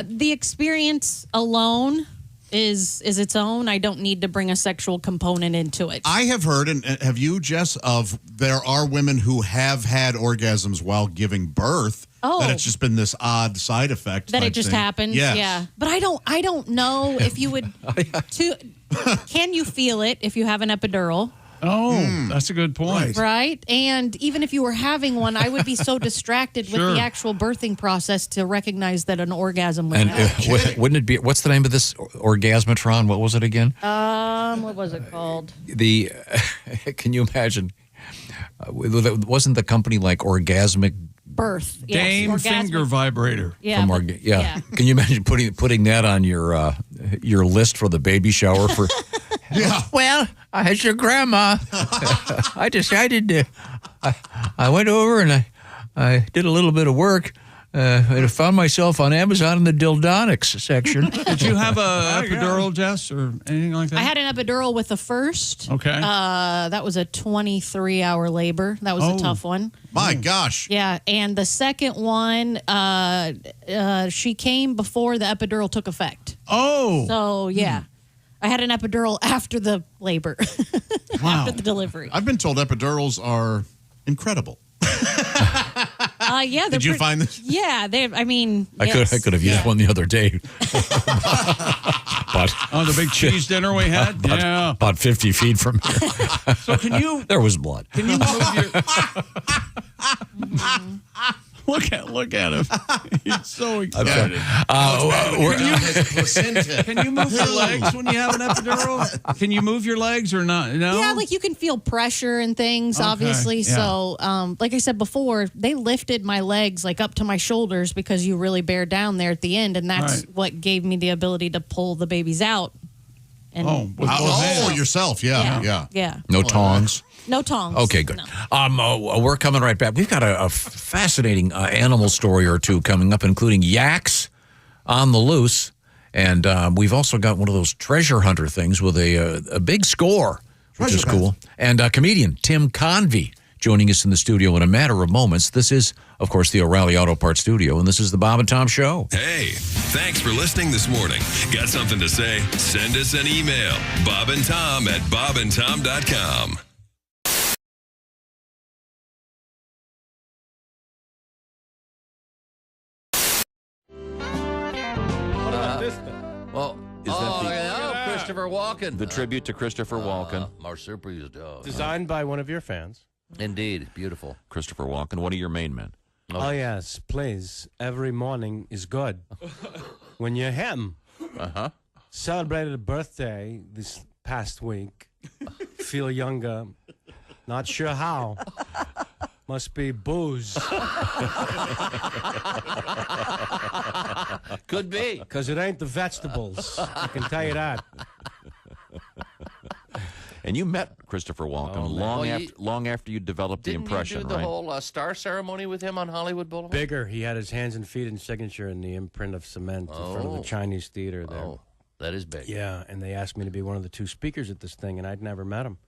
The experience alone is its own. I don't need to bring a sexual component into it. I have heard, and have you, Jess, of there are women who have had orgasms while giving birth. Oh. That it's just been this odd side effect. That type it just thing. happens. Yes. Yeah. But I don't know if you would can you feel it if you have an epidural? Oh, that's a good point. Right? And even if you were having one, I would be so distracted with the actual birthing process to recognize that an orgasm would And happen. wouldn't it be? What's the name of this orgasmatron? What was it again? What was it called? Can you imagine? Wasn't the company like Orgasmic Birth? Yes. Dame Orgasmic. finger vibrator. Yeah. Yeah. Can you imagine putting that on your list for the baby shower for? Yeah. Well, as your grandma, I decided to. I went over and I did a little bit of work. I found myself on Amazon in the Dildonics section. Did you have a epidural, Jess, or anything like that? I had an epidural with the first. Okay. That was a 23-hour labor. That was a tough one. My gosh. Yeah, and the second one, she came before the epidural took effect. Oh. So, yeah. I had an epidural after the labor, after the delivery. I've been told epidurals are incredible. Yeah. Did you find this? Yeah. I mean, I could have used one the other day. But the big cheese dinner we had? About 50 feet from here. So can you... There was blood. Can you move your... Look at him. He's so excited. Can you move your legs when you have an epidural? Can you move your legs or not? No? Yeah, like you can feel pressure and things, Okay, obviously. yeah. So, like I said before, they lifted my legs like up to my shoulders because you really bear down there at the end, and that's what gave me the ability to pull the babies out. And yourself. Yeah. No tongs. No tongs. Okay, good. We're coming right back. We've got a fascinating animal story or two coming up, including yaks on the loose. And we've also got one of those treasure hunter things with a big score, which is cool. And comedian Tim Convy joining us in the studio in a matter of moments. This is, of course, the O'Reilly Auto Parts studio, and this is the Bob and Tom Show. Hey, thanks for listening this morning. Got something to say? Send us an email, bobandtom@bobandtom.com. Well, is that Christopher Walken? The tribute to Christopher Walken. Marsupial. Designed by one of your fans. Indeed. Beautiful. Christopher Walken, one of your main men. Oh, yes, please. Every morning is good. When you're him. Celebrated a birthday this past week. Feel younger. Not sure how. Must be booze. Could be. Because it ain't the vegetables. I can tell you that. And you met Christopher Walken long after you developed the impression, Didn't you do the whole star ceremony with him on Hollywood Boulevard? Bigger. He had his hands and feet and signature in the imprint of cement in front of the Chinese theater there. Oh, that is big. Yeah, and they asked me to be one of the two speakers at this thing, and I'd never met him.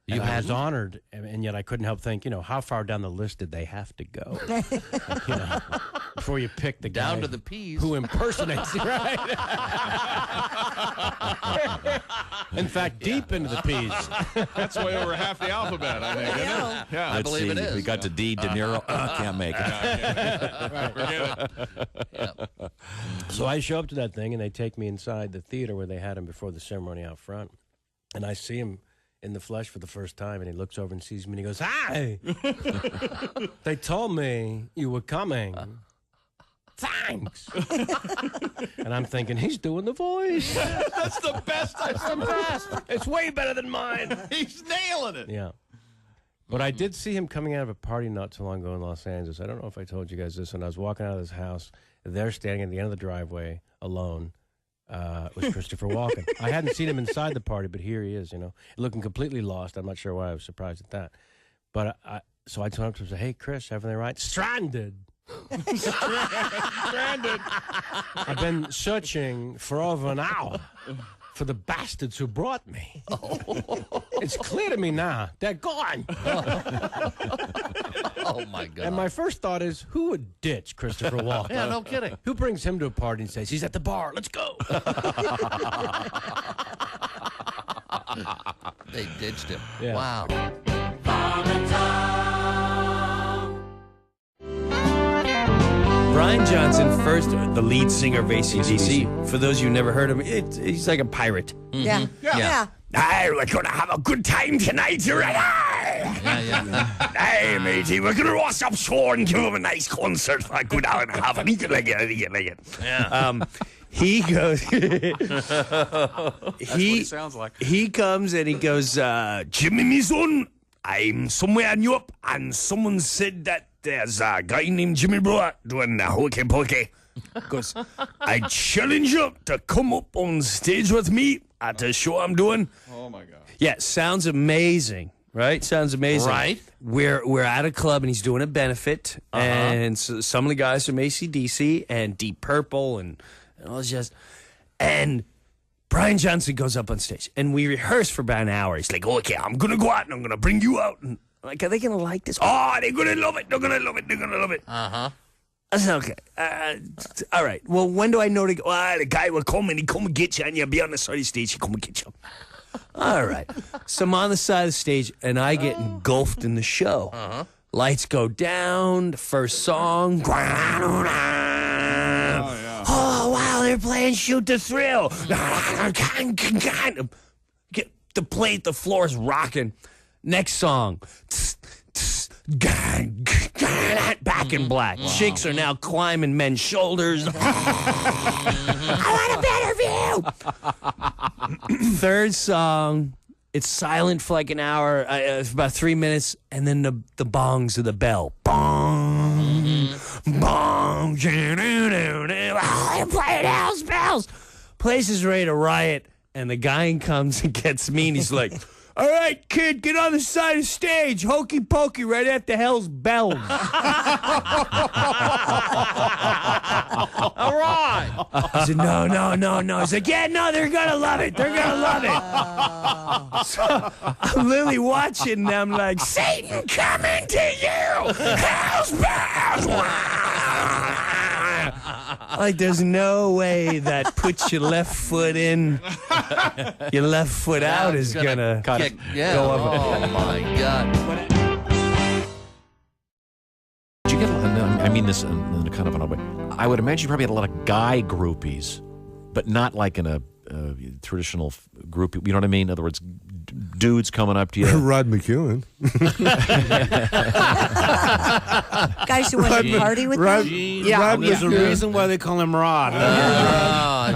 You I was honored, and yet I couldn't help think, how far down the list did they have to go? Before you pick the guy down to the P's who impersonates you, right? In fact, deep into the P's. That's way over half the alphabet, I think, isn't it? Yeah, I believe it is. We got to D, De Niro. Can't make it. So I show up to that thing, and they take me inside the theater where they had him before the ceremony out front, and I see him in the flesh for the first time, and he looks over and sees me, and he goes, "Hi! They told me you were coming. Thanks." And I'm thinking, he's doing the voice. That's the best. That's the best. It's way better than mine. He's nailing it. Yeah. But I did see him coming out of a party not too long ago in Los Angeles. I don't know if I told you guys this. When I was walking out of his house, they're standing at the end of the driveway alone. Was Christopher Walken. I hadn't seen him inside the party, but here he is, looking completely lost. I'm not sure why I was surprised at that. But so I told him to him, "Hey, Chris, everything right?" Stranded. Stranded. I've been searching for over an hour for the bastards who brought me. It's clear to me now. They're gone. Oh, my God. And my first thought is, who would ditch Christopher Walken? Yeah, no kidding. Who brings him to a party and says, he's at the bar, let's go? They ditched him. Yeah. Wow. Brian Johnson, first, the lead singer of AC/DC. For those of you who never heard him, he's like a pirate. Yeah. Yeah. We're going to have a good time tonight, right? Hey, matey, we're going to roast up Sean and give him a nice concert for a good hour and a half. And he can like it. Yeah. He goes. That's what he sounds like. He comes and he goes, Jimmy, me son, I'm somewhere in Europe, and someone said that there's a guy named Jimmy Brewer doing a hokey pokey. Because I challenge you to come up on stage with me at the show I'm doing. Oh, my God. Yeah, sounds amazing, right? Sounds amazing. Right. We're at a club, and he's doing a benefit, and so some of the guys from AC/DC and Deep Purple and all this just... And Brian Johnson goes up on stage, and we rehearse for about an hour. He's like, okay, I'm going to go out, and I'm going to bring you out. And I'm like, are they going to like this? Oh, they're going to love it. They're going to love it. They're going to love it. Uh-huh. I said, okay. All right. Well, when do I know to go? The guy will come, and he come and get you, and you'll be on the side of the stage. He come and get you. All right. So I'm on the side of the stage, and I get engulfed in the show. Lights go down. The first song. Oh, wow, they're playing Shoot to Thrill. The floor's rocking. Next song. Back in black. Wow. Chicks are now climbing men's shoulders. I want a better view. Third song. It's silent for like an hour, for about 3 minutes, and then the bongs of the bell. Bong, bong, they're playing house bells. Place is ready to riot, and the guy comes and gets me, and he's like, all right, kid, get on the side of the stage. Hokey pokey right after hell's bells. All right. I said, no. He's like, yeah, no, they're going to love it. They're going to love it. So I'm literally watching them like, Satan coming to you. Hell's bells. Like, there's no way that put your left foot in, your left foot out is going to go up. Oh, my God. Did you get, I mean this in kind of an odd way, I would imagine you probably had a lot of guy groupies, but not like in a traditional group. You know what I mean? In other words, dudes coming up to you. Rod McEwen. Guys who want to party with Rod, them? Rod there's a reason why they call him Rod.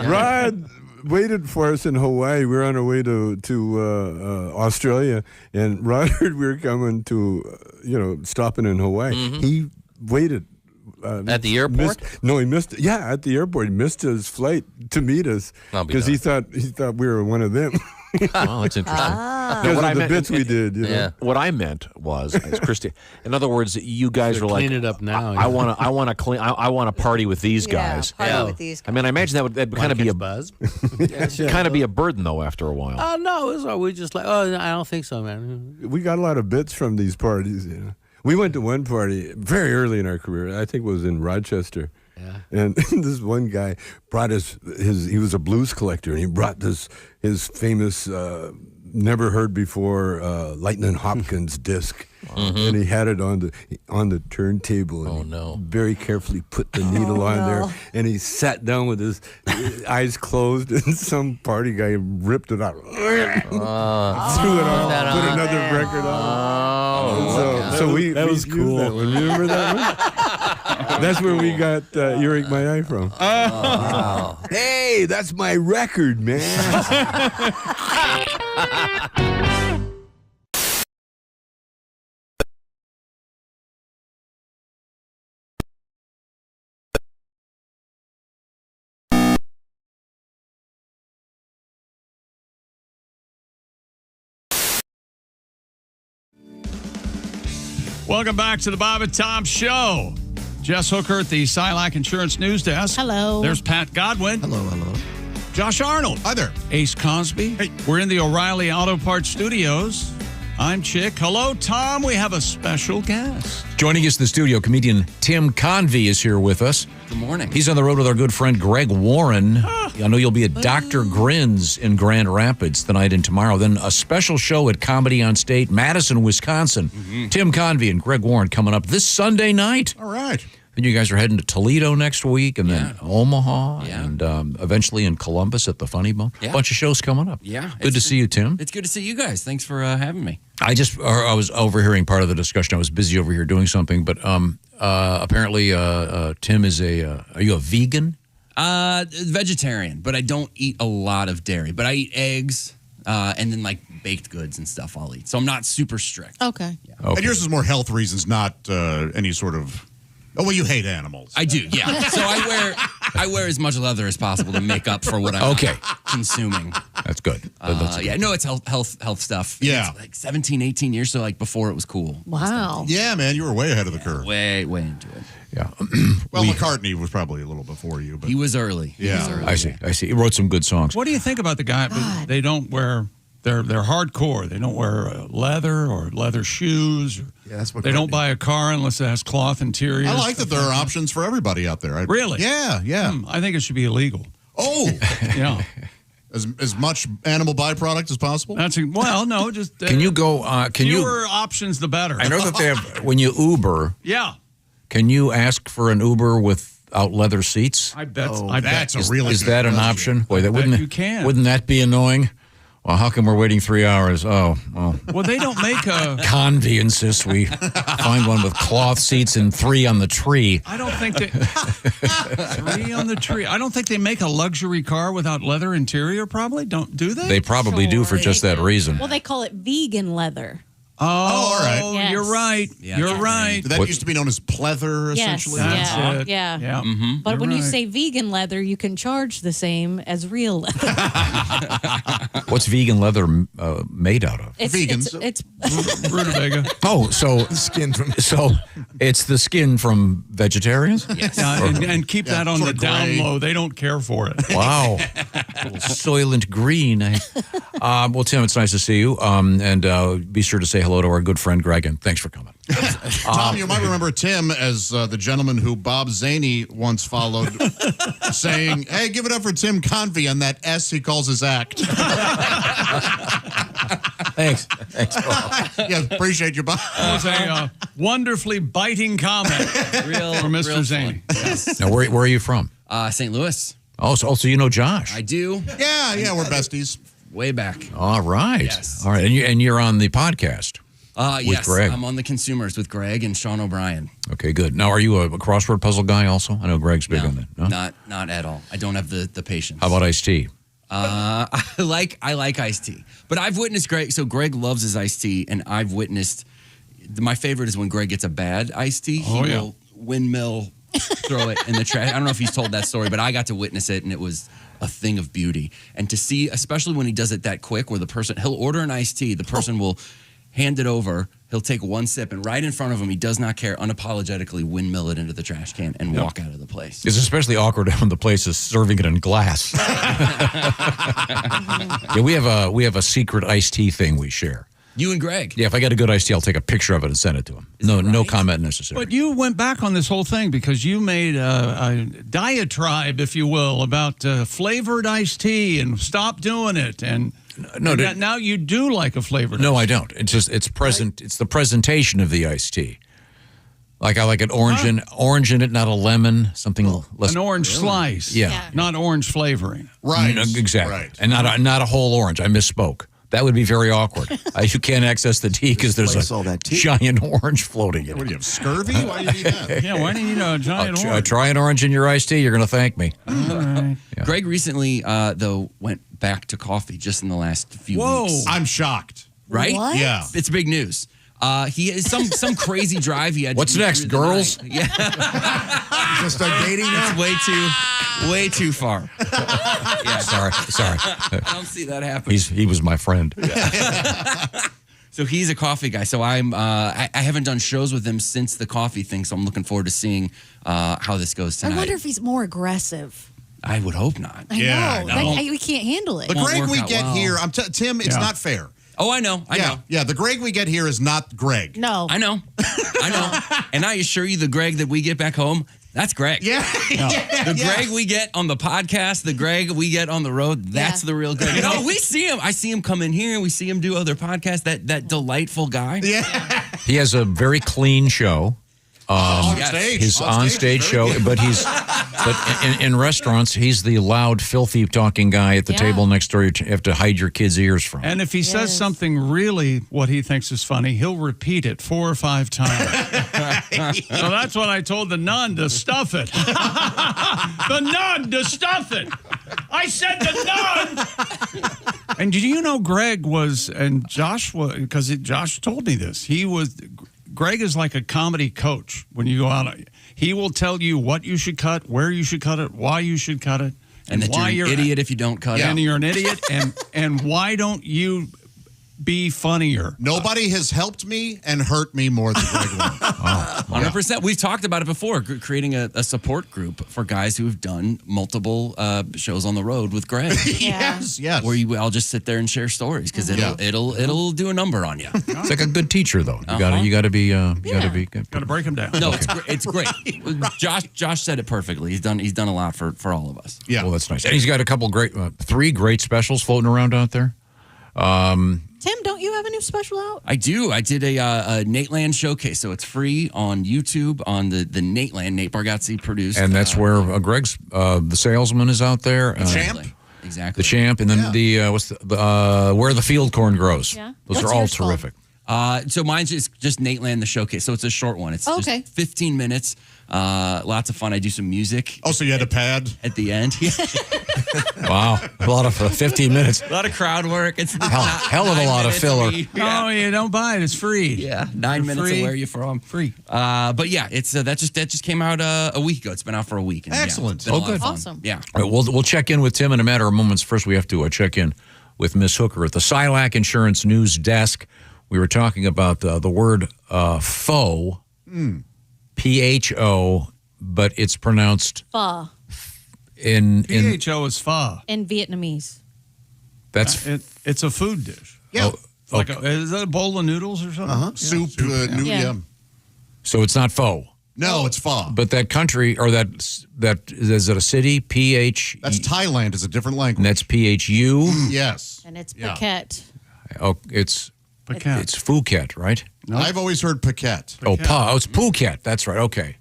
Rod waited for us in Hawaii. We were on our way to Australia, and Rod heard we were coming to, stopping in Hawaii. Mm-hmm. He waited. At the airport? He missed. Yeah, at the airport, he missed his flight to meet us because he thought we were one of them. Oh, that's interesting. Because of the bits we did. You know? What I meant was, as Christy, in other words, you guys were like, clean it up now. I want to party with these guys. Party with these guys. I mean, I imagine that would kind of be a buzz. kind of be a burden though after a while. Oh no, it was we just like, I don't think so, man. We got a lot of bits from these parties. We went to one party very early in our career. I think it was in Rochester. Yeah. And this one guy brought he was a blues collector, and he brought his famous never heard before Lightning Hopkins disc. And he had it on the turntable. And very carefully put the needle on there, and he sat down with his eyes closed, and some party guy ripped it out, threw it on, put another record on. So we was used cool. that one. Remember that one? That's where we got Earache My Eye from. Oh. Hey, that's my record, man. Welcome back to the Bob and Tom Show. Jess Hooker at the Silac Insurance News Desk. Hello. There's Pat Godwin. Hello. Josh Arnold. Hi there. Ace Cosby. Hey. We're in the O'Reilly Auto Parts Studios. I'm Chick. Hello, Tom. We have a special guest. Joining us in the studio, comedian Tim Convy is here with us. Good morning. He's on the road with our good friend Greg Warren. I know you'll be at Dr. Grin's in Grand Rapids tonight and tomorrow. Then a special show at Comedy on State, Madison, Wisconsin. Mm-hmm. Tim Convy and Greg Warren coming up this Sunday night. All right. Then you guys are heading to Toledo next week, and then Omaha, and eventually in Columbus at the Funny Bone. Yeah. Bunch of shows coming up. Yeah. Good to see you, Tim. It's good to see you guys. Thanks for having me. I was overhearing part of the discussion. I was busy over here doing something, but apparently Tim is are you a vegan? Vegetarian, but I don't eat a lot of dairy. But I eat eggs and then like baked goods and stuff I'll eat. So I'm not super strict. Okay. And yours is more health reasons, not any sort of. Oh, well, you hate animals. I do, yeah. So I wear as much leather as possible to make up for what I'm consuming. That's good. No, it's health stuff. Yeah. It's like 17, 18 years, so like before it was cool. Wow. Yeah, man, you were way ahead of the curve. Way into it. Yeah. Well, McCartney was probably a little before you, but he was early. Yeah. I see. He wrote some good songs. What do you think about the guy? They don't wear. They're hardcore. They don't wear leather or leather shoes. Yeah, that's what they don't buy a car unless it has cloth interiors. I like that there are options for everybody out there. Really? Yeah. I think it should be illegal. Oh. Yeah. As much animal byproduct as possible? No, just Can you go? fewer options, the better. I know that they have when you Uber. Yeah. Can you ask for an Uber without leather seats? I bet. Is that an option? Boy, that wouldn't. You can. Wouldn't that be annoying? Well, how come we're waiting 3 hours? Oh, well. Well, they don't make a. Convy insists we find one with cloth seats and 3 on the tree. I don't think they. 3 on the tree. I don't think they make a luxury car without leather interior. Probably do they? They probably do for just that reason. Well, they call it vegan leather. Oh, all right. Yes. You're right. Yeah. You're right. That used to be known as pleather, essentially. That's yeah, it. yeah. Yeah. But You're when you right. say vegan leather, you can charge the same as real leather. What's vegan leather made out of? It's Rutabaga. Oh, so skin from. So it's the skin from vegetarians. Yes. And keep that on the down low. They don't care for it. Wow. Soylent Green. Well, Tim, it's nice to see you. And be sure to say hello to our good friend Greg, and thanks for coming. Tom, you might remember Tim as the gentleman who Bob Zaney once followed, saying, "Hey, give it up for Tim Convy on that S he calls his act." Thanks, Bob. Yeah, appreciate you, Bob. That was a wonderfully biting comment from Mr. Zaney. Yes. Now, where are you from? St. Louis. Oh, so you know Josh. I do. Yeah, we're besties. Way back. All right. Yes. All right. And you're on the podcast with yes, Greg. I'm on the Consumers with Greg and Sean O'Brien. Okay, good. Now, are you a crossword puzzle guy also? I know Greg's big on that. No? Not at all. I don't have the patience. How about iced tea? I like iced tea, but I've witnessed Greg. So Greg loves his iced tea, and I've witnessed. My favorite is when Greg gets a bad iced tea. He will windmill, throw it in the trash. I don't know if he's told that story, but I got to witness it, and it was a thing of beauty. And to see, especially when he does it that quick, where he'll order an iced tea, the person will hand it over, he'll take one sip, and right in front of him, he does not care, unapologetically windmill it into the trash can and walk out of the place. It's especially awkward when the place is serving it in glass. Yeah, we have a secret iced tea thing we share. You and Greg. Yeah, if I get a good iced tea, I'll take a picture of it and send it to him. No comment necessary. But you went back on this whole thing because you made a diatribe, if you will, about flavored iced tea and stop doing it. And now you do like a flavored. No, I don't. It's just it's the presentation of the iced tea. Like I like an orange in it, not a lemon. Something less. An orange slice. Yeah, not orange flavoring. Right. Exactly. Right. And not a whole orange. I misspoke. That would be very awkward. You can't access the tea because there's a giant orange floating in it. What do you have, scurvy? Why do you need that? Yeah, why do you need a giant orange? Try an orange in your iced tea. You're going to thank me. All right. Yeah. Greg recently, though, went back to coffee just in the last few weeks. I'm shocked. Right? What? Yeah. It's big news. He has some crazy drive he had. What's to do next, through the girls? night. Yeah, Just start dating now? it's way too far. Yeah, sorry. I don't see that happening. He was my friend. So he's a coffee guy. So I haven't done shows with him since the coffee thing. So I'm looking forward to seeing how this goes tonight. I wonder if he's more aggressive. I would hope not. I know. We can't handle it. The Greg work we out get well. here, Tim, it's not fair. Oh, I know. I know. Yeah, the Greg we get here is not Greg. No. I know. And I assure you, the Greg that we get back home, that's Greg. Yeah. The Greg we get on the podcast, the Greg we get on the road, that's the real Greg. We see him. I see him come in here, and we see him do other podcasts. That delightful guy. Yeah. He has a very clean show. On stage. His on-stage show, but in restaurants, he's the loud, filthy talking guy at the table next door you have to hide your kids' ears from. And if he says something really what he thinks is funny, he'll repeat it 4 or 5 times. So that's what I told the nun to stuff it. The nun to stuff it. I said the nun. And did you know Greg was, and Josh was, because Josh told me this, Greg is like a comedy coach. When you go out, he will tell you what you should cut, where you should cut it, why you should cut it, And that why you're an idiot if you don't cut it. And you're an idiot, and why don't you be funnier. Nobody has helped me and hurt me more than Greg Lynn. 100%. We've talked about it before, creating a support group for guys who have done multiple shows on the road with Greg. Yes. Where you all just sit there and share stories because it'll do a number on you. It's like a good teacher, though. You gotta be good. Got to break them down. No, it's great. Josh said it perfectly. He's done a lot for all of us. Yeah. Well, that's nice. And he's got a couple great, 3 great specials floating around out there. Tim, don't you have a new special out? I do. I did a Nateland showcase, so it's free on YouTube on the Nateland. Nate Bargatze produced, And that's where Greg's the salesman is out there. Exactly. Exactly. The champ, and then the what's the where the field corn grows. Yeah. Those What's are all yours called? terrific. So mine's just Nateland the showcase, so it's a short one. It's Okay. just 15 minutes. Lots of fun. I do some music. Oh, so you had a pad at the end? Wow, a lot of 15 minutes. A lot of crowd work. It's hell of a lot of filler. No, you don't buy it. It's free. Yeah, 9 minutes free. of where you from. Free. But yeah, it's that just came out a week ago. It's been out for a week. And, Excellent. Yeah, it's been a lot good. of fun. Awesome. Yeah. All right, we'll check in with Tim in a matter of moments. First, we have to check in with Miss Hooker at the Silac Insurance News Desk. We were talking about the word pho, P-H-O, but it's pronounced Pho in PHO is pho. in Vietnamese. that's It's a food dish. Yeah. Like is that a bowl of noodles or something? Uh-huh. Soup. Yeah. so it's not pho. No, it's pho. But that country or that is it a city? P-H. That's Thailand. Is a different language. And that's P-H-U. Yes. And it's Yeah. Phuket. Oh, it's Phuket, right? I've always heard Phuket. Oh, it's Phuket. That's right. Okay,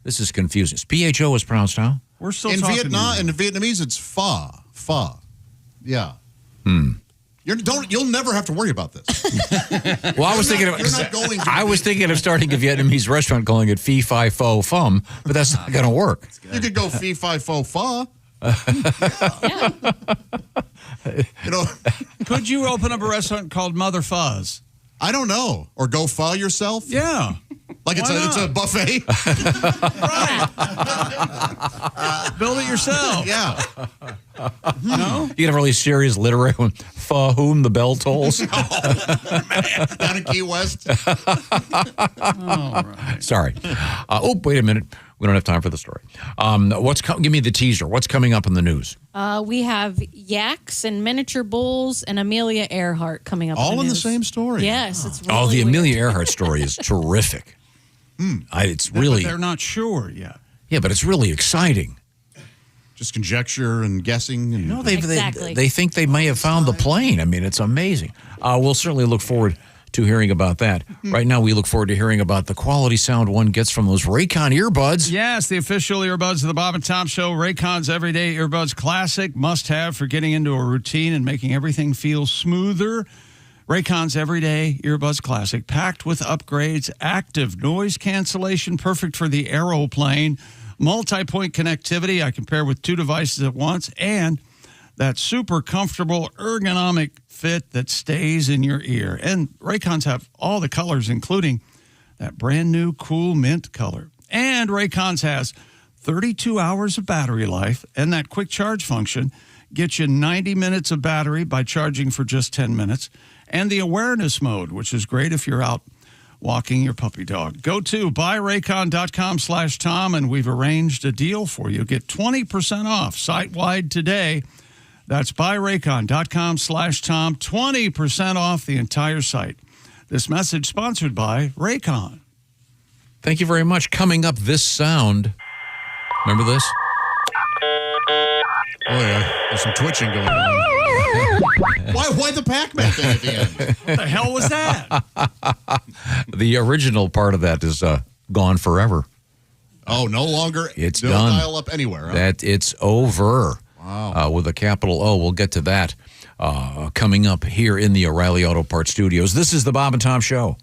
this is confusing. P-H-O is pronounced how? We're still In talking. Vietnam, in Vietnamese, it's pho. Pho. Yeah. You'll never have to worry about this. Well, I was thinking of starting a Vietnamese restaurant calling it Phi Phi Pho Phum, but that's not going to work. You could go fee fi fo fa. You know, Could you open up a restaurant called Mother Fuzz? I don't know. Or go pho yourself. Yeah. Like it's a buffet. Build it yourself. Yeah. No? You get a really serious literary one. For whom the bell tolls. Down in Key West. All right. Sorry. Wait a minute. We don't have time for the story. Give me the teaser. What's coming up in the news? We have yaks and miniature bulls and Amelia Earhart coming up. All in the news. same story. Yes, it's really Oh, the weird. Amelia Earhart story is terrific. It's really, But they're not sure yet. yeah, but it's really exciting. Just conjecture and guessing. And No, Exactly. they think they may have found the plane. I mean, it's amazing. We'll certainly look forward to hearing about that. Right now, we look forward to hearing about the quality sound one gets from those Raycon earbuds. Yes, the official earbuds of the Bob and Tom Show. Raycon's Everyday Earbuds Classic. Must have for getting into a routine and making everything feel smoother. Raycon's Everyday Earbuds Classic, packed with upgrades, active noise cancellation, perfect for the aeroplane, multi-point connectivity. I can pair with 2 devices at once, and that super comfortable ergonomic fit that stays in your ear. And Raycons have all the colors, including that brand new cool mint color. And Raycons has 32 hours of battery life, and that quick charge function gets you 90 minutes of battery by charging for just 10 minutes. And the awareness mode, which is great if you're out walking your puppy dog. Go to buyraycon.com/Tom, and we've arranged a deal for you. Get 20% off site-wide today. That's buyraycon.com/Tom, 20% off the entire site. This message sponsored by Raycon. Thank you very much. Coming up, this sound. Remember this? Oh, yeah. There's some twitching going on. Why the Pac-Man thing at the end? What the hell was that? The original part of that is gone forever. Oh, no longer. It's no done. dial up anywhere. Huh? That it's over. Wow. With a capital O. We'll get to that coming up here in the O'Reilly Auto Parts Studios. This is the Bob and Tom Show.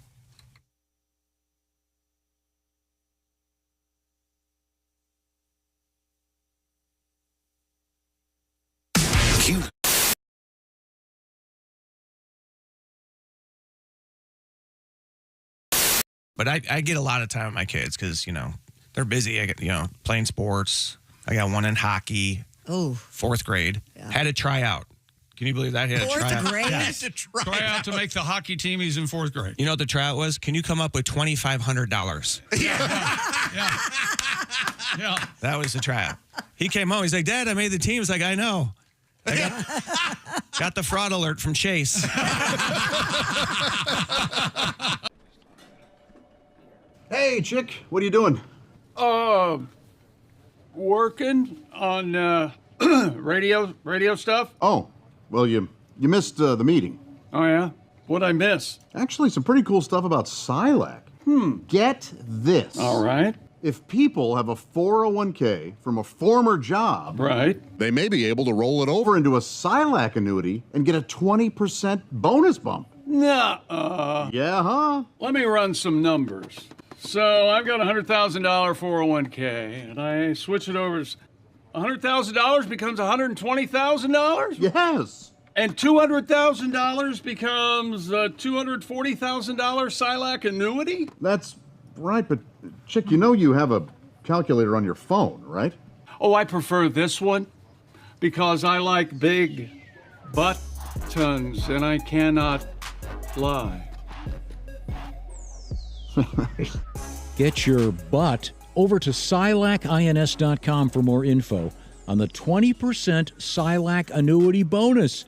But I get a lot of time with my kids because, they're busy. I get, playing sports. I got one in hockey, Oh. 4th grade. Had to try out. Can you believe that? He had a Fourth tryout. grade? Yeah. Try out to make the hockey team. He's in fourth grade. You know what the tryout was? Can you come up with $2,500? Yeah. That was the tryout. He came home. He's like, Dad, I made the team. He's like, I know. I got the fraud alert from Chase. Hey, chick, what are you doing? Working on radio stuff. Oh, well, you missed the meeting. Oh yeah, what'd I miss? Actually, some pretty cool stuff about Silac. Get this. All right. If people have a 401k from a former job, right, they may be able to roll it over into a Silac annuity and get a 20% bonus bump. Nah. Yeah, huh? Let me run some numbers. So I've got a $100,000 401k, and I switch it over. $100,000 becomes $120,000. Yes. And $200,000 becomes a $240,000 Silac annuity. That's right, but chick, you know you have a calculator on your phone, right? Oh, I prefer this one because I like big buttons, and I cannot lie. Get your butt over to SilacINS.com for more info on the 20% Silac annuity bonus.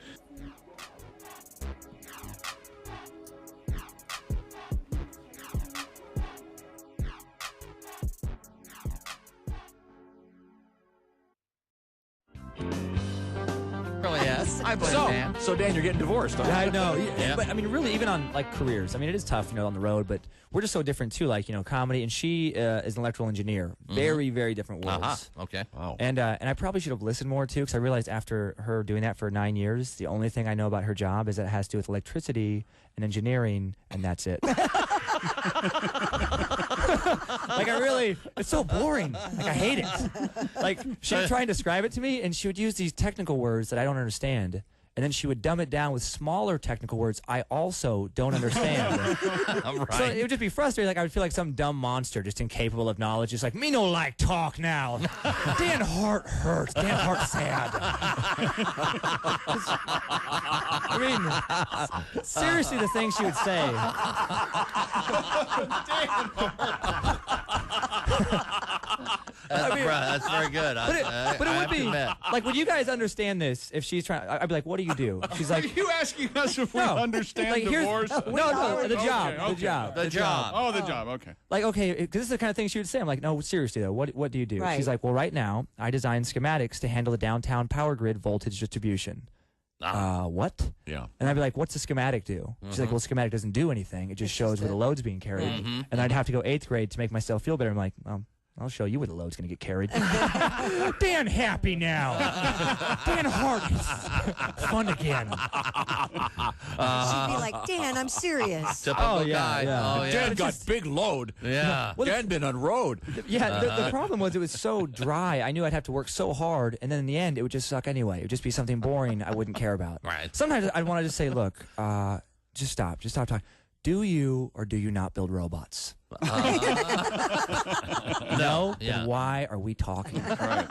Really is. I blame Dan. So Dan, you're getting divorced. Huh? I know. Yeah. But I mean, really, even on like careers, I mean, it is tough, on the road, but we're just so different too. Like, comedy, and she is an electrical engineer. Very, very different worlds. Okay. Wow. And I probably should have listened more too, because I realized after her doing that for 9 years, the only thing I know about her job is that it has to do with electricity and engineering, and that's it. Like, it's so boring. Like, I hate it. Like, she would try and describe it to me, and she would use these technical words that I don't understand. And then she would dumb it down with smaller technical words I also don't understand. Right. So it would just be frustrating. Like, I would feel like some dumb monster just incapable of knowledge. Just like, me no like talk now. Dan Hart hurts. Dan Hart sad. I mean, seriously, the things she would say. That's very good. But it would be like, would you guys understand this if she's trying? I'd be like, what do you do? She's like, Are you asking us if we understand like, divorce? No, the job. Oh, the job. Okay. Like, okay, because this is the kind of thing she would say. I'm like, no, seriously though, what do you do? Right. She's like, well, right now I design schematics to handle the downtown power grid voltage distribution. What? Yeah. And I'd be like, what's the schematic do? She's like, well, schematic doesn't do anything. It just shows where the load's being carried. And I'd have to go 8th grade to make myself feel better. I'm like, I'll show you where the load's going to get carried. Dan happy now. Dan Hart is fun again. She'd be like, Dan, I'm serious. Typical guy. Yeah. Oh, yeah. Dan got big load. Yeah. Well, Dan been on road. Yeah, the problem was it was so dry. I knew I'd have to work so hard, and then in the end, it would just suck anyway. It would just be something boring I wouldn't care about. Right. Sometimes I'd want to just say, look, just stop talking. Do you or do you not build robots? No? Yeah. Then why are we talking? Right.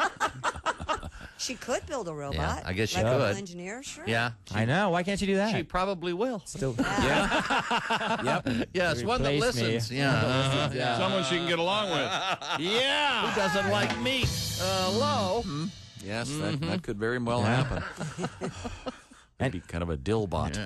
She could build a robot. Yeah, I guess she Electrical could. engineer, sure. Yeah. I know. Why can't you do that? She probably will. Still. Yep. Yes, one that Replace me. listens. Yeah. Yeah. Someone she can get along with. Yeah. Who doesn't like meat? Hello. Yes, that could very well happen. Maybe kind of a dillbot.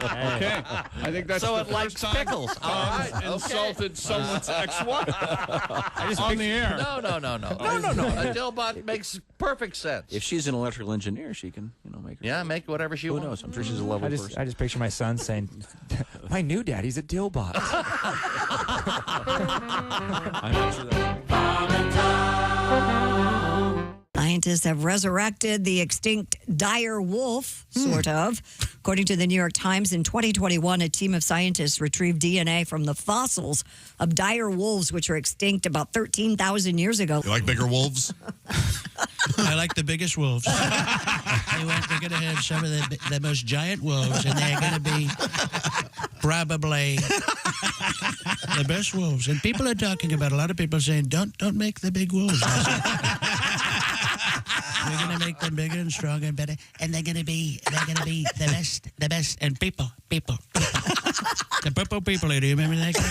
Okay. I think that's So the it likes first time pickles. All right. Okay. insulted someone's ex-wife on the air. No. A dillbot makes perfect sense. If she's an electrical engineer, she can, make her. Yeah, make whatever she Who wants. knows? I'm sure she's a level person. I just picture my son saying, my new daddy's a dillbot. I'm not sure that. Scientists have resurrected the extinct dire wolf, sort of. According to the New York Times, in 2021, a team of scientists retrieved DNA from the fossils of dire wolves, which were extinct about 13,000 years ago. You like bigger wolves? I like the biggest wolves. They're going to have some of the most giant wolves, and they're going to be probably the best wolves. And people are talking about, a lot of people saying, don't make the big wolves. We're gonna make them bigger and stronger and better, and they're gonna be the best. And people. The purple people. Do you remember that guy? I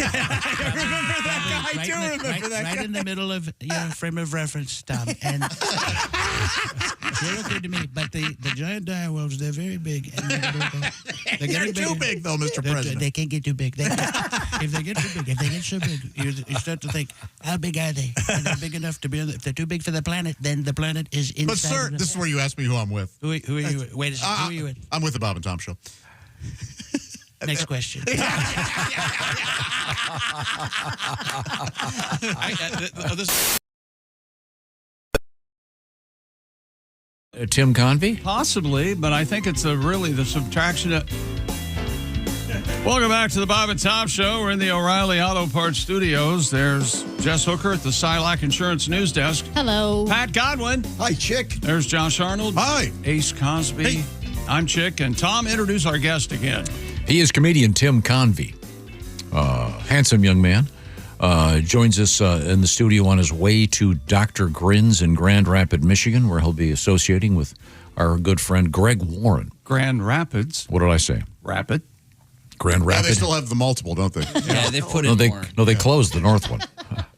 remember that guy. I do remember that guy. Right in the middle of your frame of reference, Tom. And they're okay to me, but the giant dire wolves, they're very big. And they're getting too big, though, Mr. President. They can't get too big. If they get too big, if they get so big, you start to think, how big are they? And they're big enough to be. If they're too big for the planet, then the planet is inside. But, sir, this is where you ask me who I'm with. Who are you with? Wait a second. Who are you with? I'm with the Bob and Tom Show. Next question. Tim Convy? Possibly, but I think it's really the subtraction of... Welcome back to the Bob and Tom Show. We're in the O'Reilly Auto Parts studios. There's Jess Hooker at the Silac Insurance News Desk. Hello. Pat Godwin. Hi, Chick. There's Josh Arnold. Hi. Ace Cosby. Hey. I'm Chick. And Tom, introduce our guest again. He is comedian Tim Convy. Handsome young man. Joins us in the studio on his way to Dr. Grin's in Grand Rapids, Michigan, where he'll be associating with our good friend Greg Warren. Grand Rapids. What did I say? Rapid. Grand Yeah, Rapids. they still have the multiple, don't they? Yeah, they've put No, in they more. no, they closed the north one.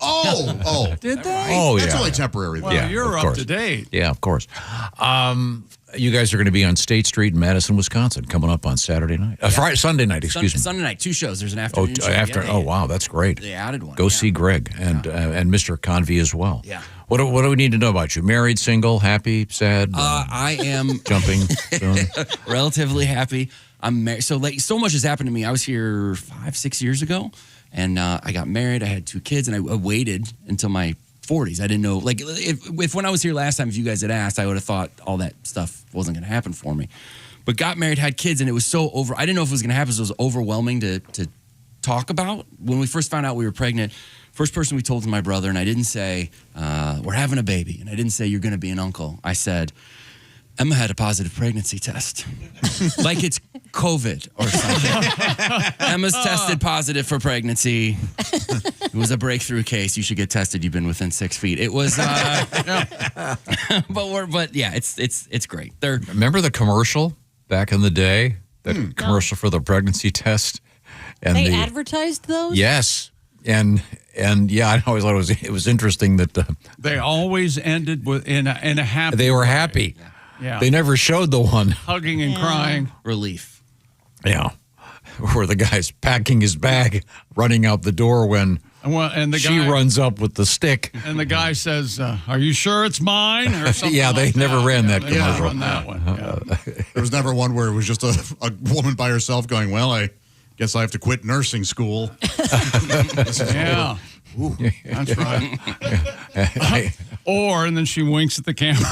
Oh. Did they? Oh, That's yeah. only temporary. Well, Yeah, you're of up course. to date. Yeah, of course. You guys are going to be on State Street in Madison, Wisconsin, coming up on Saturday night. Sunday night, excuse me. Sunday night, 2 shows. There's an afternoon show. Oh, wow, that's great. They added one. Go see Greg and Mr. Convy as well. Yeah. What do we need to know about you? Married, single, happy, sad? I am jumping soon? relatively happy. I'm married. So much has happened to me. I was here 5-6 years ago, and I got married. I had 2 kids, and I waited until my 40s. I didn't know, like, if when I was here last time, if you guys had asked, I would have thought all that stuff wasn't going to happen for me. But got married, had kids, and it was so I didn't know if it was going to happen, so it was overwhelming to talk about. When we first found out we were pregnant, first person we told was my brother, and I didn't say, we're having a baby, and I didn't say, you're going to be an uncle. I said, Emma had a positive pregnancy test. Like it's COVID or something. Emma's tested positive for pregnancy. It was a breakthrough case. You should get tested. You've been within 6 feet. It was, but yeah, it's great. Remember the commercial back in the day? That commercial for the pregnancy test? And They advertised those? Yes. And yeah, I always thought it was interesting that They always ended with in a happy. they were happy. Yeah. They never showed the one. Hugging and crying. Relief. Yeah. Where the guy's packing his bag, running out the door when And the she guy, runs up with the stick. And the guy says, "Are you sure it's mine?" Or something. Yeah, they like never that. ran that They never commercial. run that one. Yeah. There was never one where it was just a woman by herself going, well, I guess I have to quit nursing school. Yeah. Ooh, that's right. And then she winks at the camera.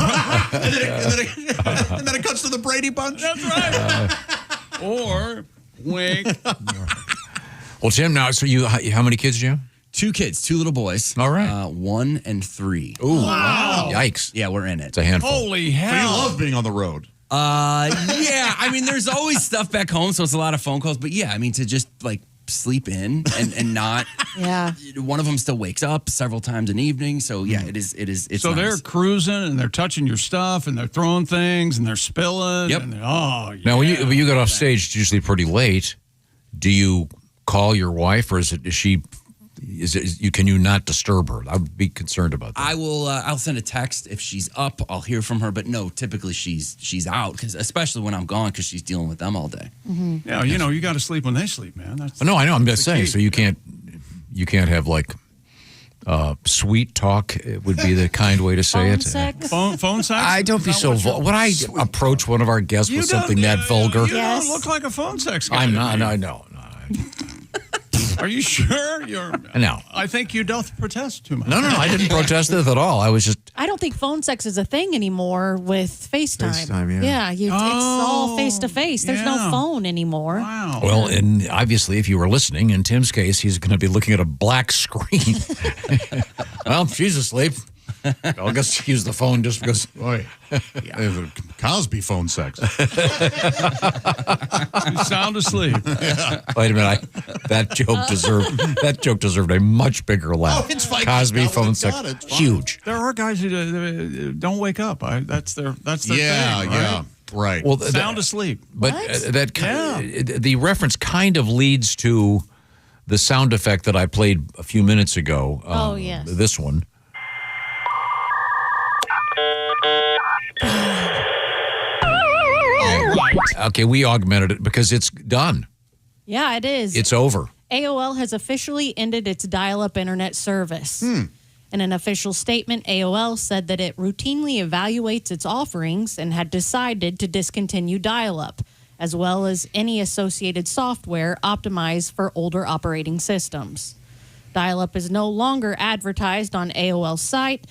and then it cuts to the Brady Bunch. That's right. Or wink. Well, Tim, now, so how many kids do you have? 2 kids, 2 little boys. All right. 1 and 3. Ooh. Wow. Yikes. Yeah, we're in it. It's a handful. Holy So hell. you love being on the road. Yeah, I mean, there's always stuff back home, so it's a lot of phone calls. But yeah, I mean, to just like sleep in and not. Yeah. One of them still wakes up several times in the evening. So yeah, it's So nice. they're cruising and they're touching your stuff and they're throwing things and they're spilling. Yep. And Now, when you get off stage, it's usually pretty late. Do you call your wife, or can you not disturb her? I would be concerned about that. I will. I'll send a text if she's up. I'll hear from her. But no, typically she's out, because especially when I'm gone, because she's dealing with them all day. Mm-hmm. Yeah, you got to sleep when they sleep, man. That's No, I know. I'm just saying. key. So you can't have like sweet talk. It would be the kind way to say Phone it. sex? Phone sex? I don't be Is that so. what you're- Would I approach one of our guests You with don't- something that vulgar? You don't look like a phone sex guy. I'm to not. me. No, I know. Are you sure? You're. No. I think you doth protest too much. No, I didn't protest it at all. I was just. I don't think phone sex is a thing anymore with FaceTime. FaceTime, yeah. It's all face to face. There's no yeah. phone ananymore. Wow. Well, and obviously, if you were listening, in Tim's case, he's going to be looking at a black screen. Well, she's asleep. I'll just use the phone just because. Boy, there's a Cosby phone sex. Sound asleep. Yeah. Wait a minute. That joke deserved a much bigger laugh. Oh, it's fine. Cosby No, phone it's sex. not. It's fine. Huge. There are guys who don't wake up. That's their Yeah, thing, yeah. Right. Well, Sound asleep. But the reference kind of leads to the sound effect that I played a few minutes ago. Oh, yes. This one. Okay, we augmented it because it's done. Yeah, it is. It's over. AOL has officially ended its dial-up internet service. In an official statement, AOL said that it routinely evaluates its offerings and had decided to discontinue dial-up, as well as any associated software optimized for older operating systems. Dial-up is no longer advertised on AOL's site,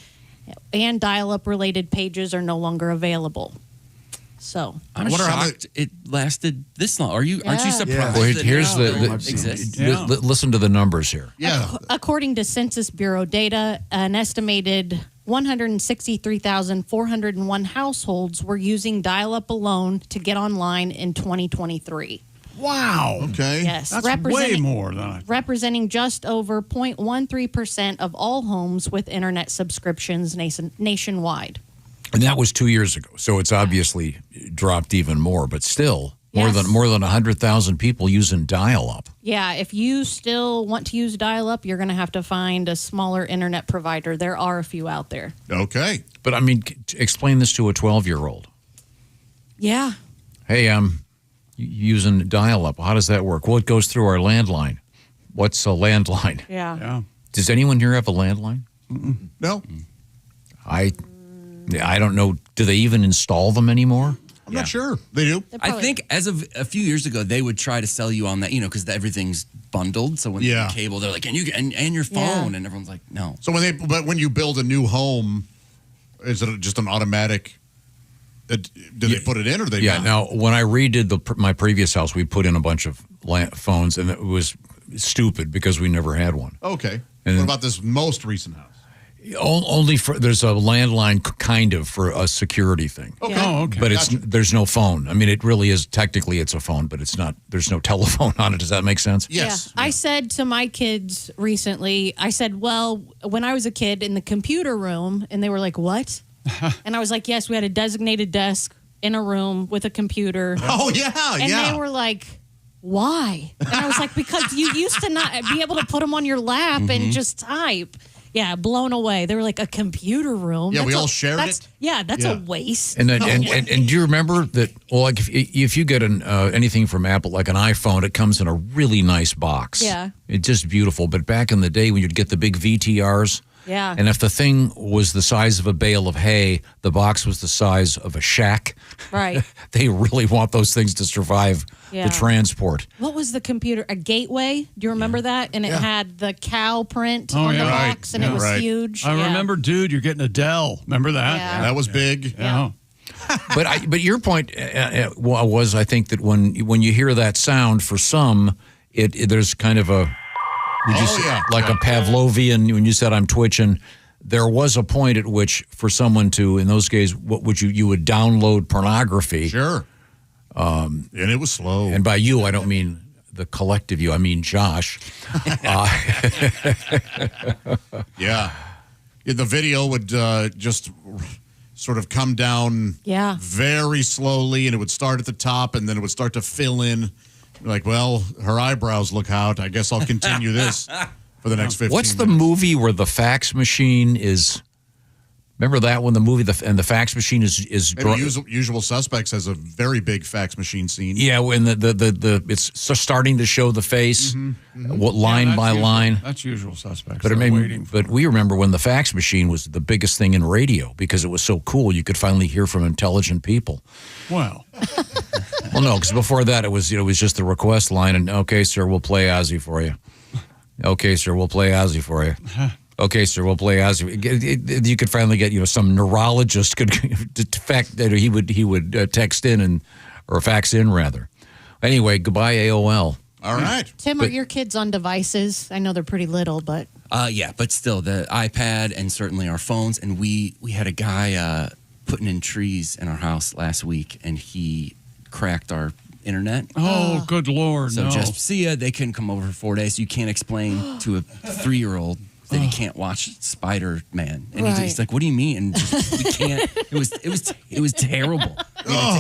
and dial-up related pages are no longer available. So I'm shocked it lasted this long. Aren't you surprised? Wait, that here's now the it exists? listen to the numbers here. Yeah. According to Census Bureau data, an estimated 163,401 households were using dial-up alone to get online in 2023. Wow. Okay. Yes, That's way more than I thought. representing just over 0.13% of all homes with internet subscriptions nationwide. And that was 2 years ago, so it's obviously dropped even more. But still, more Yes. than 100,000 people using dial-up. Yeah, if you still want to use dial-up, you're going to have to find a smaller internet provider. There are a few out there. Okay. But I mean, explain this to a 12-year-old. Yeah. Hey, using dial-up. How does that work? Well, it goes through our landline. What's a landline? Yeah. Does anyone here have a landline? No. I don't know. Do they even install them anymore? I'm not sure. They do. I think as of a few years ago, they would try to sell you on that, because everything's bundled. So when Yeah. the cable, they're like, and your phone, and everyone's like, no. So when you build a new home, is it just an automatic? Do they put it in or they? Yeah. not? Now, when I redid my previous house, we put in a bunch of phones, and it was stupid because we never had one. Okay. And what about this most recent house? Only there's a landline kind of for a security thing. Okay. Oh, okay. But Gotcha. there's no phone. I mean, it really is technically it's a phone, but it's not. There's no telephone on it. Does that make sense? Yes. Yeah. I said to my kids recently, I said, well, when I was a kid in the computer room, and they were like, what? And I was like, yes, we had a designated desk in a room with a computer. Oh, yeah, and yeah. they were like, why? And I was like, because you used to not be able to put them on your lap and just type. Yeah, blown away. They were like, a computer room. Yeah, we all shared it. Yeah, that's a waste. And do you remember that? Well, like if you get anything from Apple, like an iPhone, it comes in a really nice box. Yeah. It's just beautiful. But back in the day, when you'd get the big VTRs. Yeah. And if the thing was the size of a bale of hay, the box was the size of a shack. Right. They really want those things to survive Yeah. the transport. What was the computer? A Gateway? Do you remember that? And it had the cow print on the box, and it was huge. I Yeah. remember, dude, you're getting a Dell. Remember that? Yeah. That was big. Yeah. But your point was, I think that when you hear that sound, for some, there's kind of a like a Pavlovian. When you said I'm twitching, there was a point at which for someone to, in those days, what would you would download pornography? Sure. And it was slow. And by you, I don't mean the collective you. I mean Josh. Yeah. The video would just sort of come down very slowly, and it would start at the top, and then it would start to fill in. Like, well, her eyebrows look out. I guess I'll continue this for the next 15 What's the minutes. movie where the fax machine is... Remember that when the movie and the fax machine is Usual Suspects has a very big fax machine scene. Yeah, when the it's starting to show the face, what line by line. That's Usual Suspects. But but we remember when the fax machine was the biggest thing in radio because it was so cool. You could finally hear from intelligent people. Well, no, because before that it was just the request line and okay, sir, we'll play Ozzy for you. Okay, sir, we'll play Ozzy for you. Okay, sir, we'll play Ozzy. You could finally get some neurologist could he would text in or fax in rather. Anyway, goodbye AOL. All right, Tim, are your kids on devices? I know they're pretty little, but Yeah, but still, the iPad and certainly our phones. And we had a guy putting in trees in our house last week, and he cracked our internet. Oh, good Lord. So no. just see ya. They couldn't come over for 4 days. You can't explain to a 3-year-old that he can't watch Spider-Man. And he's like, what do you mean? And just, we can't. It was terrible.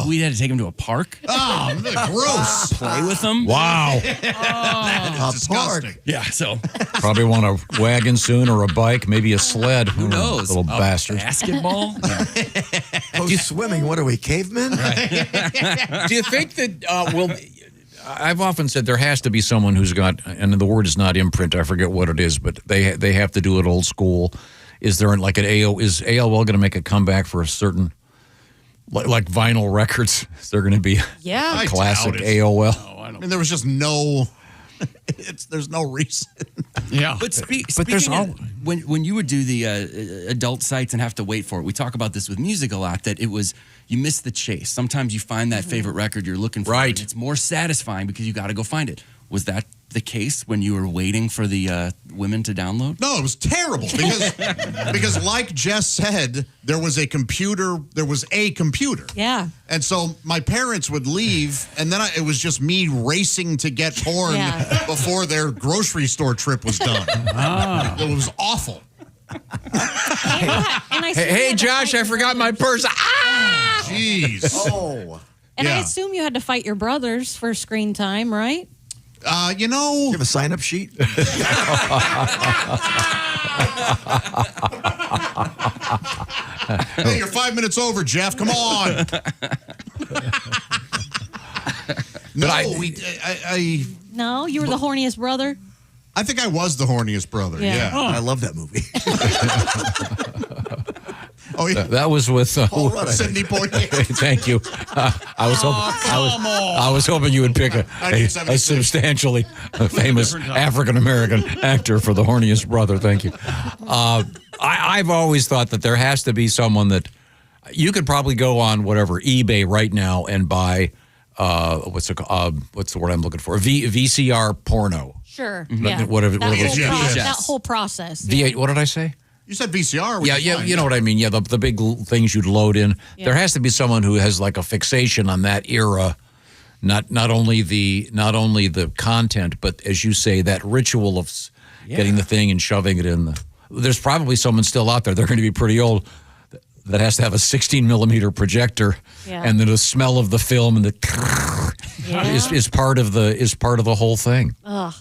We had to take him to a park. Oh, gross. Play with him. Wow. That's disgusting. Yeah, so. Probably want a wagon soon or a bike, maybe a sled. Who knows? Little A bastard. basketball? Oh, swimming. What are we, cavemen? Do you think that, I've often said there has to be someone who's got, and the word is not imprint, I forget what it is, but they have to do it old school. Is there like an is AOL going to make a comeback for a certain, like vinyl records? Is there going to be Yeah. a classic doubt it. AOL? I mean, there was just no. There's no reason. Yeah. But, but there's speaking of, when you would do the adult sites and have to wait for it, we talk about this with music a lot, that it was, you miss the chase. Sometimes you find that favorite record you're looking for. Right. And it's more satisfying because you got to go find it. Was that the case when you were waiting for the women to download? No, it was terrible because like Jess said, there was a computer. Yeah. And so my parents would leave, and then it was just me racing to get porn before their grocery store trip was done. It was awful. Hey, Josh, I forgot my purse. Ah! Jeez. Oh. And I assume you had to fight your brothers for screen time, right? You know. You have a sign-up sheet? Hey, you're 5 minutes over, Jeff. Come on. No, you were the horniest brother. I think I was the horniest brother. Yeah. I love that movie. Oh yeah, that was with Sidney Poitier. Thank you. I was hoping you would pick a substantially famous African American actor for the horniest brother. Thank you. I've always thought that there has to be someone that you could probably go on whatever eBay right now and buy. What's the word I'm looking for? VCR porno. Sure. Yeah. That whole process. V8. What did I say? You said VCR. Yeah, you know what I mean. Yeah, the big things you'd load in. Yeah. There has to be someone who has like a fixation on that era, not only the content, but as you say, that ritual of getting the thing and shoving it in. There's probably someone still out there. They're going to be pretty old. That has to have a 16 millimeter projector, and then the smell of the film and the is part of the whole thing. Ugh,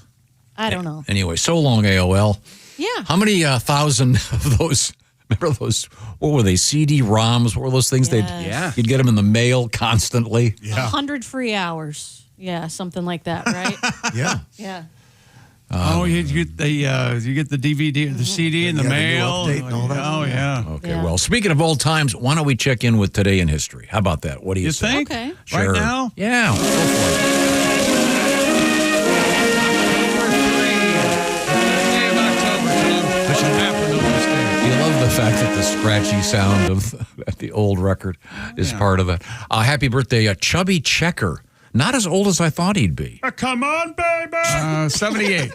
I don't know. Anyway, so long AOL. Yeah. How many thousand of those? Remember those? What were they? CD-ROMs? What were those things? Yes. You'd get them in the mail constantly. 100 free hours. Yeah, something like that, right? Yeah. Yeah. You get the DVD, the CD in the mail. Oh yeah. Okay. Well, speaking of old times, why don't we check in with Today in History? How about that? What do you say? think? Okay. Sure. Right now? Yeah. Go for it. You love the fact that the scratchy sound of the old record is part of it. Happy birthday, Chubby Checker. Not as old as I thought he'd be. Come on, baby. 78.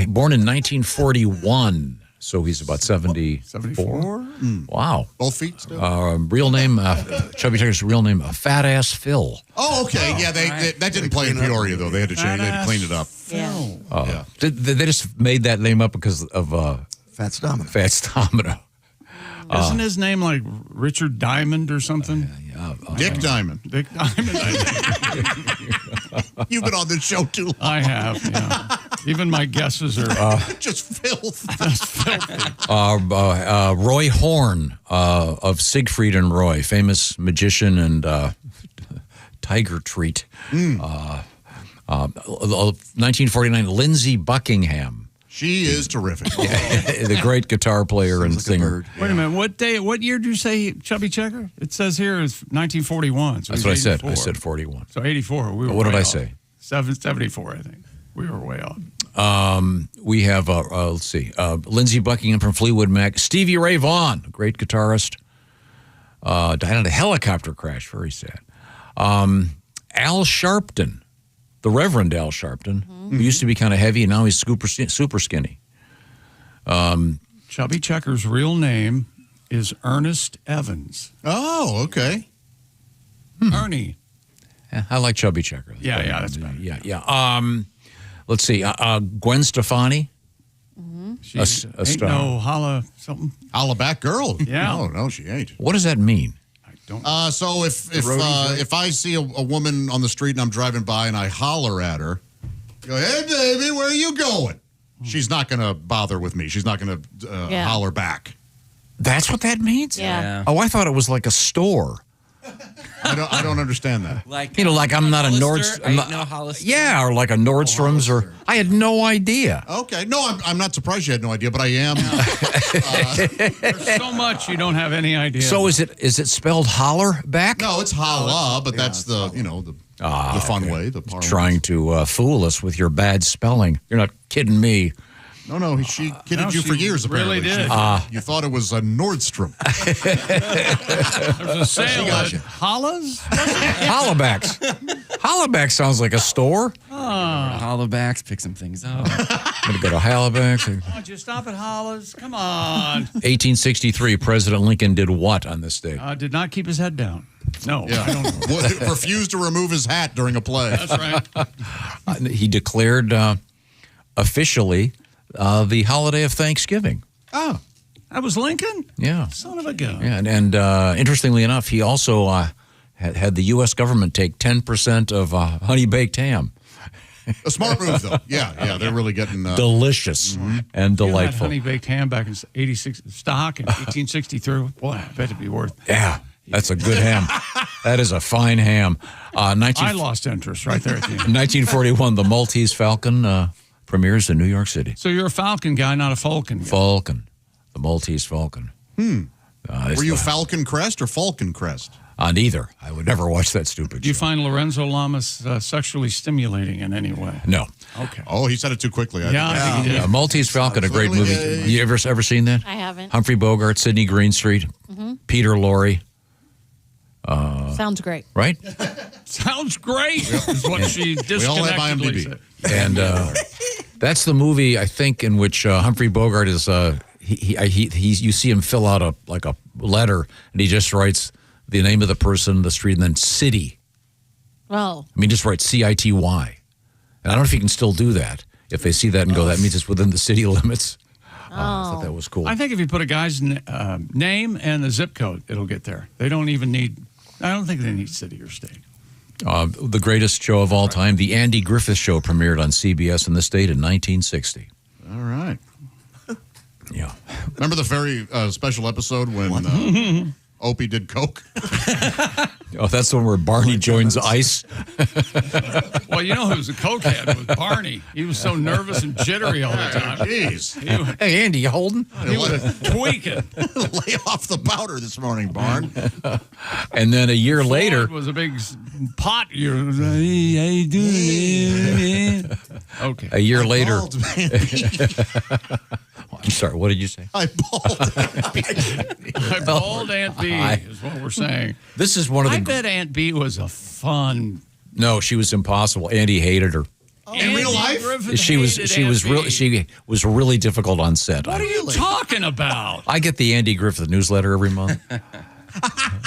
Born in 1941, so he's about 74. 74? Wow. Both feet still? Real name, Chubby Checker's real name, Fat Ass Phil. Oh, okay. Yeah, that didn't play in Peoria, though. They had to change. They had to clean it up. Yeah. They just made that name up because of Fats Domino. Fats Domino. Isn't his name like Richard Diamond or something? Dick Diamond. Dick Diamond. You've been on this show too long. I have, yeah. Even my guesses are just filth. Roy Horn of Siegfried and Roy, famous magician and tiger treat. 1949, Lindsey Buckingham. She is terrific. The great guitar player and singer. Wait a minute. What year did you say Chubby Checker? It says here is 1941. So That's what I said. I said 41. So 84. We were what did way I off. say? 74, I think. We were way off. We have, let's see, Lindsey Buckingham from Fleetwood Mac. Stevie Ray Vaughan, great guitarist. Died in a helicopter crash. Very sad. Al Sharpton, the Reverend Al Sharpton, who used to be kind of heavy, and now he's super skinny. Chubby Checker's real name is Ernest Evans. Oh, okay. Ernie. I like Chubby Checker. Yeah, that's better. Yeah. Let's see. Gwen Stefani. She's ain't no holla something. Holla back girl. Yeah. No, she ain't. What does that mean? So if I see a woman on the street and I'm driving by and I holler at her, go, hey baby, where are you going? She's not going to bother with me. She's not going to holler back. That's what that means? Yeah. Oh, I thought it was like a store. I don't understand that. Like, like I'm not a Hollister, Nordstrom. ain't no Hollister. Yeah, or like a Nordstrom's, or I had no idea. Okay, no, I'm not surprised you had no idea, but I am. There's so much you don't have any idea. So is it spelled holler back? No, it's holla, but that's the fun way. The parlance. Trying to fool us with your bad spelling. You're not kidding me. No, she kidded you for years, apparently. Really did. You thought it was a Nordstrom. There's a sale at Holla's? Hollabacks. Hollaback sounds like a store. Hollabacks, pick some things up. I'm going to go to Hollabacks. Why don't you stop at Holla's? Come on. 1863, President Lincoln did what on this day? Did not keep his head down. No, Yeah. I don't know. Refused to remove his hat during a play. That's right. He declared officially the holiday of Thanksgiving. Oh, that was Lincoln? Yeah. Son of a gun. Yeah, and interestingly enough, he also had the U.S. government take 10% of honey baked ham. A smart move, though. Yeah, they're really getting delicious and You had delightful. honey baked ham back in stock in 1863. Boy, I bet it'd be worth. Yeah, that's a good ham. That is a fine ham. I lost interest right there at the end. 1941, the Maltese Falcon premieres in New York City. So you're a Falcon guy, not a Falcon guy. Falcon, the Maltese Falcon. Were you Falcon Crest or Falcon Crest? Neither. I would never watch that stupid Do you show. find Lorenzo Lamas sexually stimulating in any way? No. Okay. Oh, he said it too quickly. I think he did. Maltese Falcon, a great movie. You ever seen that? I haven't. Humphrey Bogart, Sidney Greenstreet, Peter Lorre. Sounds great. Right? Sounds great. Is what she We all have disconnectedly IMDb. said. And that's the movie, I think, in which Humphrey Bogart is. You see him fill out a letter, and he just writes the name of the person, the street, and then city. Well, I mean, just write CITY. And I don't know if you can still do that. If they see that and go, that means it's within the city limits. I thought that was cool. I think if you put a guy's name and the zip code, it'll get there. They don't even need. I don't think they need city or state. The greatest show of all time, the Andy Griffith Show, premiered on CBS in this state in 1960. All right. Yeah. Remember the very special episode when Opie did coke? Oh, that's the one where Barney joins ICE. Well, you know who was a cokehead was Barney. He was so nervous and jittery all the time. Jeez. Hey, Andy, you holding? He was tweaking. Lay off the powder this morning, Barn. And then a year later, It was a big pot. Hey, how you doing, man? Okay. a year later. Bald, man. I'm sorry, what did you say? I bald. I bald Aunt B is what we're saying. This is one of the. I bet Aunt B was a fun. No, she was impossible. Andy hated her. In real life? She was really difficult on set. What are you talking about? I get the Andy Griffith newsletter every month.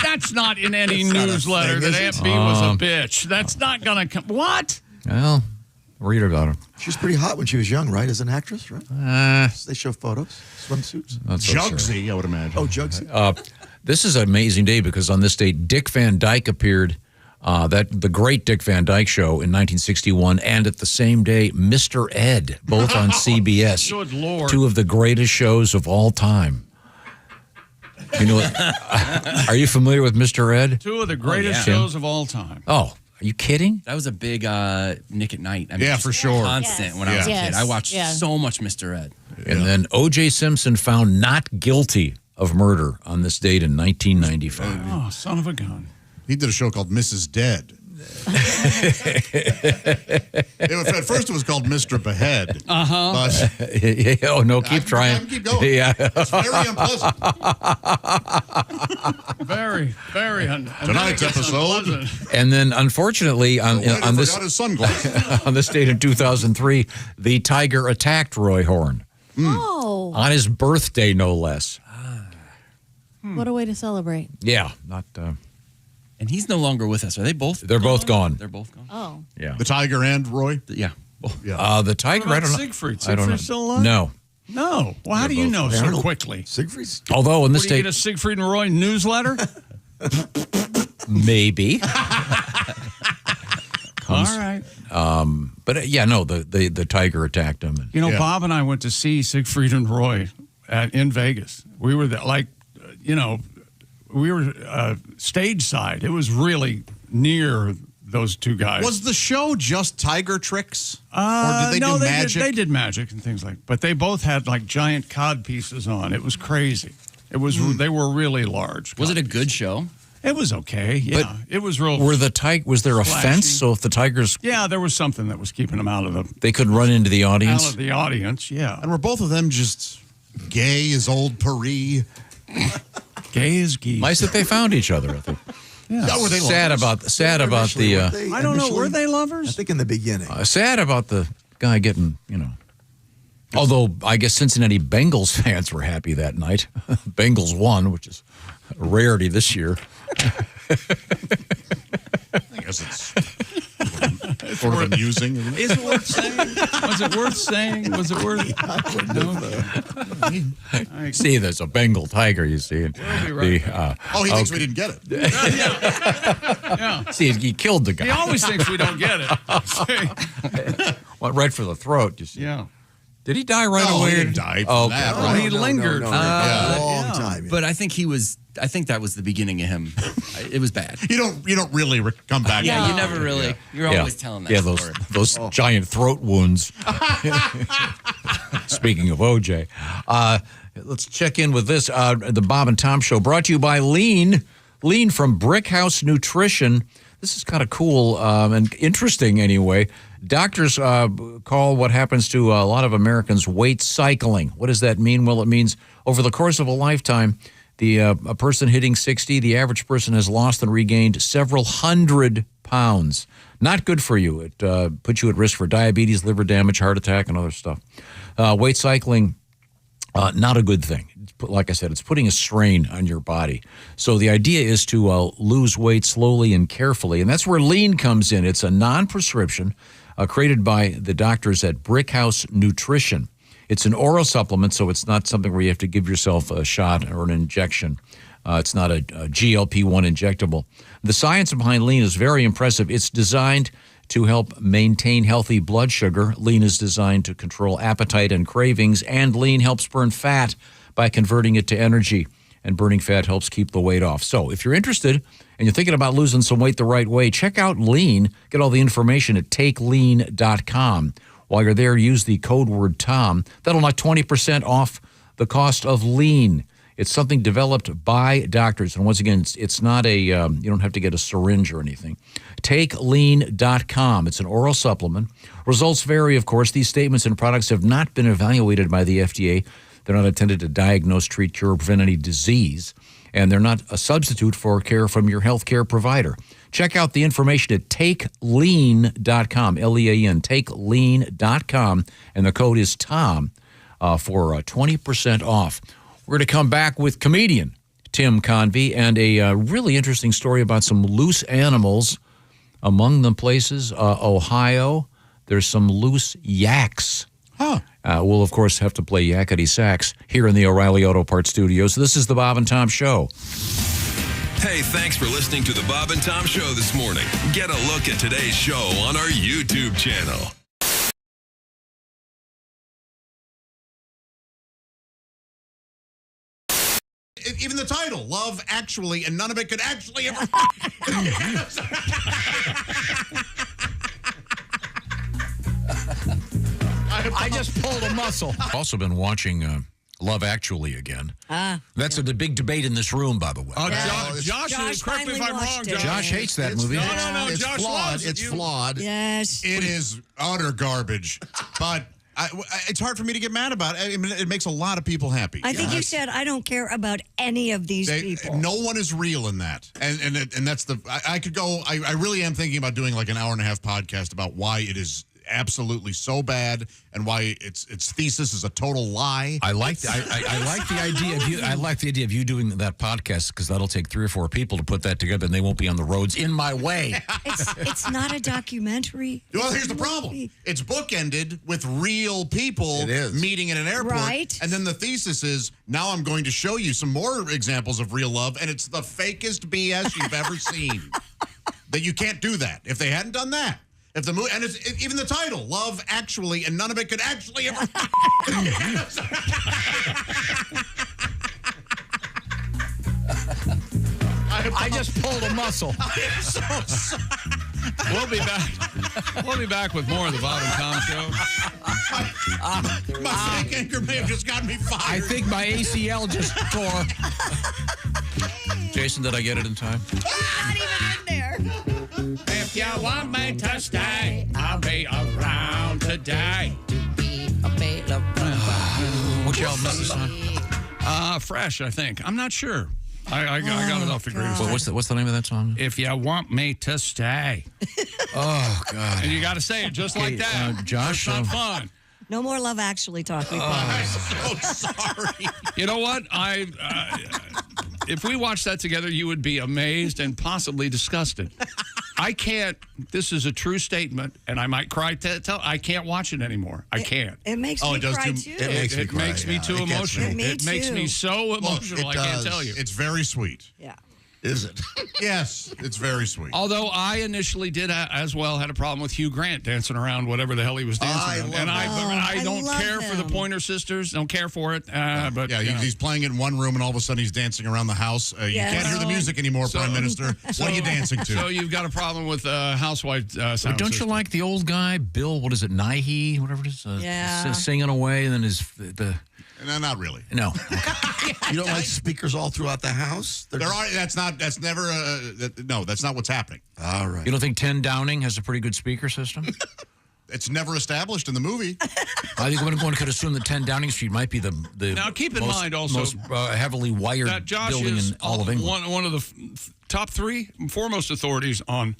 That's not in any That's not a newsletter thing, that is Aunt it? B was a bitch. That's not going to come. What? Well, read about her. She was pretty hot when she was young, right? As an actress, right? They show photos, swimsuits. Not so sure. Jugsy, I would imagine. Oh, Jugsy. This is an amazing day because on this day, Dick Van Dyke appeared, the great Dick Van Dyke Show in 1961, and at the same day, Mr. Ed, both on CBS. Good Lord. Two of the greatest shows of all time. You know, are you familiar with Mr. Ed? Two of the greatest shows of all time. Oh, are you kidding? That was a big Nick at Night. I mean, Yeah, just for sure. Constant when I was a kid. I watched so much Mr. Ed. And then O.J. Simpson found not guilty of murder on this date in 1995. Oh, son of a gun. He did a show called Mrs. Dead. At first it was called Mr. Behead. But Oh, no, keep trying. I keep going. Yeah. It's very unpleasant. Very, very Tonight's episode. And then, unfortunately, on this forgot his sunglasses. on this date in 2003, the tiger attacked Roy Horn Oh. on his birthday, no less. What a way to celebrate. Yeah, not. And he's no longer with us. Are they both? They're both gone. They're both gone. Oh. Yeah. The Tiger and Roy? Yeah. The Tiger, What I about don't know. Siegfried? I don't know. Siegfried's still alive? No. No. Well, how do you know so quickly? Siegfried's. Although in the What, do you state, get a Siegfried and Roy newsletter? maybe. All right. But yeah, no, the Tiger attacked him. And, You know, Bob and I went to see Siegfried and Roy in Vegas. We were we were stage side. It was really near those two guys. Was the show just Tiger tricks? Or did they do magic? They did magic and things like. But they both had like giant cod pieces on. It was crazy. It was. They were really large. Was it a good show? It was okay. Yeah, But it was real. was there a flashy. fence? So if the Tigers, Yeah, there was something that was keeping them out of the they could run into the audience. out of the audience. Yeah, And were both of them just gay as old Paris? gay as geese. Nice that they found each other. I think. Yeah. Oh, were they Sad lovers? about the. I don't know. Were they lovers? I think in the beginning. Sad about the guy getting, Although I guess Cincinnati Bengals fans were happy that night. Bengals won, which is a rarity this year. I guess it's sort of amusing, isn't it? Is it worth saying? Was it worth saying? Was it worth? No. See, there's a Bengal Tiger, you see. And We'll be right He thinks we didn't get it. Yeah. See, he killed the guy. He always thinks we don't get it. Went right for the throat, you see. Yeah. Did he die right No, away? he didn't die from Oh, that, okay. right? He lingered for a long time. But I think I think that was the beginning of him. It was bad. You don't really come back. Yeah, from you that. never really. You're Yeah. always telling that Yeah, story. those giant throat wounds. Speaking of OJ, let's check in with this. The Bob and Tom Show brought to you by Lean. Lean from Brickhouse Nutrition. This is kind of cool and interesting anyway. Doctors call what happens to a lot of Americans weight cycling. What does that mean? Well, it means over the course of a lifetime, a person hitting 60, the average person has lost and regained several hundred pounds. Not good for you. It puts you at risk for diabetes, liver damage, heart attack, and other stuff. Weight cycling, not a good thing. Like I said, it's putting a strain on your body. So the idea is to lose weight slowly and carefully, and that's where Lean comes in. It's a non-prescription created by the doctors at Brickhouse Nutrition. It's an oral supplement, so it's not something where you have to give yourself a shot or an injection. It's not a GLP-1 injectable. The science behind Lean is very impressive. It's designed to help maintain healthy blood sugar. Lean is designed to control appetite and cravings, and Lean helps burn fat by converting it to energy. And burning fat helps keep the weight off. So if you're interested and you're thinking about losing some weight the right way, check out Lean. Get all the information at takelean.com. While you're there, use the code word TOM. That'll knock 20% off the cost of Lean. It's something developed by doctors. And once again, it's not you don't have to get a syringe or anything. TakeLean.com. It's an oral supplement. Results vary, of course. These statements and products have not been evaluated by the FDA. They're not intended to diagnose, treat, cure, or prevent any disease. And they're not a substitute for care from your healthcare provider. Check out the information at TakeLean.com, L-E-A-N, TakeLean.com. And the code is TOM for 20% off. We're going to come back with comedian Tim Convy and a really interesting story about some loose animals. Among the places, Ohio, there's some loose yaks. Huh. We'll, of course, have to play yakety sax here in the O'Reilly Auto Parts studios. This is the Bob and Tom Show. Hey, thanks for listening to the Bob and Tom Show this morning. Get a look at today's show on our YouTube channel. Even the title, Love Actually, and none of it could actually ever. I just pulled a muscle. Also been watching Love Actually again. That's a big debate in this room, by the way. Josh, correct me if I'm wrong, Josh. Josh hates that movie. No, It's Josh flawed. loves it. It's flawed. Yes. It is utter garbage. But it's hard for me to get mad about it. I mean, it makes a lot of people happy. I think you said I don't care about any of these people. No one is real in that, and that's the. I could go. I really am thinking about doing like an hour and a half podcast about why it is absolutely so bad, and why its thesis is a total lie. I like the idea of you. I like the idea of you doing that podcast because that'll take 3 or 4 people to put that together, and they won't be on the roads in my way. It's not a documentary. Well, here's the problem. It's bookended with real people meeting in an airport. Right. And then the thesis is, now I'm going to show you some more examples of real love, and it's the fakest BS you've ever seen. That you can't do that. If they hadn't done that. If the movie, and even the title, Love Actually, and none of it could actually ever. I just pulled a muscle. I am so sorry. We'll be back. We'll be back with more of the Bob and Tom Show. My fake anchor may have just got me fired. I think my ACL just tore. Jason, did I get it in time? Not even in there. If you want me to stay, I'll be around today. What y'all miss this time? Fresh, I think. I'm not sure. I got it off the green. What's the name of that song? If you want me to stay. Oh, God. And you got to say it just like that. Josh. It's not fun. No more Love Actually talk. We promise. I'm so sorry. You know what? If we watched that together, you would be amazed and possibly disgusted. I can't. This is a true statement, and I might cry. I can't watch it anymore. I can't. It makes me cry, too. It makes me too emotional. It makes me so emotional, I can't tell you. It's very sweet. Yeah. Is it? Yes, it's very sweet. Although I initially did had a problem with Hugh Grant dancing around whatever the hell he was dancing around. And I don't care for the Pointer Sisters. Don't care for it. But yeah, he's playing it in one room, and all of a sudden he's dancing around the house. You can't hear the music anymore, Prime Minister. What are you dancing to? So you've got a problem with housewife sound But don't system. you like the old guy, Bill? What is it, Nighy? Whatever it is. Singing away, and then the. No, not really. No. You don't like speakers all throughout the house? That's not what's happening. All right. You don't think 10 Downing has a pretty good speaker system? It's never established in the movie. I think one could assume that 10 Downing Street might be the now keep in mind also most heavily wired that Josh building is in all of England. One of the top 3 foremost authorities on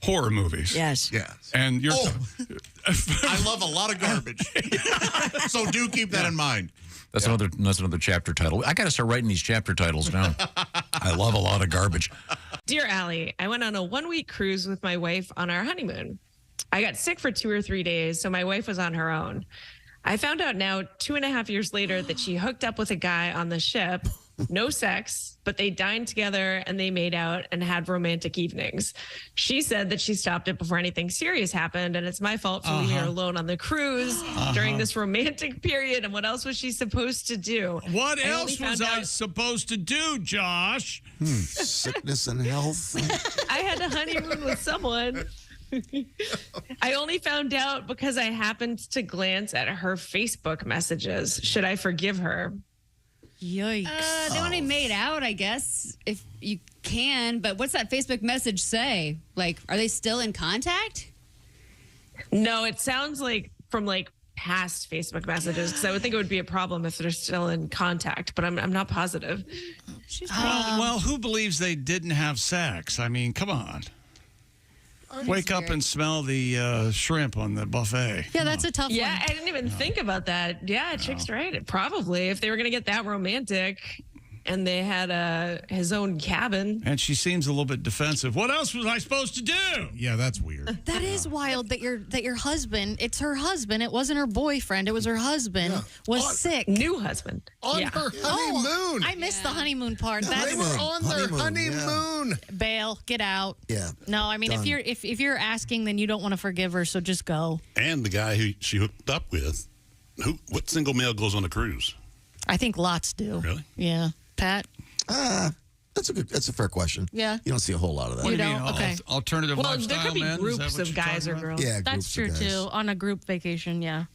horror movies. Yes. And you're. I love a lot of garbage. So do keep that in mind. That's another chapter title. I got to start writing these chapter titles down. I love a lot of garbage. Dear Allie, I went on a 1-week cruise with my wife on our honeymoon. I got sick for 2 or 3 days, so my wife was on her own. I found out now 2.5 years later that she hooked up with a guy on the ship. No sex, but they dined together and they made out and had romantic evenings. She said that she stopped it before anything serious happened, and it's my fault for leaving her alone on the cruise during this romantic period. And what else was she supposed to do? What else was I supposed to do, Josh? Sickness and health. I had a honeymoon with someone. I only found out because I happened to glance at her Facebook messages. Should I forgive her? Yikes. They only made out, I guess, if you can. But what's that Facebook message say? Like, are they still in contact? No, it sounds like from past Facebook messages, because I would think it would be a problem if they're still in contact, but I'm not positive. Well, who believes they didn't have sex? I mean, come on. Wake up and smell the shrimp on the buffet. Yeah, that's a tough one. Yeah, I didn't even think about that. Yeah, Chick's right. Probably if they were going to get that romantic and they had his own cabin. And she seems a little bit defensive. What else was I supposed to do? Yeah, that's weird. That is wild that your husband, it's her husband, it wasn't her boyfriend, it was her husband, was sick. New husband. On her honeymoon. Oh, I missed the honeymoon part. They were on their honeymoon. Bail, get out. Yeah. No, I mean, Done. if you're asking, then you don't want to forgive her, so just go. And the guy who she hooked up with, what single male goes on a cruise? I think lots do. Really? Yeah. Pat? That's a fair question. Yeah. You don't see a whole lot of that. What do you mean? Okay. Alternative Well, lifestyle there could be men? Is that groups what of you're guys talking or about? girls. Yeah, That's groups true, of guys. too. On a group vacation, yeah.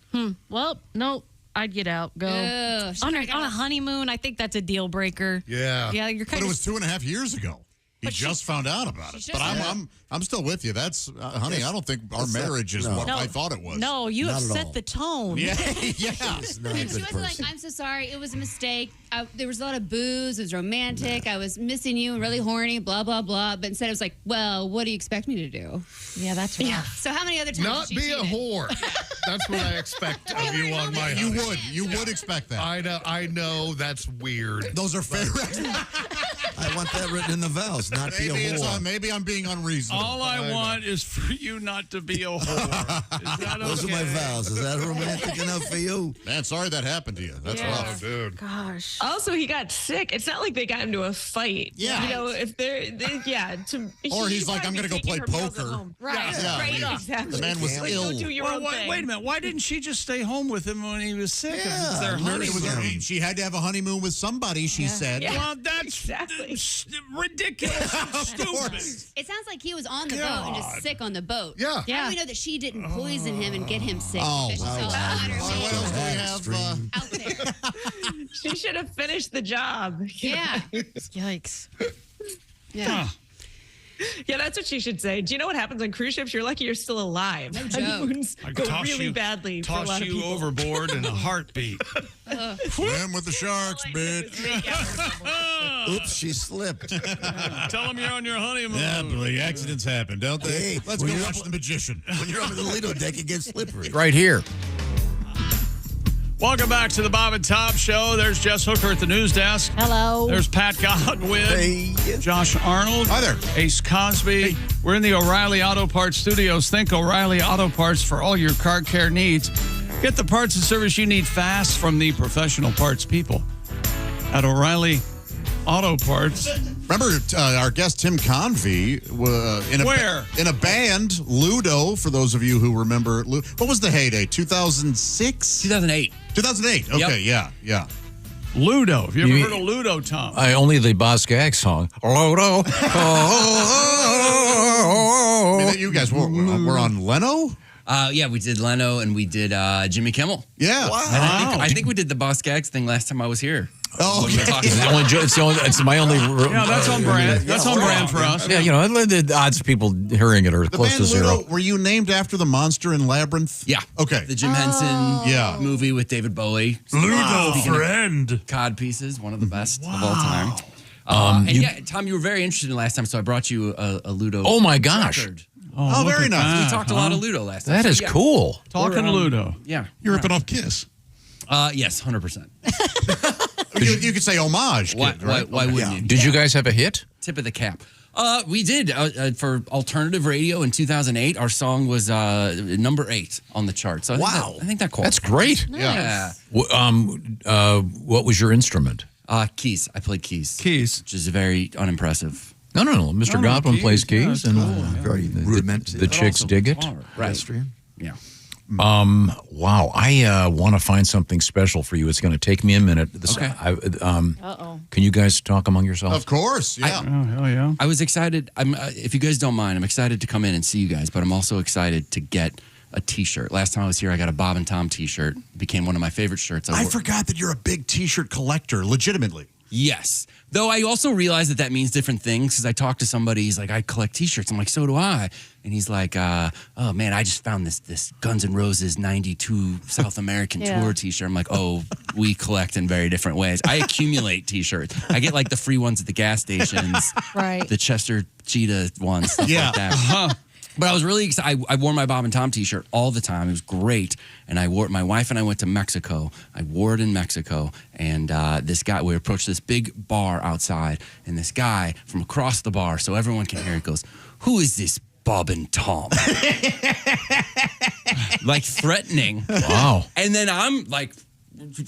Well, no, I'd get out. Go. Ugh, On a honeymoon, I think that's a deal breaker. Yeah. Yeah, you're kind But it of... was 2.5 years ago. He just found out about it. But I'm still with you. That's honey, I don't think our marriage is what I thought it was. No, you have set the tone. Yeah. She's not a And she good wasn't like, person. I'm so sorry. It was a mistake. There was a lot of booze. It was romantic. I was missing you and really horny, blah, blah, blah. But instead it was like, well, what do you expect me to do? Yeah, that's right. Yeah. So how many other times Not did she be a cheated? whore. That's what I expect of you on my You would expect that. I know that's weird. Those are fair. I want that written in the vows, not be a whore. Maybe I'm being unreasonable. All I want is for you not to be a whore. Is that Those are my vows. Is that romantic enough for you? Man, sorry that happened to you. That's rough. Dude. Gosh. Also, he got sick. It's not like they got into a fight. Yeah. You know, if they're, Or he's like, I'm going to go play poker. Right. Yeah. Right. Yeah. Exactly. The man was Like, ill. Go do your own thing. Wait a minute. Why didn't she just stay home with him when he was sick? If it's their honeymoon. She had to have a honeymoon with somebody, she said. Yeah. Well, that's ridiculous and stupid. It sounds like he was on the boat and just sick on the boat. Yeah. How do we know that she didn't poison him and get him sick? Oh, Because she's wow. so What else do we have? out there. She should have finished the job. Yeah. Yikes. Yeah. Yeah, that's what she should say. Do you know what happens on cruise ships? You're lucky you're still alive. No joke. Honeymoons I'd go toss really you- badly for a lot Toss of you people. overboard in a heartbeat. Swim with the sharks, bitch. Oops, she slipped. Tell them you're on your honeymoon. Yeah, Billy, accidents happen, don't they? Hey, Let's when go you're watch up- The Magician. When you're on the Lido deck, it gets slippery. Right here. Welcome back to the Bob and Tom Show. There's Jess Hooker at the news desk. Hello. There's Pat Godwin. Hey. Josh Arnold. Hi there. Ace Cosby. We're in the O'Reilly Auto Parts studios. Think O'Reilly Auto Parts for all your car care needs. Get the parts and service you need fast from the professional parts people at O'Reilly Auto Parts. Remember our guest Tim Convy in a band, Ludo, for those of you who remember. What was the heyday? 2006? 2008. 2008. Okay, Yep. yeah. Ludo. Have you ever You- heard of Ludo, Tom? Only the Boz Gag song. Ludo. I mean, you guys were on Leno? Yeah, we did Leno and we did Jimmy Kimmel. Yeah. And I think we did the Boss Gags thing last time I was here. Oh, When we were talking It's, about it's my only. Yeah, that's on brand. That's on brand for us. Yeah, you know, the odds of people hearing it are The close band to zero. Ludo, were you named after the monster in Labyrinth? Yeah. Okay. The Jim Henson Yeah. movie with David Bowie. Ludo Speaking of friend. Cod pieces, one of the best of all time. And Tom, you were very interested in last time, so I brought you a Ludo. Oh, my gosh. record. Oh, look very at nice. that, We talked a lot of Ludo last time. That so is yeah. cool. Talking Ludo. Yeah. You're ripping off Kiss. Yes, 100%. You could say homage, Why, kid, right? why wouldn't you? Did you guys have a hit? Tip of the cap. We did for alternative radio in 2008. Our song was number 8 on the chart. So I think that qualifies. That's great. Yeah. What was your instrument? Keys. I played keys. Keys. Which is very unimpressive. No. Mr. Godwin plays keys, and Very rudimentary. the chicks dig it. Pedestrian. Yeah. Wow, I want to find something special for you. It's going to take me a minute. Okay. Uh-oh. Can you guys talk among yourselves? Of course, yeah. Oh, hell yeah. I was excited. If you guys don't mind, I'm excited to come in and see you guys, but I'm also excited to get a T-shirt. Last time I was here, I got a Bob and Tom T-shirt. It became one of my favorite shirts. I forgot that you're a big T-shirt collector, legitimately. Yes. Though I also realize that means different things because I talked to somebody, he's like, I collect T-shirts. I'm like, so do I. And he's like, oh, man, I just found this Guns N' Roses 92 South American tour T-shirt. I'm like, oh, we collect in very different ways. I accumulate T-shirts. I get like the free ones at the gas stations. Right. The Chester Cheetah ones, stuff like that. But I was really excited. I wore my Bob and Tom T-shirt all the time. It was great. And my wife and I went to Mexico. I wore it in Mexico. And this guy, we approached this big bar outside. And this guy from across the bar, so everyone can hear it, goes, who is this Bob and Tom? Like threatening. Wow. And then I'm like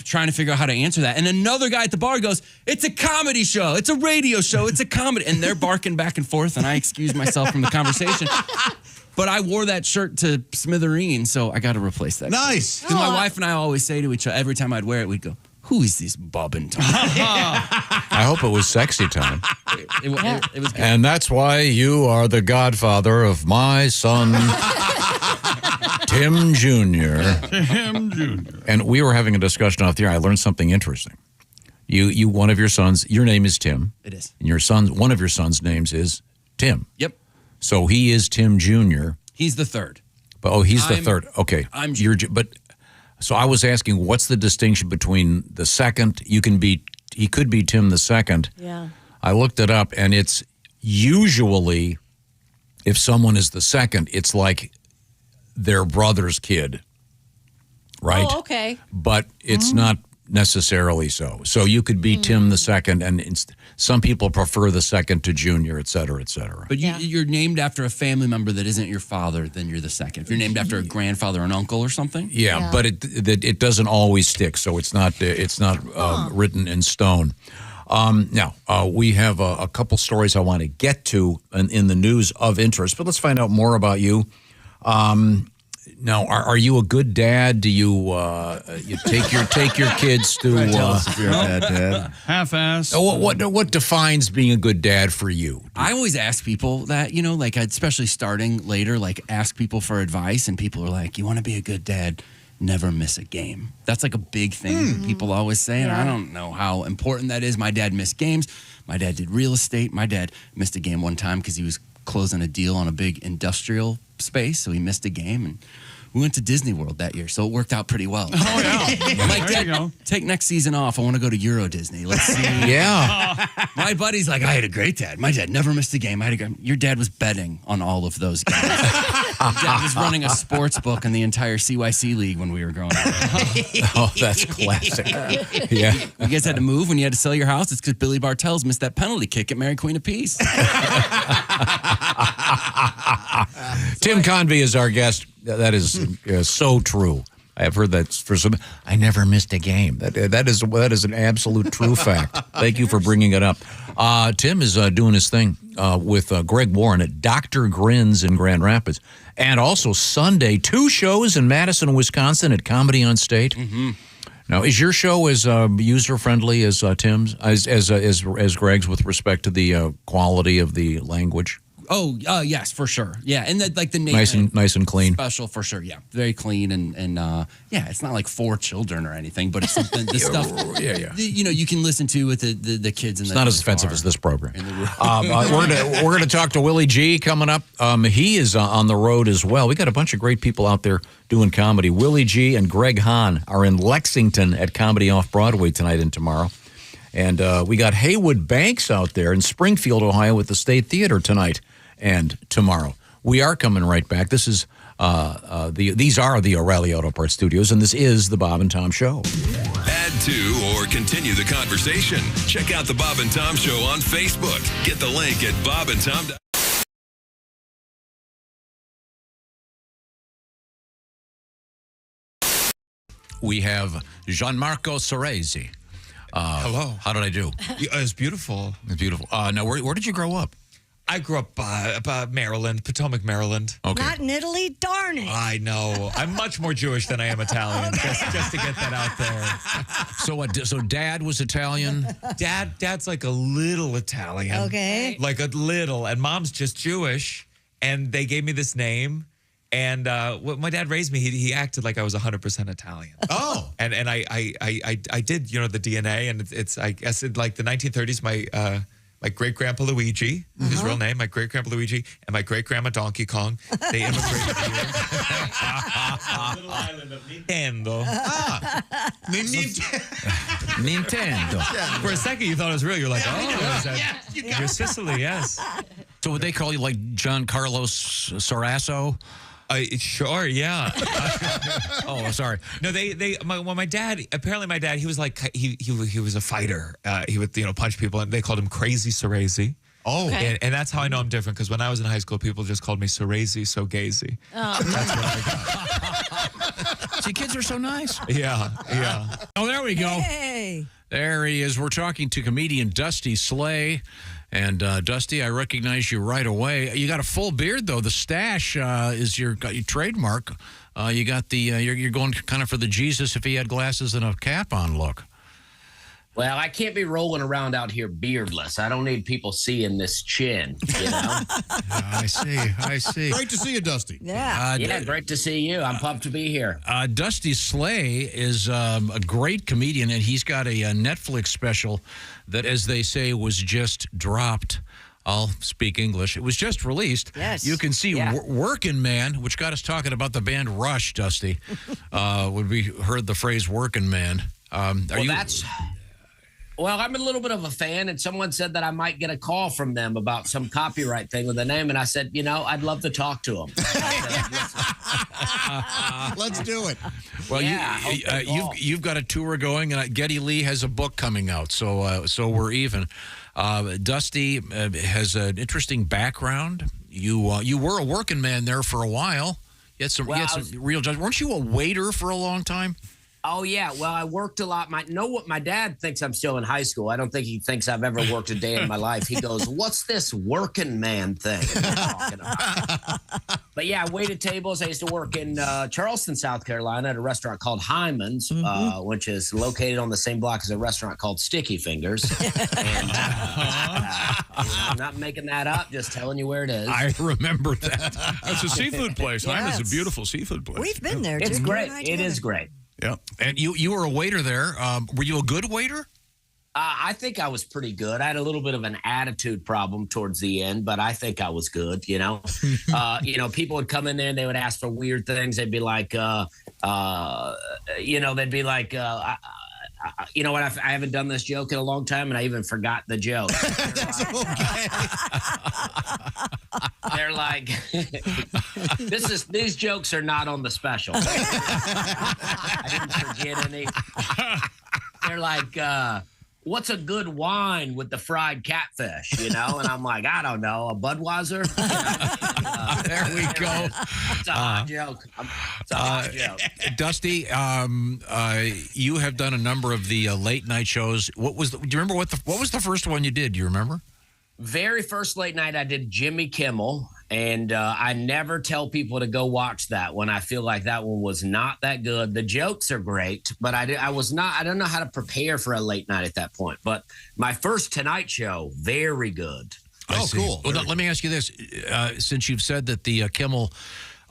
trying to figure out how to answer that. And another guy at the bar goes, it's a comedy show. It's a radio show. It's a comedy. And they're barking back and forth. And I excuse myself from the conversation. But I wore that shirt to smithereens, so I got to replace that. Nice. Because my wife and I always say to each other, every time I'd wear it, we'd go, who is this Bob and Tom? I hope it was sexy time. It was good. And that's why you are the godfather of my son, Tim Jr. Tim Jr. And we were having a discussion out there. I learned something interesting. You one of your sons. Your name is Tim. It is. And one of your sons' names is Tim. Yep. So he is Tim Jr. He's the third. But he's the third. Okay. So I was asking, what's the distinction between the second? He could be Tim the second. Yeah. I looked it up, and it's usually, if someone is the second, it's like their brother's kid, right? Oh, okay. But it's not necessarily so. So you could be Tim the second, and some people prefer the second to Junior, et cetera, et cetera. But you're named after a family member that isn't your father, then you're the second. If you're named after a grandfather or an uncle or something. Yeah, but it doesn't always stick, so it's not written in stone. Now, we have a couple stories I want to get to in the news of interest, but let's find out more about you. Now, are you a good dad? Do you take your kids to tell us if you're a bad dad. Half-assed. What defines being a good dad for you? I always ask people that, like especially starting later, like ask people for advice, and people are like, you want to be a good dad, never miss a game. That's like a big thing people always say, and I don't know how important that is. My dad missed games. My dad did real estate. My dad missed a game one time because he was closing a deal on a big industrial space, so he missed a game, and we went to Disney World that year, so it worked out pretty well. Oh, yeah. I'm like, There you Dad, go. take next season off. I want to go to Euro Disney. Let's see. Yeah. My buddy's like, I had a great dad. My dad never missed a game. Your dad was betting on all of those games. Dad was running a sports book in the entire CYC league when we were growing up. Oh, that's classic. Yeah. You guys had to move when you had to sell your house? It's because Billy Bartels missed that penalty kick at Mary Queen of Peace. Tim Convy is our guest. That is so true. I have heard that for some. I never missed a game. That is an absolute true fact. Thank you for bringing it up. Tim is doing his thing with Greg Warren at Dr. Grins in Grand Rapids, and also Sunday 2 shows in Madison, Wisconsin at Comedy on State. Mm-hmm. Now, is your show as user friendly as Tim's, as Greg's, with respect to the quality of the language? Oh, yes, for sure. Yeah, and the name nice and clean. Special for sure. Yeah, very clean and yeah, it's not like for children or anything, but it's something. The stuff. Yeah. You can listen to with the kids. It's not as offensive as this program. We're going to talk to Willie G coming up. He is on the road as well. We got a bunch of great people out there doing comedy. Willie G and Greg Hahn are in Lexington at Comedy Off Broadway tonight and tomorrow. And we got Haywood Banks out there in Springfield, Ohio at the State Theater tonight and tomorrow. We are coming right back. This is these are the O'Reilly Auto Parts Studios, and this is the Bob and Tom Show. Add to or continue the conversation. Check out the Bob and Tom Show on Facebook. Get the link at bobandtom.com. We have Gianmarco Ceresi. Hello. How did I do? It's beautiful. It's beautiful. Now, where did you grow up? I grew up Maryland, Potomac, Maryland. Okay. Not in Italy, darn it. I know. I'm much more Jewish than I am Italian. Just to get that out there. So what? So Dad was Italian. Dad's like a little Italian. Okay. Like a little, and Mom's just Jewish, and they gave me this name. And when my dad raised me, he acted like I was 100% Italian. Oh. And I did the DNA, and it's I guess in like the 1930s, my great-grandpa Luigi, his real name, my great-grandpa Luigi, and my great-grandma Donkey Kong, they immigrated here. Little island of Nintendo. Nintendo. For a second, you thought it was real. You're like, you're Sicily, yes. So would they call you like John Carlos Sarasso? Sure, yeah. Oh, sorry. No, my dad, he was like, he was a fighter. He would, punch people, and they called him Crazy Ceresi. Oh. Okay. And that's how I know I'm different, because when I was in high school, people just called me Ceresi, so gazy. Oh. That's what I got. See, kids are so nice. Yeah. Oh, there we go. Hey. There he is. We're talking to comedian Dusty Slay. And Dusty, I recognize you right away. You got a full beard, though. The stash is your trademark. You got the you're going kind of for the Jesus if he had glasses and a cap on look. Well, I can't be rolling around out here beardless. I don't need people seeing this chin, you know? I see. Great to see you, Dusty. Yeah, great to see you. I'm pumped to be here. Dusty Slay is a great comedian, and he's got a Netflix special that, as they say, was just dropped. I'll speak English. It was just released. Yes. You can see Workin' Man, which got us talking about the band Rush, Dusty, when we heard the phrase Workin' Man. Well, I'm a little bit of a fan, and someone said that I might get a call from them about some copyright thing with the name, and I said, I'd love to talk to them. Let's do it. Well, you've got a tour going, and Geddy Lee has a book coming out, so we're even. Dusty has an interesting background. You were a working man there for a while. You had some real jobs. Weren't you a waiter for a long time? Oh, yeah. Well, I worked a lot. My dad thinks I'm still in high school. I don't think he thinks I've ever worked a day in my life. He goes, what's this working man thing you're talking about? But yeah, I waited tables. I used to work in Charleston, South Carolina at a restaurant called Hyman's, which is located on the same block as a restaurant called Sticky Fingers. And I'm not making that up, just telling you where it is. I remember that. It's a seafood place. Hyman's a beautiful seafood place. We've been there, It's great. It is great. Yeah. And you were a waiter there. Were you a good waiter? I think I was pretty good. I had a little bit of an attitude problem towards the end, but I think I was good, People would come in there and they would ask for weird things. They'd be like, they'd be like, you know what? I haven't done this joke in a long time, and I even forgot the joke. They're like, these jokes are not on the special. I didn't forget any. They're like, what's a good wine with the fried catfish? And I'm like, I don't know, a Budweiser. There we go. It's a hot joke. It's a hot joke. Dusty, you have done a number of the late night shows. Do you remember what was the first one you did? Do you remember? Very first late night, I did Jimmy Kimmel, and I never tell people to go watch that one. I feel like that one was not that good. The jokes are great, but I don't know how to prepare for a late night at that point. But my first Tonight Show, very good. Cool. Well, let me ask you this. Since you've said that the Kimmel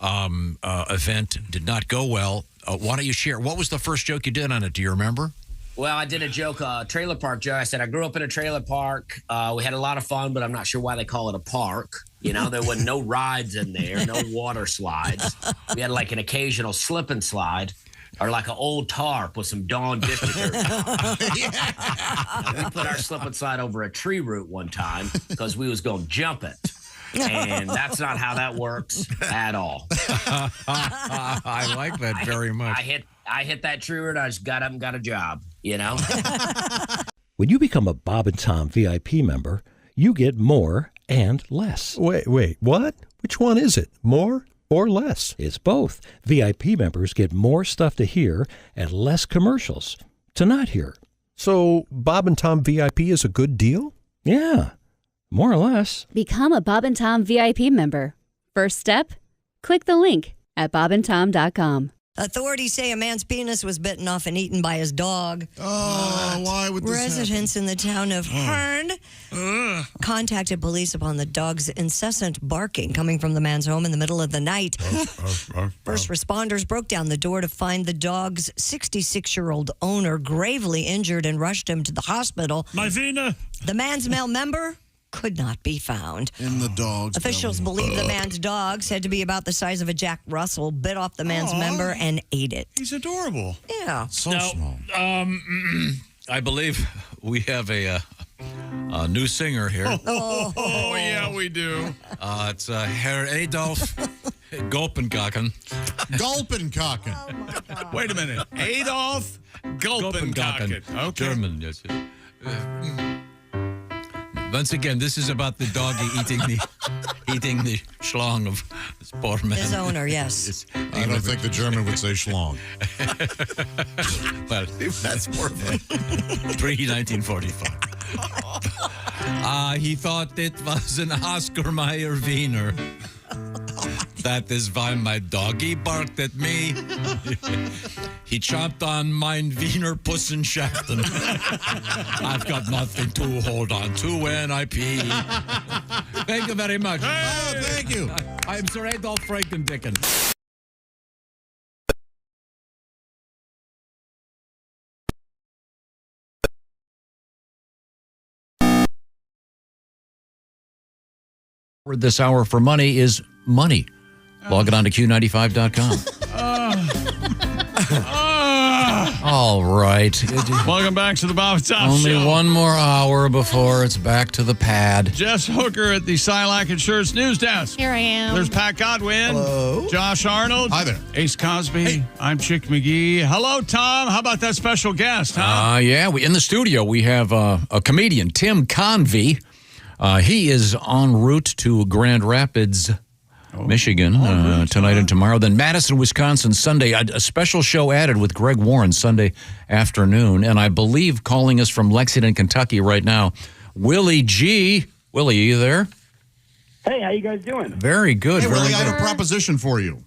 event did not go well, why don't you share? What was the first joke you did on it? Do you remember? Well, I did a joke, trailer park joke. I said, I grew up in a trailer park. We had a lot of fun, but I'm not sure why they call it a park. There were no rides in there, no water slides. We had like an occasional slip and slide or like an old tarp with some Dawn distributor. We put our slip and slide over a tree root one time because we was going to jump it. And that's not how that works at all. I like that very much. I hit that tree root. I just got up and got a job, When you become a Bob and Tom VIP member, you get more and less. Wait, what? Which one is it? More or less? It's both. VIP members get more stuff to hear and less commercials to not hear. So Bob and Tom VIP is a good deal? Yeah, more or less. Become a Bob and Tom VIP member. First step, click the link at bobandtom.com. Authorities say a man's penis was bitten off and eaten by his dog. Oh, why would this Residents in the town of Hearn contacted police upon the dog's incessant barking coming from the man's home in the middle of the night. First responders broke down the door to find the dog's 66-year-old owner gravely injured and rushed him to the hospital. My Vina! The man's male member could not be found. In the dog's Officials believe the man's dog, said to be about the size of a Jack Russell, bit off the man's member and ate it. He's adorable. Yeah. So small. I believe we have a new singer here. Oh, yeah, we do. It's Herr Adolf Gulpenkaken. Gulpenkaken. Wait a minute. Adolf Gulpenkaken. Okay. German, yes. Once again, this is about the dog eating the schlong of this poor man. His owner, yes. I don't think the German would say schlong. Well, that's more fun. Pre-1945. He thought it was an Oscar Mayer Wiener. That is why my doggy barked at me. He chomped on mein Wiener Pussenschaften. I've got nothing to hold on to when I pee. Thank you very much. Oh, thank you. I'm Sir Adolph Frankendicken. Word this hour for money is money. Log it on to Q95.com. All right. Welcome back to the Bob and Tom Only Show. one more hour before it's back to the pad. Jess Hooker at the Silac Insurance News Desk. Here I am. There's Pat Godwin. Hello. Josh Arnold. Hi there. Ace Cosby. I'm Chick McGee. Hello, Tom. How about that special guest, huh? Yeah, in the studio we have a comedian, Tim Convy. He is en route to Grand Rapids, Michigan, tonight and tomorrow. Then Madison, Wisconsin, Sunday. A special show added with Greg Warren Sunday afternoon. And I believe calling us from Lexington, Kentucky right now, Willie G. Willie, are you there? Hey, how you guys doing? Very good. Hey, very Willie, I good. have a proposition for you.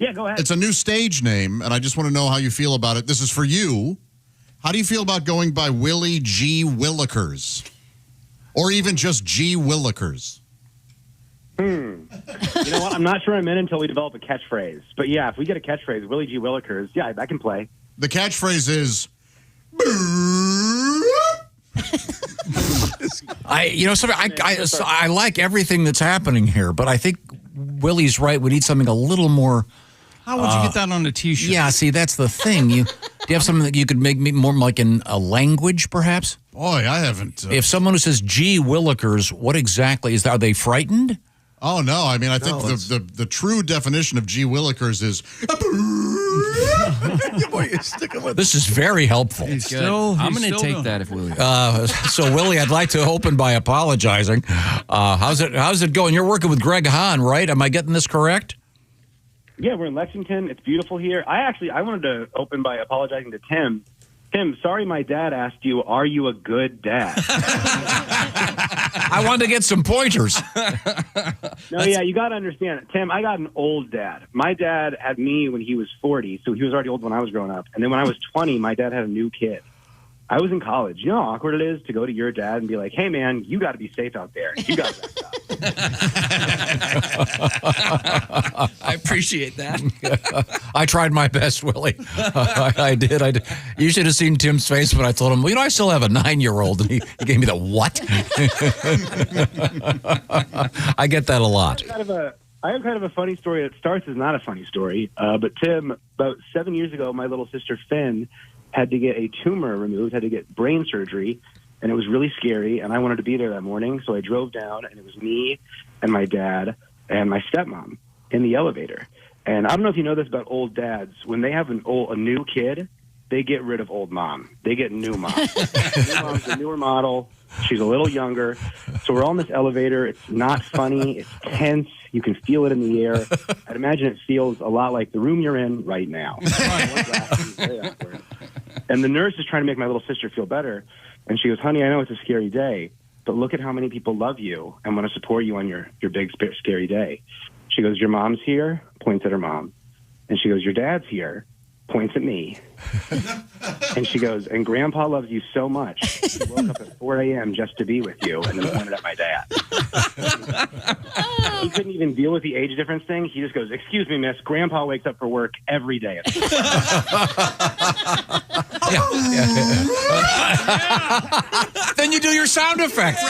Yeah, go ahead. It's a new stage name, and I just want to know how you feel about it. This is for you. How do you feel about going by Willie G. Willikers? Or even just G. Willikers? You know what? I'm not sure I'm in until we develop a catchphrase. But yeah, if we get a catchphrase, Willie G. Willikers, yeah, I can play. The catchphrase is... I like everything that's happening here, but I think Willie's right. We need something a little more... How would you get that on a T-shirt? Yeah, see, that's the thing. Do you have something that you could make more like in a language, perhaps? Boy, I haven't. If someone who says "Gee Willikers," what exactly is that? Are they frightened? Oh, no. I mean, I think the true definition of G. Willikers is... This is very helpful. I'm going to take that if Willie. So, Willie, I'd like to open by apologizing. How's it going? You're working with Greg Hahn, right? Am I getting this correct? Yeah, we're in Lexington. It's beautiful here. I wanted to open by apologizing to Tim. Tim, sorry my dad asked you, are you a good dad? I wanted to get some pointers. No, yeah, you got to understand. Tim, I got an old dad. My dad had me when he was 40, so he was already old when I was growing up. And then when I was 20, my dad had a new kid. I was in college. You know how awkward it is to go to your dad and be like, hey, man, you got to be safe out there. You got to I appreciate that. I tried my best, Willie. I did. You should have seen Tim's face when I told him, well, I still have a 9-year-old. And he gave me the what? I get that a lot. I have kind of a funny story that starts as not a funny story. But Tim, about 7 years ago, my little sister Finn had to get a tumor removed, had to get brain surgery, and it was really scary, and I wanted to be there that morning, so I drove down, and it was me and my dad and my stepmom in the elevator. And I don't know if you know this about old dads. When they have a new kid, they get rid of old mom. They get new mom. New mom's a newer model. She's a little younger. So we're all in this elevator. It's not funny. It's tense. You can feel it in the air. I'd imagine it feels a lot like the room you're in right now. And the nurse is trying to make my little sister feel better. And she goes, honey, I know it's a scary day, but look at how many people love you and want to support you on your big, scary day. She goes, your mom's here, points at her mom. And she goes, your dad's here, points at me. And she goes, and Grandpa loves you so much. He woke up at 4 a.m. just to be with you, and then pointed at my dad. He couldn't even deal with the age difference thing. He just goes, excuse me, miss, Grandpa wakes up for work every day. Then you do your sound effect.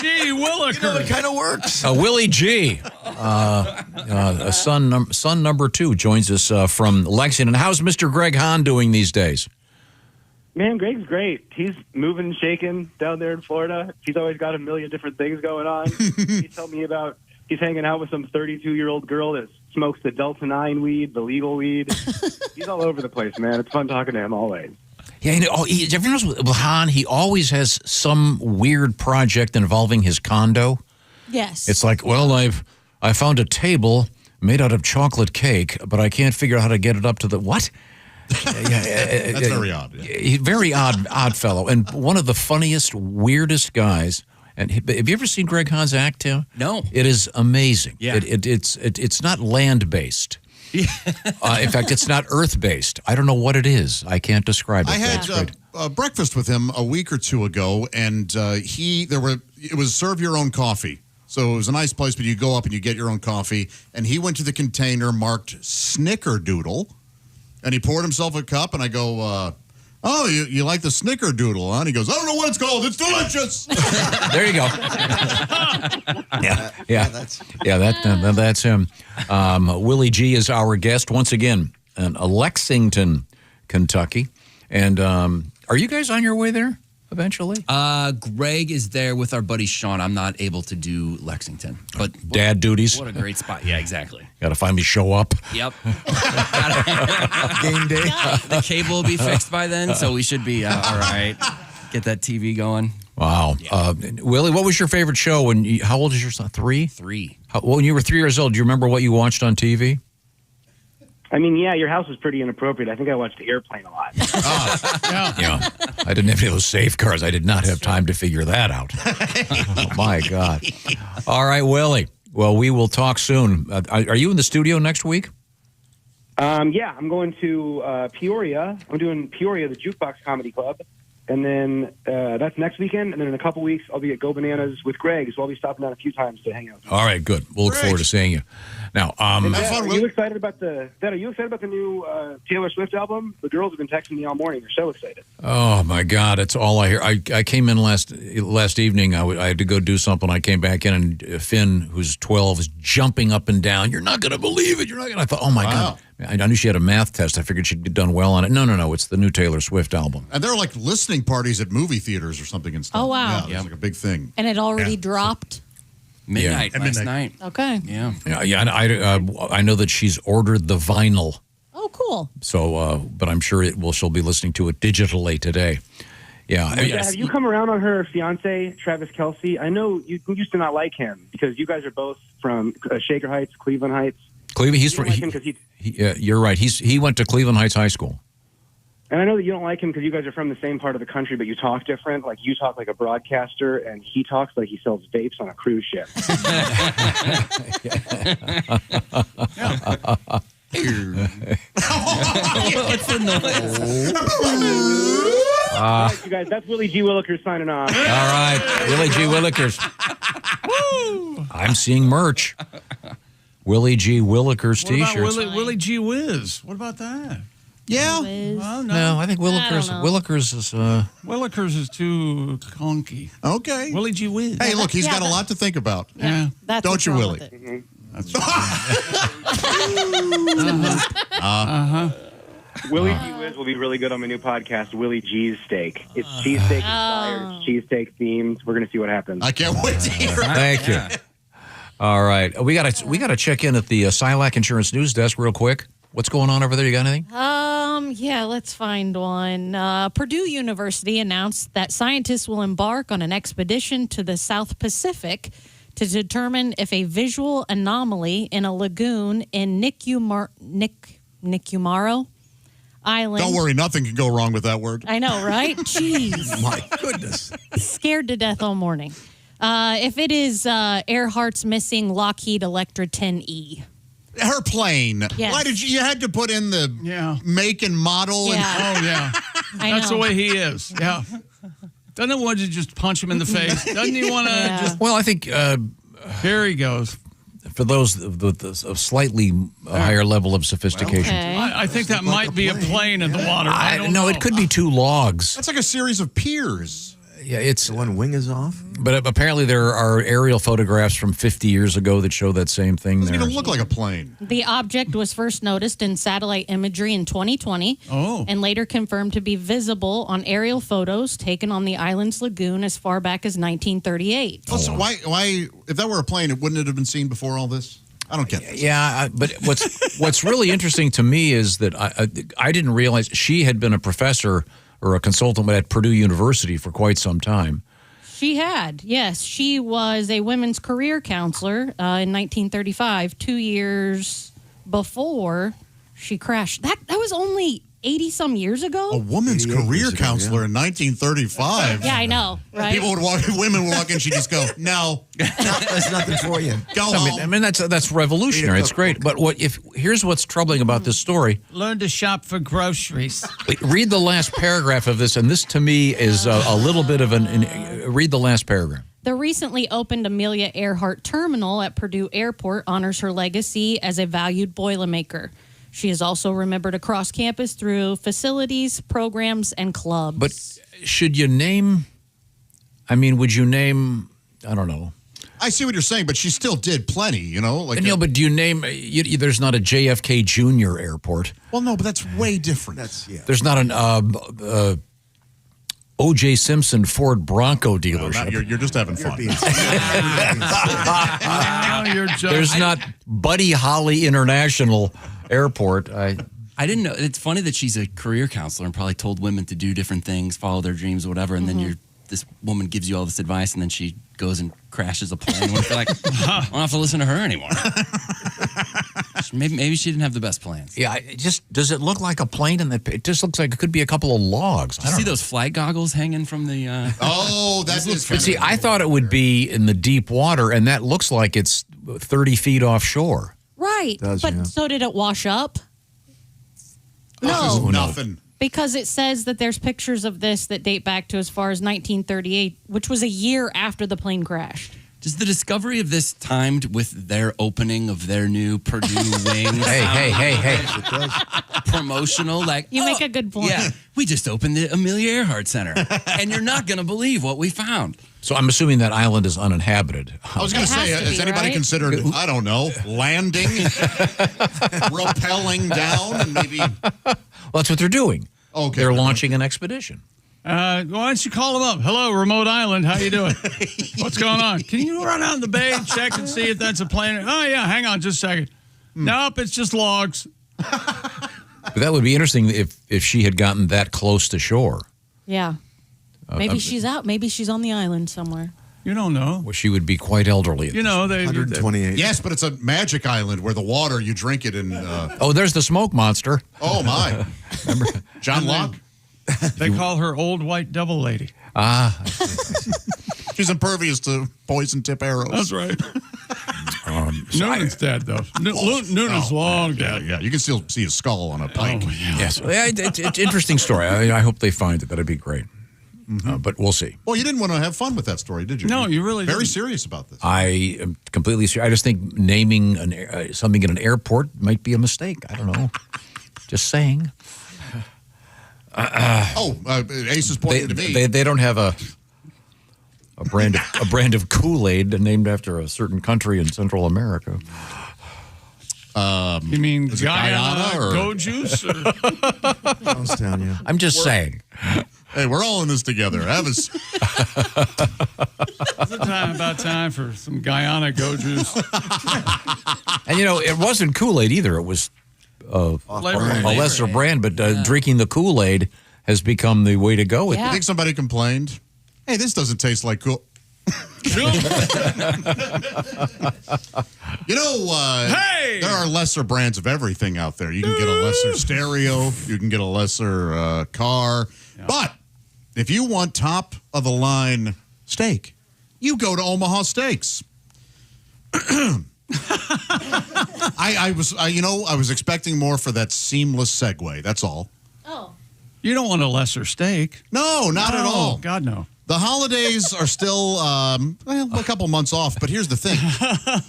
Gee, Williker. It kind of works. Willie G. Son number 2 joins us from Lexington. How's Mr. Greg Hahn doing these days? Man, Greg's great. He's moving and shaking down there in Florida. He's always got a million different things going on. He told me about he's hanging out with some 32-year-old girl that smokes the Delta 9 weed, the legal weed. He's all over the place, man. It's fun talking to him always. Yeah, everyone knows with Hahn, he always has some weird project involving his condo. Yes. It's like, well, I found a table made out of chocolate cake, but I can't figure out how to get it up to the what? That's very odd. Yeah. Very odd fellow, and one of the funniest, weirdest guys. And have you ever seen Greg Hahn's act, Tim? No. It is amazing. Yeah. It's not land based. In fact, it's not Earth-based. I don't know what it is. I can't describe it. I had breakfast with him a week or two ago, and it was serve your own coffee. So it was a nice place, but you go up and you get your own coffee. And he went to the container marked Snickerdoodle, and he poured himself a cup, and I go, oh, you like the Snickerdoodle, huh? And he goes, I don't know what it's called. It's delicious. There you go. That's him. Willie G is our guest once again in Lexington, Kentucky. And are you guys on your way there eventually? Greg is there with our buddy Sean. I'm not able to do Lexington, but dad duties. What a great spot! Yeah, exactly. Got to finally show up. Yep. Game day. The cable will be fixed by then, so we should be all right. Get that TV going. Wow. Willie, what was your favorite show when how old is your son? 3? 3. When you were 3 years old, do you remember what you watched on TV? I mean, yeah, your house was pretty inappropriate. I think I watched Airplane a lot. Yeah. I didn't have any of those safeguards. I did not have time to figure that out. Oh, my God. All right, Willie. Well, we will talk soon. Are you in the studio next week? Yeah, I'm going to Peoria. I'm doing Peoria, the Jukebox Comedy Club. And then that's next weekend. And then in a couple weeks, I'll be at Go Bananas with Greg. So I'll be stopping down a few times to hang out. All right, good. We'll look forward to seeing you. Now, Are you excited about the new Taylor Swift album? The girls have been texting me all morning. They're so excited. Oh, my God. It's all I hear. I came in last evening. I had to go do something. I came back in, and Finn, who's 12, is jumping up and down. You're not going to believe it. You're not going to. I thought, oh, my God. I knew she had a math test. I figured she'd done well on it. No. It's the new Taylor Swift album. And there are like listening parties at movie theaters or something and stuff. Oh, wow. Yeah, it's like a big thing. And it already dropped? Midnight last night. Okay. Yeah. And I know that she's ordered the vinyl. Oh, cool. So, but I'm sure she'll be listening to it digitally today. Yeah. Have you come around on her fiance, Travis Kelce? I know you used to not like him because you guys are both from Shaker Heights, Cleveland Heights. Cleveland. He's from. You're right. He went to Cleveland Heights High School. And I know that you don't like him because you guys are from the same part of the country, but you talk different. Like you talk like a broadcaster, and he talks like he sells vapes on a cruise ship. What's the noise? All right, you guys, that's Willie G. Willikers signing off. All right, Willie G. Willikers. I'm seeing merch. Willie G. Willikers T-shirts. Willie G. Whiz. What about that? Yeah. Well, No, I think Willikers is. Willikers is too clunky. Okay. Willie G. Whiz. Hey, look, he's got a lot to think about. Yeah. Don't you, Willie? Mm-hmm. That's Willie G. Whiz will be really good on my new podcast, Willie G's Steak. It's cheesesteak inspired, cheesesteak themed. We're going to see what happens. I can't wait to hear it. Thank you. All right, we got to check in at the Silac Insurance News Desk real quick. What's going on over there? You got anything? Yeah, let's find one. Purdue University announced that scientists will embark on an expedition to the South Pacific to determine if a visual anomaly in a lagoon in Nicuamaro Island. Don't worry, nothing can go wrong with that word. I know, right? Jeez. My goodness. Scared to death all morning. If it is Earhart's missing Lockheed Electra 10E. Her plane. Yes. Why did you had to put in the make and model? Yeah. Oh, yeah. That's the way he is. Yeah. Doesn't he want to just punch him in the face? Doesn't he want to just... Well, I think... here he goes. For those with a slightly higher level of sophistication. Okay. I think that might be a plane in the water. I don't know. It could be 2 logs. That's like a series of piers. Yeah, it's... One wing is off? But apparently there are aerial photographs from 50 years ago that show that same thing. Doesn't even look like a plane. The object was first noticed in satellite imagery in 2020 and later confirmed to be visible on aerial photos taken on the island's lagoon as far back as 1938. So why, if that were a plane, it wouldn't have been seen before all this? I don't get this. Yeah, but what's really interesting to me is that I didn't realize she had been a professor or a consultant at Purdue University for quite some time. She had, yes. She was a women's career counselor in 1935, 2 years before she crashed. That was only 80-some years ago. A woman's 88 career years ago, counselor in 1935. Yeah, I know, right? Women would walk in, she'd just go, no. There's nothing for you. Go home. I mean that's revolutionary. It's great. But here's what's troubling about this story. Learn to shop for groceries. Read the last paragraph of this, and this to me is a little bit of read the last paragraph. The recently opened Amelia Earhart Terminal at Purdue Airport honors her legacy as a valued Boilermaker. She is also remembered across campus through facilities, programs, and clubs. But should you name? I mean, would you name? I don't know. I see what you're saying, but she still did plenty, you know? But do you name? There's not a JFK Jr. airport. Well, no, but that's way different. There's not an O.J. Simpson Ford Bronco dealership. You're just having fun. There's not Buddy Holly International Airport. I didn't know. It's funny that she's a career counselor and probably told women to do different things, follow their dreams, or whatever. And then this woman gives you all this advice, and then she goes and crashes a plane. We're like, I don't have to listen to her anymore. Maybe she didn't have the best plans. Yeah, does it look like a plane? And it just looks like it could be a couple of logs. Did you see those flight goggles hanging from the? Oh, that is. But see, I thought it would be in the deep water, and that looks like it's 30 feet offshore. Right. So did it wash up? No. Nothing. Because it says that there's pictures of this that date back to as far as 1938, which was a year after the plane crashed. Does the discovery of this timed with their opening of their new Purdue wing? Hey. Promotional, You make a good point. Yeah, we just opened the Amelia Earhart Center, and you're not going to believe what we found. So I'm assuming that island is uninhabited. I was going to say, has anybody considered, I don't know, landing, rappelling down, and maybe... Well, that's what they're doing. Okay. They're launching an expedition. Why don't you call them up? Hello, remote island. How you doing? What's going on? Can you run out in the bay and check and see if that's a plane? Oh, yeah. Hang on just a second. Nope, it's just logs. But that would be interesting if she had gotten that close to shore. Yeah. Maybe she's out. Maybe she's on the island somewhere. You don't know. Well, she would be quite elderly. You know, they 128. Yes, but it's a magic island where the water, you drink it and... Oh, there's the smoke monster. Oh, my. Remember John Locke? They call her Old White Devil Lady. Ah. She's impervious to poison tip arrows. That's right. Noonan's dead, though. Noonan's long dead. Yeah, you can still see his skull on a pike. Oh, yeah. Yes. It's an interesting story. I hope they find it. That'd be great. But we'll see. Well, you didn't want to have fun with that story, did you? No, you really Very didn't. serious about this. I am completely serious. I just think naming something at an airport might be a mistake. I don't know. Just saying. Ace is pointing to me. They don't have a brand of Kool-Aid named after a certain country in Central America. You mean Guyana or Go Juice? Jonestown, yeah. I'm just saying. Hey, we're all in this together. It's about time for some Guyana Go Juice. And, it wasn't Kool-Aid either. It was a lesser brand, but drinking the Kool-Aid has become the way to go. I think somebody complained, hey, this doesn't taste like cool. There are lesser brands of everything out there. You can get a lesser stereo. You can get a lesser car. Yeah. But if you want top of the line steak, you go to Omaha Steaks. I was expecting more for that seamless segue. That's all. Oh. You don't want a lesser steak. No, not at all. God, no. The holidays are still a couple months off, but here's the thing.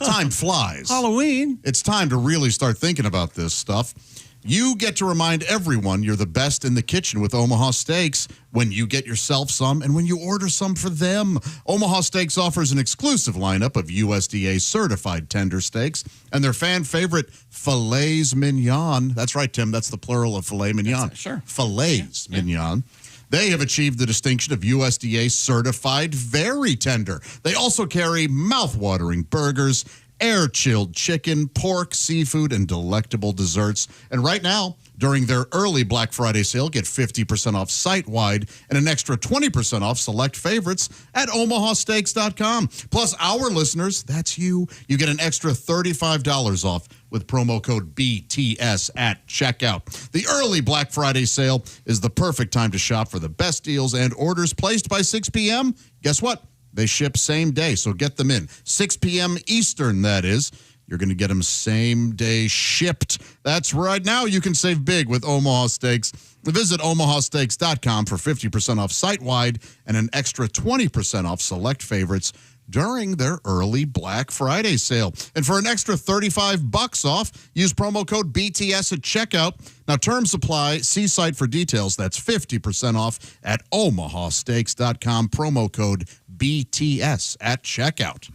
Time flies. Halloween. It's time to really start thinking about this stuff. You get to remind everyone you're the best in the kitchen with Omaha Steaks when you get yourself some and when you order some for them. Omaha Steaks offers an exclusive lineup of USDA certified tender steaks and their fan favorite filets mignon. That's right, Tim. That's the plural of filet mignon. Sure. Filets mignon. They have achieved the distinction of USDA certified very tender. They also carry mouth-watering burgers, air-chilled chicken, pork, seafood, and delectable desserts. And right now, During their early Black Friday sale, get 50% off site-wide and an extra 20% off select favorites at omahasteaks.com. Plus, our listeners, that's you get an extra $35 off with promo code BTS at checkout. The early Black Friday sale is the perfect time to shop for the best deals, and orders placed by 6 p.m., guess what? They ship same day, so get them in. 6 p.m. Eastern, that is. You're going to get them same day shipped. That's right. Now you can save big with Omaha Steaks. Visit omahasteaks.com for 50% off site-wide and an extra 20% off select favorites during their early Black Friday sale. And for an extra $35 off, use promo code BTS at checkout. Now, terms apply. See site for details. That's 50% off at omahasteaks.com. Promo code BTS at checkout.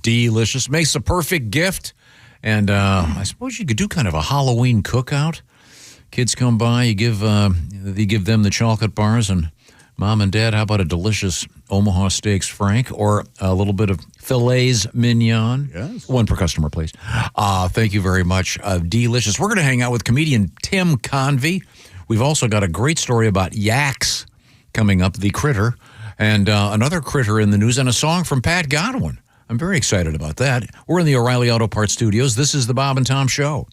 Delicious. Makes a perfect gift. And I suppose you could do kind of a Halloween cookout. Kids come by, you give them the chocolate bars, and Mom and Dad, how about a delicious Omaha Steaks Frank or a little bit of fillets mignon? Yes. One per customer, please. Thank you very much. Delicious. We're going to hang out with comedian Tim Convy. We've also got a great story about yaks coming up, the critter, and another critter in the news, and a song from Pat Godwin. I'm very excited about that. We're in the O'Reilly Auto Parts studios. This is the Bob and Tom Show.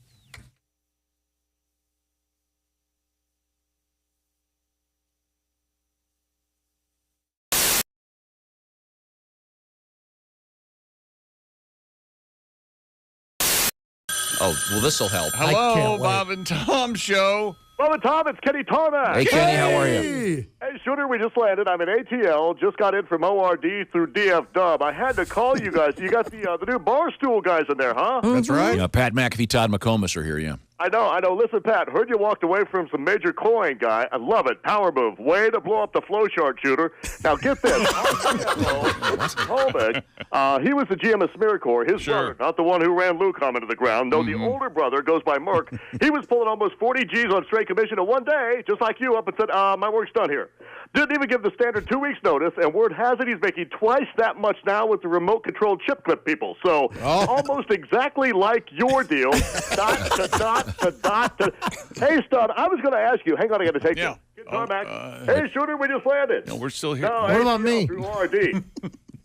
Oh, well, this will help. Hello, Bob and Tom Show. Bob and Tom, it's Kenny Tarmac. Hey, Kenny, how are you? Hey, Shooter, we just landed. I'm in ATL. Just got in from ORD through DF Dub. I had to call you guys. You got the new Barstool guys in there, huh? That's right. Yeah, Pat McAfee, Todd McComas are here, yeah. I know. Listen, Pat, heard you walked away from some major coin guy. I love it. Power move. Way to blow up the flow chart, Shooter. Now, get this. Holbeck, he was the GM of Smearcore. His brother, not the one who ran Lucom into the ground. No, the older brother goes by Merck. He was pulling almost 40 G's on straight commission, and one day, just like you, up and said, my work's done here. Didn't even give the standard 2 weeks notice, and word has it he's making twice that much now with the remote-controlled chip clip people. So almost exactly like your deal. Dot to dot to dot to. Hey, Stud, I was going to ask you. Hang on, I got to take this. Get Tarmac. Hey, Shooter, we just landed. No, we're still here. No, what about me? Through RD.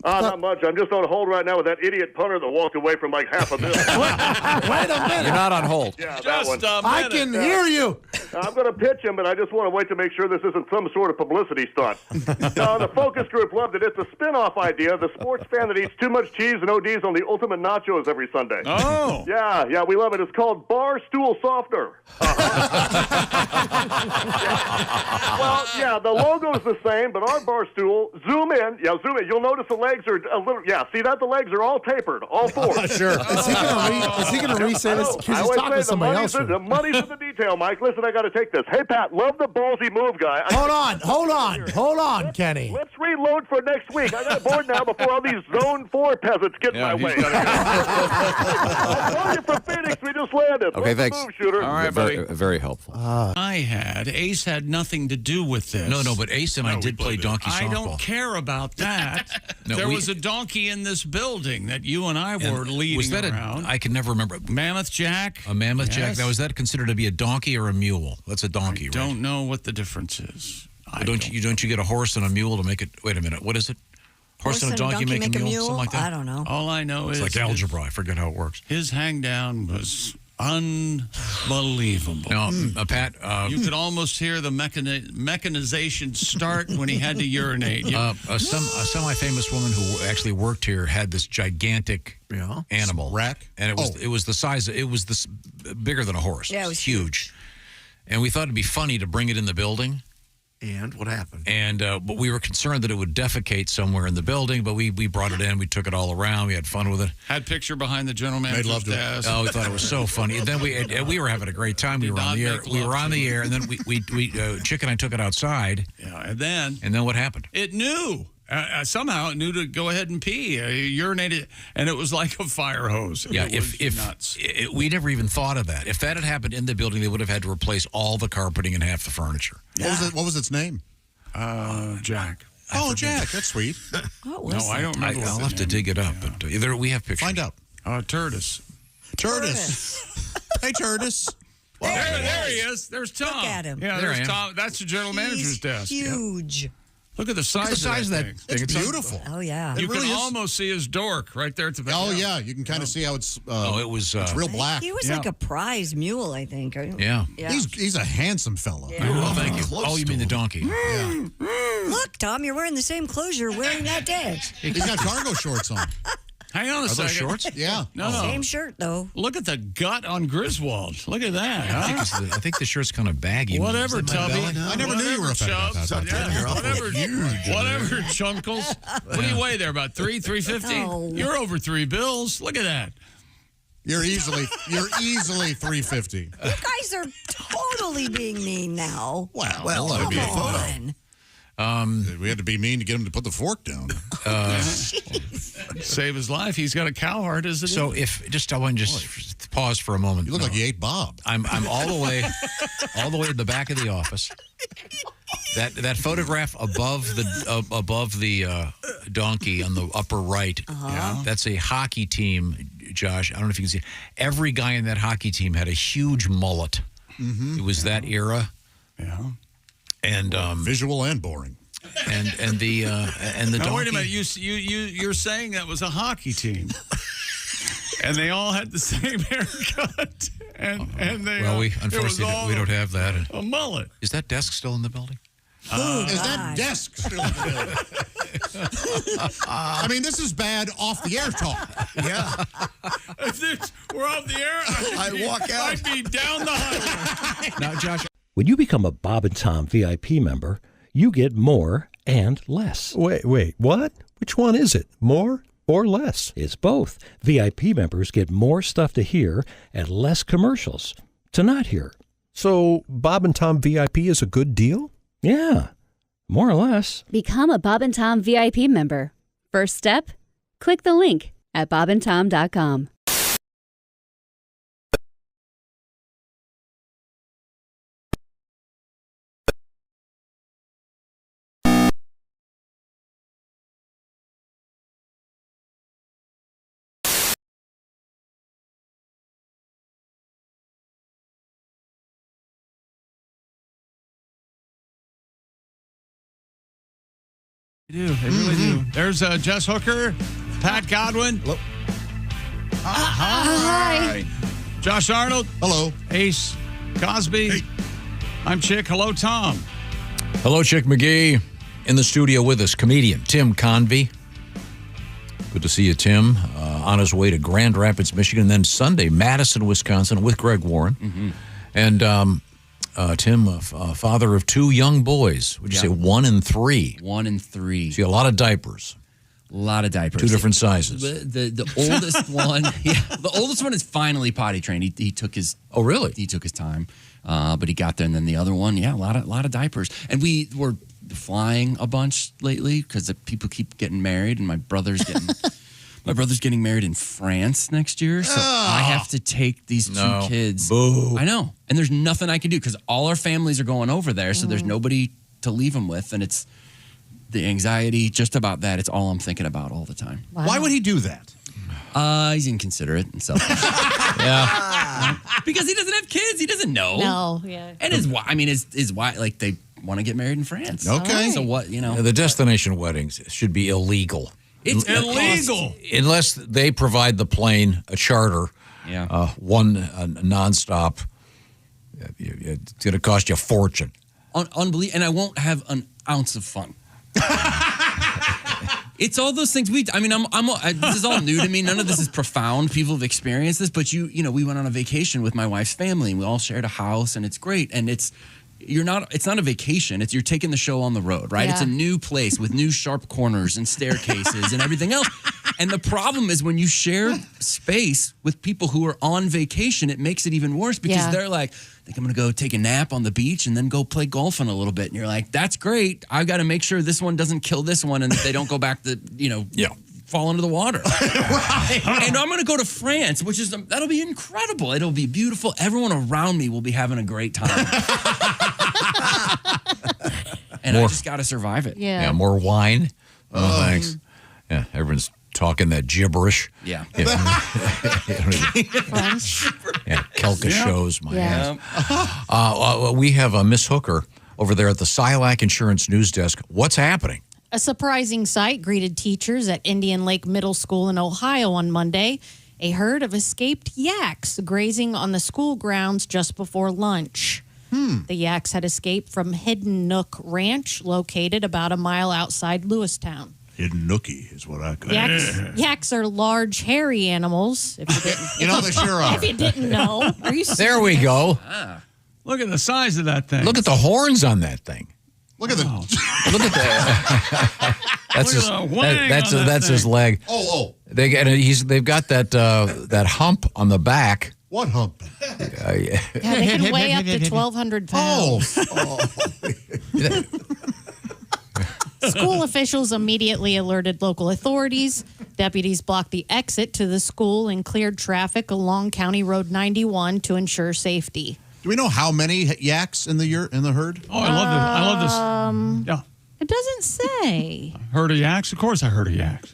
Not much. I'm just on hold right now with that idiot punter that walked away from like $500,000. Wait a minute. You're not on hold. Yeah, just that one. I can hear you. I'm going to pitch him, but I just want to wait to make sure this isn't some sort of publicity stunt. No, the focus group loved it. It's a spin-off idea. The sports fan that eats too much cheese and ODs on the ultimate nachos every Sunday. Oh. Yeah, we love it. It's called Barstool Softener. Well, yeah, the logo's the same, but our Barstool, zoom in. You'll notice the legs are a little, see that? The legs are all tapered, all four. Sure. Is he going to re-say this? Because he's talking to somebody else. The money's in the detail, Mike. Listen, I got to take this. Hey, Pat, love the ballsy move, guy. Hold on, Kenny. Let's reload for next week. I got bored now before all these Zone 4 peasants get in my way. I told you from Phoenix, we just landed. Okay, Love the thanks. move, Shooter. All right, buddy. Very helpful. Ace had nothing to do with this. No, but Ace and I did play donkey softball. I don't care about that. There was a donkey in this building that you and I were leading was that around. I can never remember. Mammoth Jack? A Mammoth Jack? Yes. Now, is that considered to be a donkey or a mule? That's a donkey, right? Don't know what the difference is. Don't you get a horse and a mule to make it? Wait a minute. What is it? Horse and a donkey make a mule? Something like that? I don't know. All I know it's is like algebra. I forget how it works. His hangdown was unbelievable. No, Pat. You could almost hear the mechanization start when he had to urinate. A semi-famous woman who actually worked here had this gigantic animal rack, and it was the size. It was bigger than a horse. Yeah, it was huge. And we thought it'd be funny to bring it in the building. And what happened? And but we were concerned that it would defecate somewhere in the building, but we brought it in. We took it all around. We had fun with it. Had picture behind the general manager's desk. Oh, we thought it was so funny. And then we were having a great time. We were on the air. We were on the air, and then we Chick and I took it outside. Yeah, and then what happened? It knew. Somehow it knew to go ahead and pee. Urinated, and it was like a fire hose. Yeah, nuts. We never even thought of that. If that had happened in the building, they would have had to replace all the carpeting and half the furniture. Yeah. What was its name? Jack. Oh, Jack. That's sweet. I don't remember. I'll have to dig it up. Yeah. But we have pictures. Find out. Turtis. Hey, Turtis. There he is. There's Tom. Look at him. Yeah, There I there's am. Tom. That's the general manager's desk. Yep. Huge. Look at the size, of that thing. thing. It's beautiful. Oh, yeah. You It really can is. almost see his dork right there at the back. Oh, yeah. You can kind of see how it's it's real black. He was like a prize mule, I think. Yeah. He's a handsome fellow. Yeah. Oh, thank you. Oh, you mean the donkey? Look, Tom, you're wearing the same clothes you're wearing that day. He's got cargo shorts on. Hang on a Are second. those shorts? Yeah. No. Same shirt, though. Look at the gut on Griswold. Look at that. I think the shirt's kind of baggy. Whatever, Tubby. I never knew you were a fan of that. Chubbs. Yeah, whatever, Chunkles. What do you weigh there? About 350? Oh. You're over 3 bills. Look at that. You're easily 350. You guys are totally being mean now. Well, Come be a photo. on. We had to be mean to get him to put the fork down. Save his life. He's got a cow heart, isn't he? So I want to just pause for a moment. You look like you ate Bob. I'm all the way at the back of the office. That photograph above the donkey on the upper right. That's a hockey team. Josh, I don't know if you can see. Every guy in that hockey team had a huge mullet. It was that era. Yeah. And visual and boring. And the now, donkey. wait a minute. You're saying that was a hockey team, and they all had the same haircut, and they. Well, we it was unfortunately all we don't have that. a mullet. Is that desk still in the building? Is that desk still in the building? I mean, this is bad off the air talk. Yeah. If we're off the air, I'd walk out. I'd be down the highway. Now, Josh. When you become a Bob and Tom VIP member, you get more and less. Wait, what? Which one is it? More or less? It's both. VIP members get more stuff to hear and less commercials to not hear. So Bob and Tom VIP is a good deal? Yeah, more or less. Become a Bob and Tom VIP member. First step, click the link at bobandtom.com. They do. They really do. There's Jess Hooker, Pat Godwin. Hello. Hi. Josh Arnold. Hello. Ace Cosby. Hey. I'm Chick. Hello, Tom. Hello, Chick McGee. In the studio with us, comedian Tim Convy. Good to see you, Tim. On his way to Grand Rapids, Michigan. Then Sunday, Madison, Wisconsin, with Greg Warren. And Tim, father of 2 young boys. Would you say 1 and 3? 1 and 3. See, a lot of diapers. A lot of diapers. 2 different sizes. The oldest one, the oldest one is finally potty trained. He took his. Oh, really? He took his time, but he got there. And then the other one, a lot of diapers. And we were flying a bunch lately because people keep getting married, and my brother's getting married in France next year, so I have to take these 2 kids. Boo. I know, and there's nothing I can do because all our families are going over there, so there's nobody to leave them with, and it's the anxiety just about that. It's all I'm thinking about all the time. Wow. Why would he do that? He's inconsiderate and selfish. Because he doesn't have kids. He doesn't know. No, yeah. And his wife, like, they want to get married in France. Okay. So what, The destination weddings should be illegal. It's illegal. Unless they provide the plane a charter, one nonstop. It's going to cost you a fortune. Unbelievable. And I won't have an ounce of fun. It's all those things this is all new to me. None of this is profound. People have experienced this, but we went on a vacation with my wife's family, and we all shared a house, and it's great. And it's not a vacation. You're taking the show on the road, right? Yeah. It's a new place with new sharp corners and staircases and everything else. And the problem is when you share space with people who are on vacation, it makes it even worse because they're like, I think I'm going to go take a nap on the beach and then go play golf in a little bit. And you're like, that's great. I've got to make sure this one doesn't kill this one and that they don't go back to, fall into the water. Right. And I'm going to go to France, which is, that'll be incredible. It'll be beautiful. Everyone around me will be having a great time. And I just got to survive it. Yeah, more wine. Oh, thanks. Yeah, everyone's talking that gibberish. Yeah. French. Yeah, Kelka shows my ass. We have a Miss Hooker over there at the Silac Insurance News Desk. What's happening? A surprising sight greeted teachers at Indian Lake Middle School in Ohio on Monday. A herd of escaped yaks grazing on the school grounds just before lunch. The yaks had escaped from Hidden Nook Ranch, located about a mile outside Lewistown. Hidden Nookie is what I call it. Yaks are large, hairy animals. If you didn't, You know, they sure are. If you didn't know, are you serious? There we go. Look at the size of that thing. Look at the horns on that thing. Look at the. Look at that. That's Look his. at the wang That's on that that's his thing. leg. Oh. They've got that hump on the back. What hump? Yeah, they can weigh up to 1,200 pounds. School officials immediately alerted local authorities. Deputies blocked the exit to the school and cleared traffic along County Road 91 to ensure safety. Do we know how many yaks in the herd? Oh, I love this. Yeah. It doesn't say. Heard of yaks? Of course I heard of yaks.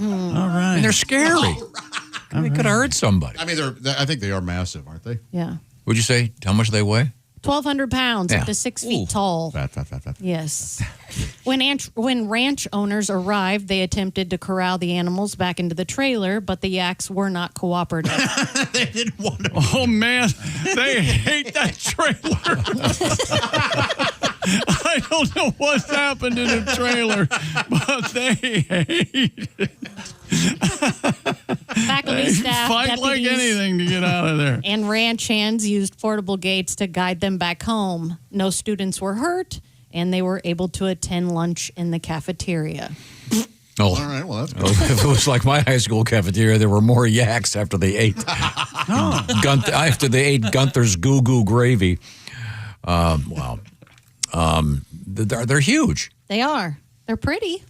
All right. And they're scary. They could have hurt somebody. I mean, I think they are massive, aren't they? Yeah. Would you say how much they weigh? 1,200 pounds, Yeah. up to 6 feet tall. Fat. Yes. When ranch owners arrived, they attempted to corral the animals back into the trailer, but the yaks were not cooperative. They didn't want to. Oh, man. They hate that trailer. I don't know what's happened in the trailer, but they hate it. Faculty, staff, fight like deputies, anything to get out of there. and ranch hands used portable gates to guide them back home. No students were hurt, and they were able to attend lunch in the cafeteria. Oh, All right, well, that's good. If it was like my high school cafeteria, there were more yaks after they ate after they ate Gunther's Goo Goo gravy. Wow, they're huge. They are. They're pretty.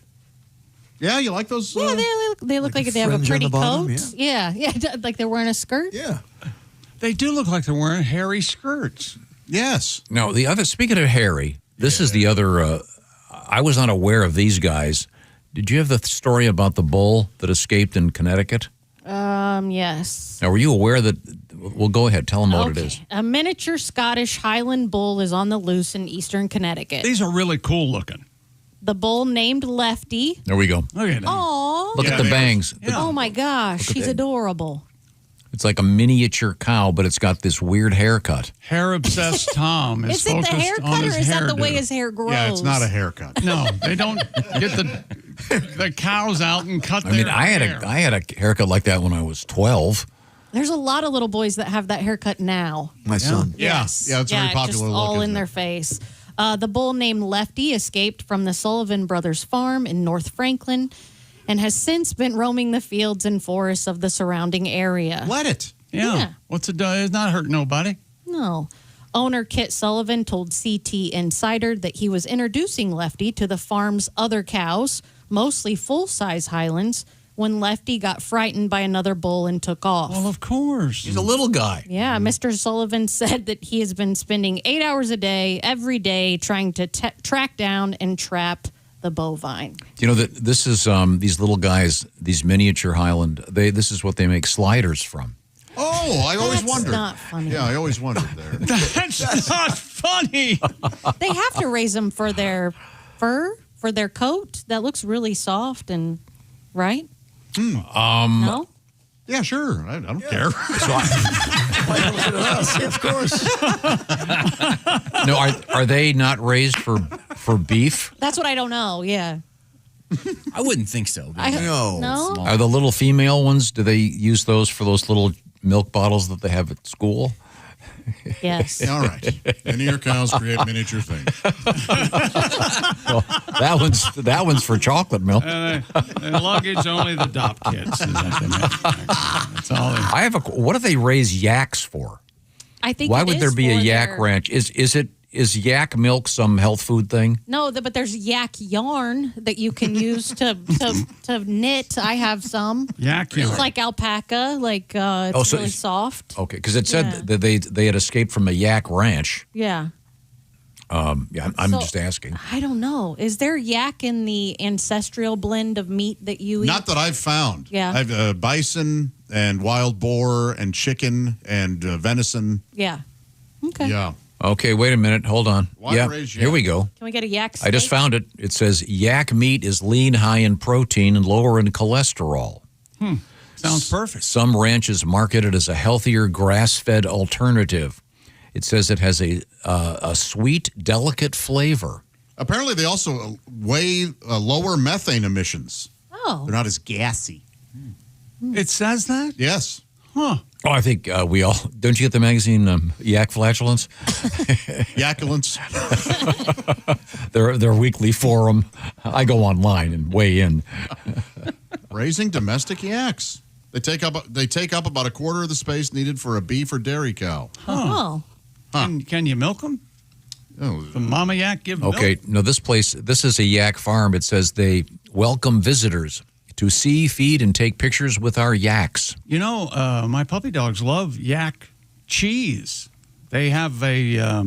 Yeah, you like those? Yeah, they look like they have a fringe on pretty the bottom, coat. Yeah, like they're wearing a skirt. Yeah. They do look like they're wearing hairy skirts. Yes. No, the other. Speaking of hairy, this is the other. I was unaware of these guys. Did you have the story about the bull that escaped in Connecticut? Yes. Now, were you aware that? Well, go ahead. Tell them what it is. A miniature Scottish Highland bull is on the loose in eastern Connecticut. These are really cool looking. The bull named Lefty. There we go. Look at them. Aw. Look at the bangs. Oh my gosh, she's adorable. It's like a miniature cow, but it's got this weird haircut. Hair obsessed Tom is Is it the focused on haircut or his is that the hairdo. way his hair grows? Yeah, it's not a haircut. No, they don't get the cows out and cut I mean, their I hair. had a haircut like that when I was 12. There's a lot of little boys that have that haircut now. My son. Yes. Yeah, it's a very popular just look, all isn't in it? their face. The bull named Lefty escaped from the Sullivan Brothers farm in North Franklin and has since been roaming the fields and forests of the surrounding area. Let it. Yeah. What's it do? It's not hurting nobody. No. Owner Kit Sullivan told CT Insider that he was introducing Lefty to the farm's other cows, mostly full-size Highlands, when Lefty got frightened by another bull and took off. Well, of course. He's a little guy. Yeah, Mr. Sullivan said that he has been spending 8 hours a day, every day, trying to track down and trap the bovine. You know that this is these little guys, these miniature Highland. This is what they make sliders from. Oh, I always That's wondered. not funny. Yeah, I always wondered there. That's not funny. They have to raise them for their fur, for their coat. That looks really soft and, right? No? Yeah, sure. I don't care. Of course. No, are they not raised for beef? That's what I don't know, yeah. I wouldn't think so. No? Are the little female ones? Do they use those for those little milk bottles that they have at school? Yes. All right. Miniature cows create miniature things. Well, that one's for chocolate milk. And luggage only the DOP kids. That's all. I have what do they raise yaks for? I think Why it would is there be a for yak their- ranch? Is yak milk some health food thing? No, but there's yak yarn that you can use to knit. I have some. Yak yarn. It's like alpaca, like it's really soft. Okay, because it said Yeah. that they had escaped from a yak ranch. Yeah. Yeah, I'm just asking. I don't know. Is there yak in the ancestral blend of meat that you eat? Not that I've found. Yeah. I've bison and wild boar and chicken and venison. Yeah. Okay. Yeah. Okay, wait a minute. Hold on. Why yeah, raise yak? here we go. Can we get a yak steak? I just found it. It says yak meat is lean, high in protein, and lower in cholesterol. Sounds perfect. Some ranches market it as a healthier grass-fed alternative. It says it has a sweet, delicate flavor. Apparently, they also weigh lower methane emissions. Oh. They're not as gassy. It says that? Yes. Huh. Oh, I think we all... Don't you get the magazine Yak Flatulence? Yaculence. Their weekly forum. I go online and weigh in. Raising domestic yaks. They take up about a quarter of the space needed for a beef or dairy cow. Oh. Can you milk them? Oh, the mama yak give milk? Okay, no, this is a yak farm. It says they welcome visitors to see, feed, and take pictures with our yaks. You know, my puppy dogs love yak cheese. They have a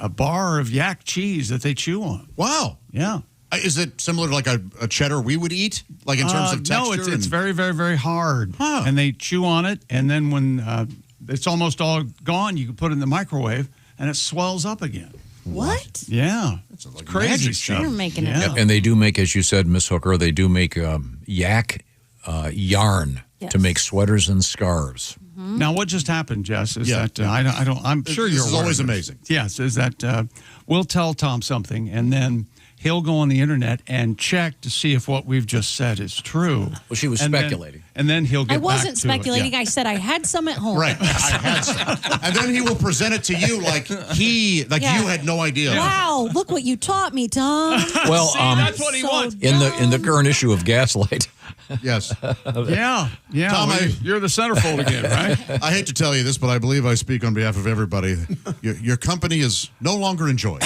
bar of yak cheese that they chew on. Wow. Yeah. Is it similar to like a cheddar we would eat, like in terms of texture? No, it's very, very, very hard. Huh. And they chew on it, and then when it's almost all gone, you can put it in the microwave, and it swells up again. What? Yeah. It's like crazy stuff. You're making it Yeah, up. and they do make, as you said, Miss Hooker, they do make yak yarn to make sweaters and scarves. Now, what just happened, Jess, is Yeah. that I don't. I'm sure This you're is aware always of this. amazing. Yes, is that we'll tell Tom something, and then he'll go on the internet and check to see if what we've just said is true. Well, she was And then- speculating. and then he'll get I wasn't back to it. speculating. I said I had some at home. Right. I had some. And then he will present it to you like you had no idea. Wow, look what you taught me, Tom. Well, that's what he wants. in the current issue of Gaslight. Yes. Yeah. Tom, you're the centerfold again, right? I hate to tell you this, but I believe I speak on behalf of everybody. Your company is no longer enjoyed.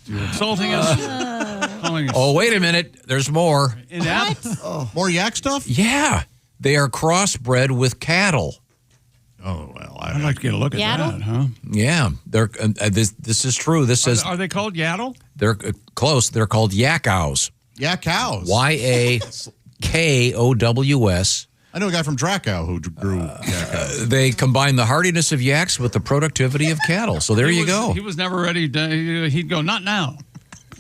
You're insulting us. Calling us Oh, wait a minute. There's more. inept. More yak stuff? Yeah. They are crossbred with cattle. Oh, well. I'd like to get a look at Yaddle? that, huh? Yeah. They're this is true. This says Are they called yaddle? they're close. They're called yak cows. Yak cows. YAKOWS. I know a guy from Dracow who grew yak cows. They combine the hardiness of yaks with the productivity of cattle. So there you go. He was never ready. He'd go, not now.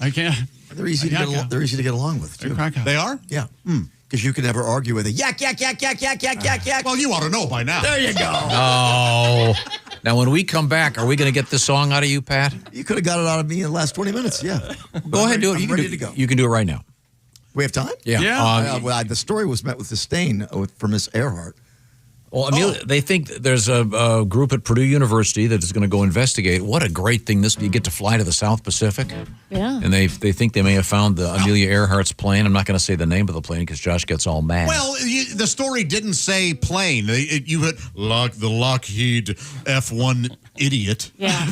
I can't. They're easy to get along with, too. They are? Yeah. Because you can never argue with a yak, yak, yak, yak, yak, yak, yak, yak. Well, you ought to know by now. There you go. Oh. Now, when we come back, are we going to get this song out of you, Pat? You could have got it out of me in the last 20 minutes, yeah. Go ahead, do it. I'm ready to go. You can do it right now. We have time? Yeah. Well, the story was met with disdain for Miss Earhart. Well, Amelia, they think there's a group at Purdue University that is going to go investigate. What a great thing this! You get to fly to the South Pacific. Yeah. And they think they may have found the Amelia Earhart's plane. I'm not going to say the name of the plane because Josh gets all mad. Well, the story didn't say plane. You had the Lockheed F-1 idiot. Yeah.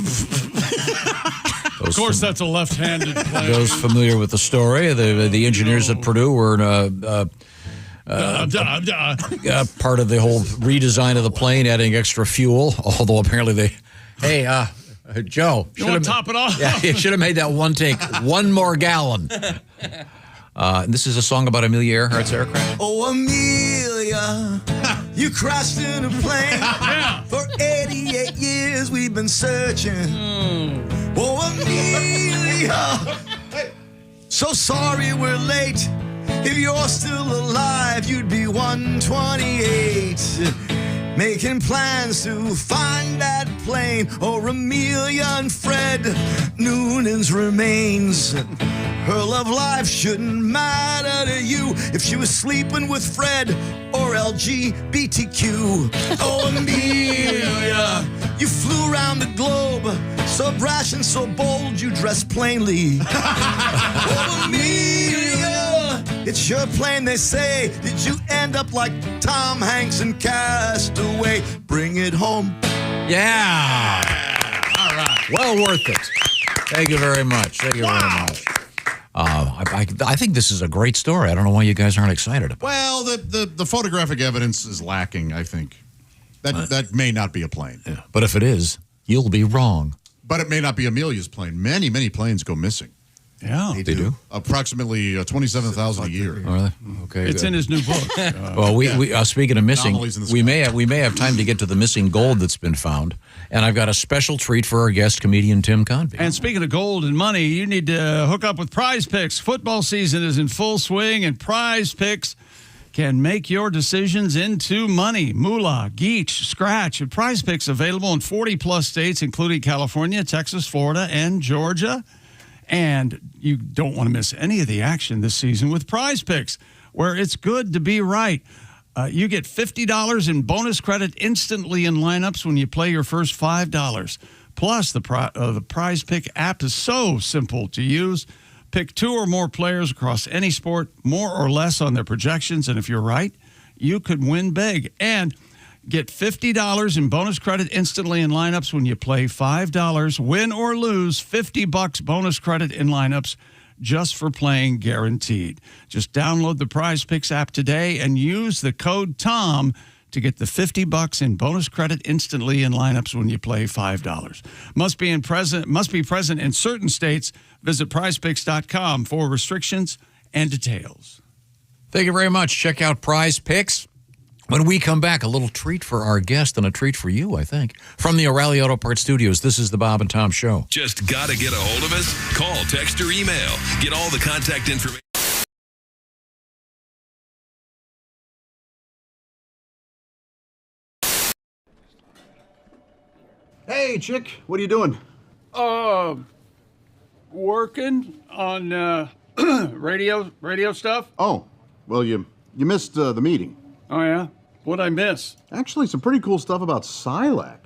Of course, that's a left-handed plane. Those familiar with the story, the engineers at Purdue were part of the whole redesign of the plane, adding extra fuel. Although apparently Joe, You want to top it off? Yeah, you should have made that one take, one more gallon. This is a song about Amelia Earhart's aircraft. Oh, Amelia, you crashed in a plane. For 88 years we've been searching. Oh, Amelia, so sorry we're late. If you're still alive, you'd be 128. Making plans to find that plane. Or Amelia and Fred Noonan's remains. Her love life shouldn't matter to you if she was sleeping with Fred or LGBTQ. Oh, Amelia, you flew around the globe, so brash and so bold, you dressed plainly. Oh, Amelia, it's your plane, they say. Did you end up like Tom Hanks in Castaway? Bring it home. Yeah. All right. Well worth it. Thank you very much. Thank you very much. I think this is a great story. I don't know why you guys aren't excited about it. Well, the photographic evidence is lacking, I think. That may not be a plane. Yeah. But if it is, you'll be wrong. But it may not be Amelia's plane. Many, many planes go missing. Yeah. They do? Approximately 27,000 a year. Are they? Okay. It's in his new book. Well, we speaking of missing, Anomalies in the we may have time to get to the missing gold that's been found, and I've got a special treat for our guest comedian Tim Convy. And speaking of gold and money, you need to hook up with Prize Picks. Football season is in full swing, and Prize Picks can make your decisions into money. Moolah, Geach, Scratch, and Prize Picks available in 40-plus states, including California, Texas, Florida, and Georgia. And you don't want to miss any of the action this season with Prize Picks, where it's good to be right. You get $50 in bonus credit instantly in lineups when you play your first $5. Plus, the Prize Pick app is so simple to use. Pick 2 or more players across any sport, more or less on their projections, and if you're right, you could win big. And get $50 in bonus credit instantly in lineups when you play $5. Win or lose, $50 bonus credit in lineups just for playing guaranteed. Just download the Prize Picks app today and use the code TOM to get the $50 in bonus credit instantly in lineups when you play $5. Must be present in certain states. Visit prizepicks.com for restrictions and details. Thank you very much. Check out Prize Picks. When we come back, a little treat for our guest and a treat for you, I think. From the O'Reilly Auto Parts Studios, this is the Bob and Tom Show. Just got to get a hold of us? Call, text, or email. Get all the contact information. Hey, chick, what are you doing? Working on radio stuff. Oh, well, you missed the meeting. Oh, yeah? What'd I miss? Actually, some pretty cool stuff about Silac.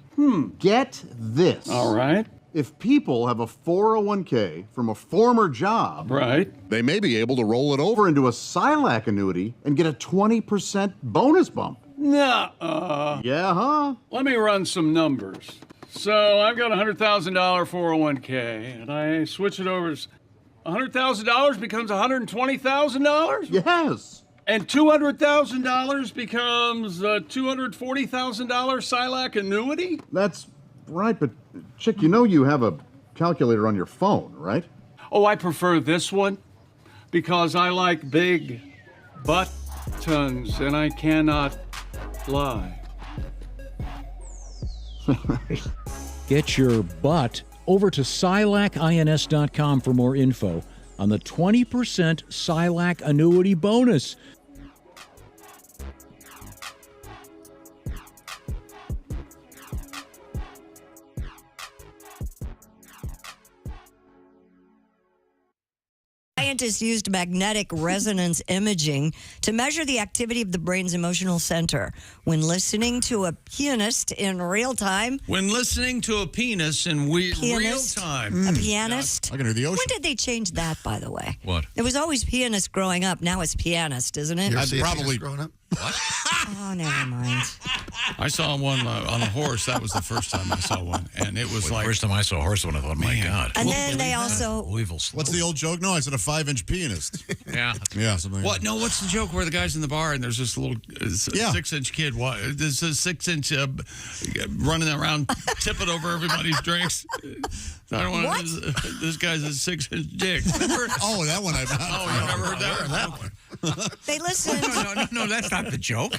Get this. All right. If people have a 401k from a former job, right, they may be able to roll it over into a Silac annuity and get a 20% bonus bump. Nah. Yeah, huh? Let me run some numbers. So I've got a $100,000 401k, and I switch it over. $100,000 becomes $120,000? Yes. And $200,000 becomes a $240,000 Silac annuity? That's right, but chick, you know you have a calculator on your phone, right? Oh, I prefer this one because I like big buttons and I cannot lie. Get your butt over to SilacINS.com for more info on the 20% Silac annuity bonus. Scientists used magnetic resonance imaging to measure the activity of the brain's emotional center when listening to a pianist in real time. When listening to a penis in real time. A pianist. I can hear the ocean. When did they change that, by the way? What? It was always pianist growing up. Now it's pianist, isn't it? Probably growing up. What? Oh, never mind. I saw one on a horse. That was the first time I saw one. And it was like. First time I saw a horse one, I thought, my God. And then they also. What's the old joke? No, I said a 5-inch pianist. Yeah. Yeah, something. What? No, what's the joke where the guy's in the bar and there's this little 6-inch kid? There's a 6-inch running around tipping over everybody's drinks. I don't want this guy's a 6-inch dick. Remember? Oh, that one. Oh, you never heard that one? They listened. No, that's not the joke.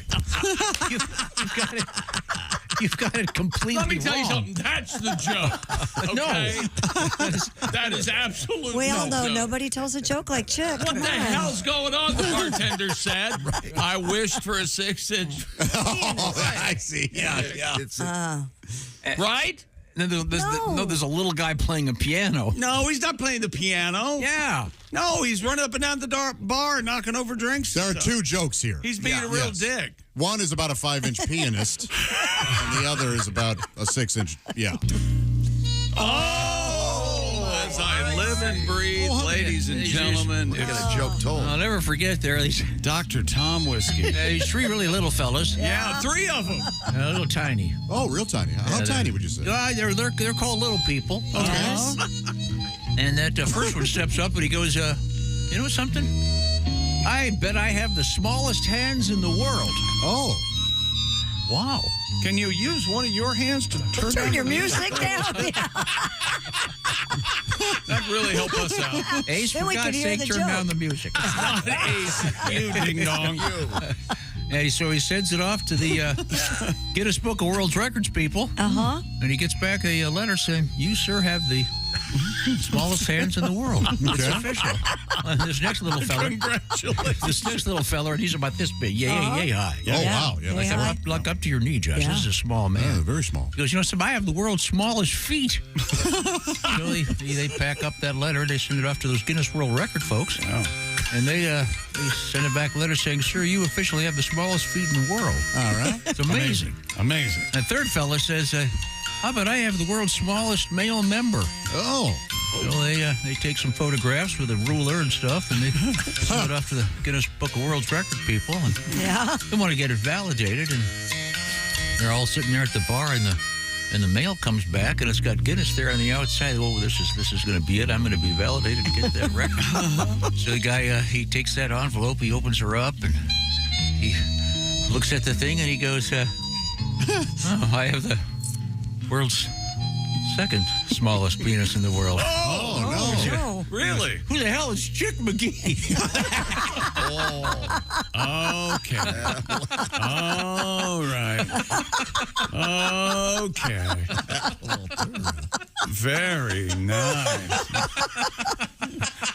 You've got it completely wrong. Let me tell you something. That's the joke. Okay? That is absolutely. We all know joke. nobody tells a joke like Chick. What the hell's going on? The bartender said. I wished for a 6-inch. I see. Yeah. Right? There's a little guy playing a piano. No, he's not playing the piano. Yeah. No, he's running up and down the bar, knocking over drinks. There are two jokes here. He's being a real dick. One is about a 5-inch pianist, and the other is about a 6-inch. Yeah. Oh, as I live and breathe, ladies and gentlemen. Look at a joke told. I'll never forget these Dr. Tom Whiskey. these 3 really little fellas. Yeah, 3 of them. A little tiny. Oh, real tiny. How tiny would you say? They're called little people. And that first one steps up and he goes, you know something? I bet I have the smallest hands in the world. Oh. Wow. Can you use one of your hands to turn down your music down? That really helped us out. Ace, Then for we can God's hear sake, the turn joke. down the music. Not Ace. You ding dong. And so he sends it off to the Guinness Book of World Records people. Uh-huh. And he gets back a letter saying, "You, sir, have the smallest hands in the world." It's official. And this next little fella. Congratulations. This next little fella, and he's about this big. Yay high. Oh, wow. Yeah, Like, that's up to your knee, Josh. Yeah. This is a small man. Yeah, very small. He goes, I have the world's smallest feet. So they pack up that letter. They send it off to those Guinness World Record folks. Oh. And they send it back a letter saying, "Sir, you officially have the smallest feet in the world." All right. It's amazing. Amazing. And third fella says, "How about I have the world's smallest male member?" Oh. So they take some photographs with a ruler and stuff, and they send it off to the Guinness Book of World Record people, and they want to get it validated. And they're all sitting there at the bar, and the mail comes back, and it's got Guinness there on the outside. Oh, this is going to be it. I'm going to be validated to get that record. So the guy he takes that envelope, he opens her up, and he looks at the thing, and he goes, "Oh, I have the world's second smallest penis in the world." Oh, no. Really? Who the hell is Chick McGee? Okay. All right. Okay. Very nice.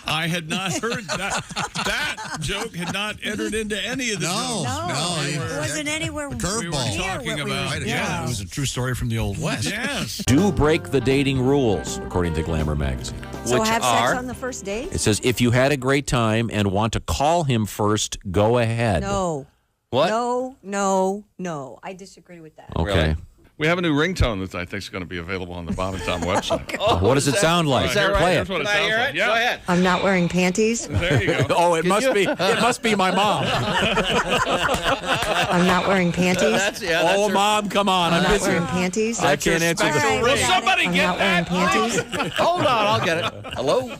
I had not heard that. That joke had not entered into any of the jokes. No. It wasn't anywhere. Curveball. Talking about It was a true story from the Old West. Yes. Do break the dating rules, according to Glamour magazine. So which have are, sex on the first date? it says, if you had a great time and want to call him first, go ahead. No. What? No. I disagree with that. Okay. We have a new ringtone that I think is going to be available on the Bob and Tom website. What does it sound like? Is that right? Play That's what it sounds like. Yeah. Go ahead. I'm not wearing panties. There you go. Oh, it must be my mom. I'm not wearing panties. Oh, Mom, come on. I'm I'm not busy. wearing panties. I can't answer All right, the we got it. I'm not wearing panties. Hold on, I'll get it. Hello?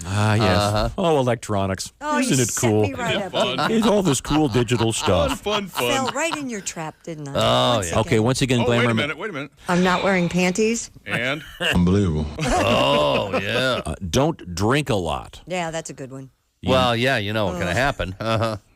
Ah, yes. Oh, electronics. Oh, Isn't you it set cool? me right up. It's all this cool digital stuff. Fun. Fell right in your trap, didn't I? Oh, Once yeah. Okay, again. once again, Oh, Glamour. wait a minute. I'm not wearing panties. And? Unbelievable. Oh, yeah. Don't drink a lot. Yeah, that's a good one. Well, yeah, you know what's going to happen.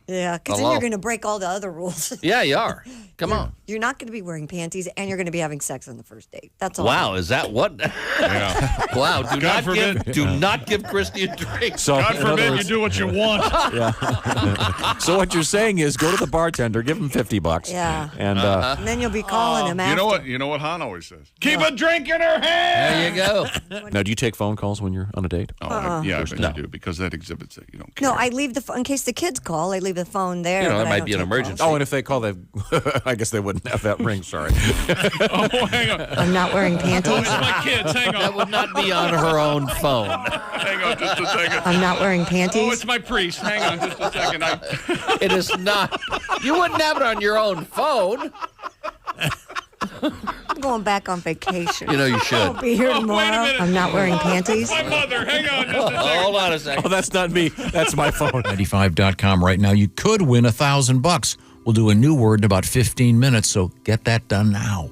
Yeah, because then Hello? you're going to break all the other rules. Yeah, you are. Come on. You're not going to be wearing panties, and you're going to be having sex on the first date. That's all. Wow, is that what? Yeah. Wow, God forbid. do not give Christy a drink. So, God in other forbid you words- do what you want. Yeah. So what you're saying is go to the bartender, give him $50. Yeah. And And then you'll be calling him after. You know what Han always says? Keep a drink in her hand. There you go. now, do you take phone calls when you're on a date? Oh, I bet you do, because that exhibits it. You don't care. No, I leave the phone in case the kids call. I leave the phone there. You know, but it I might don't be an take emergency. calls. Oh, and if they call, they I guess they wouldn't have that ring. Sorry. Oh, hang on. I'm not wearing Oh, panties. it's my kids. Hang That on. would not be on her own phone. Hang on just a second. I'm not wearing Oh, panties. it's my priest. Hang on just a second. It is not. You wouldn't have it on your own phone. I'm going back on vacation. You know you should. I'll be here Oh, wait a tomorrow. minute. I'm not wearing panties. My mother. Hang on just a second. Hold on a second. Oh, that's not me. That's my phone. 95.com right now. You could win $1,000. We'll do a new word in about 15 minutes, so get that done now.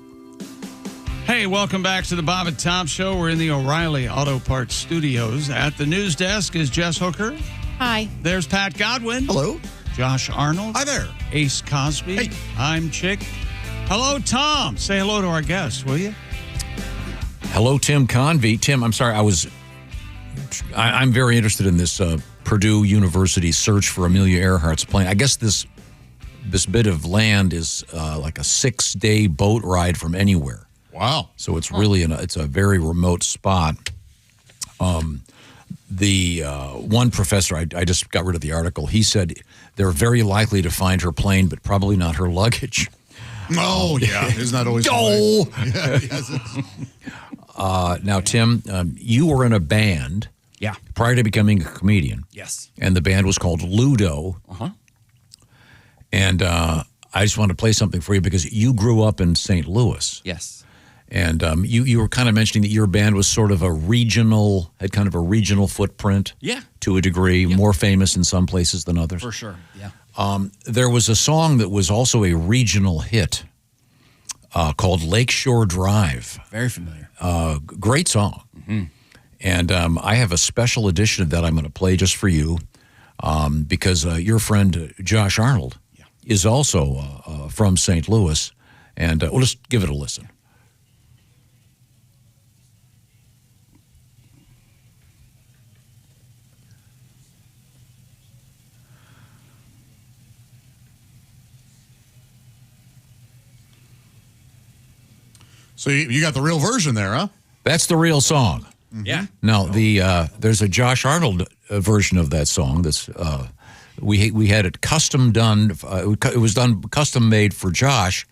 Hey, welcome back to the Bob and Tom Show. We're in the O'Reilly Auto Parts Studios. At the news desk is Jess Hooker. Hi. There's Pat Godwin. Hello. Josh Arnold. Hi there. Ace Cosby. Hey. I'm Chick. Hello, Tom. Say hello to our guest, will you? Hello, Tim Convy. Tim, I'm sorry. I'm very interested in this Purdue University search for Amelia Earhart's plane. I guess this bit of land is like a 6-day boat ride from anywhere. Wow. So it's really it's a very remote spot. The one professor, I just got rid of the article, he said they're very likely to find her plane, but probably not her luggage. Oh, yeah. Isn't that always Oh! Yeah, yes, Now, Tim, you were in a band prior to becoming a comedian. Yes. And the band was called Ludo. Uh-huh. And I just want to play something for you because you grew up in St. Louis. Yes. And you were kind of mentioning that your band was sort of had kind of a regional footprint. Yeah. To a degree, more famous in some places than others. For sure. Yeah. There was a song that was also a regional hit called Lakeshore Drive. Very familiar. Great song. Mm-hmm. And I have a special edition of that I'm going to play just for you because your friend Josh Arnold is also from St. Louis. And we'll just give it a listen. So you got the real version there, huh? That's the real song. Yeah. Now there's a Josh Arnold version of that song. That's we had it custom done. It was done custom made for Josh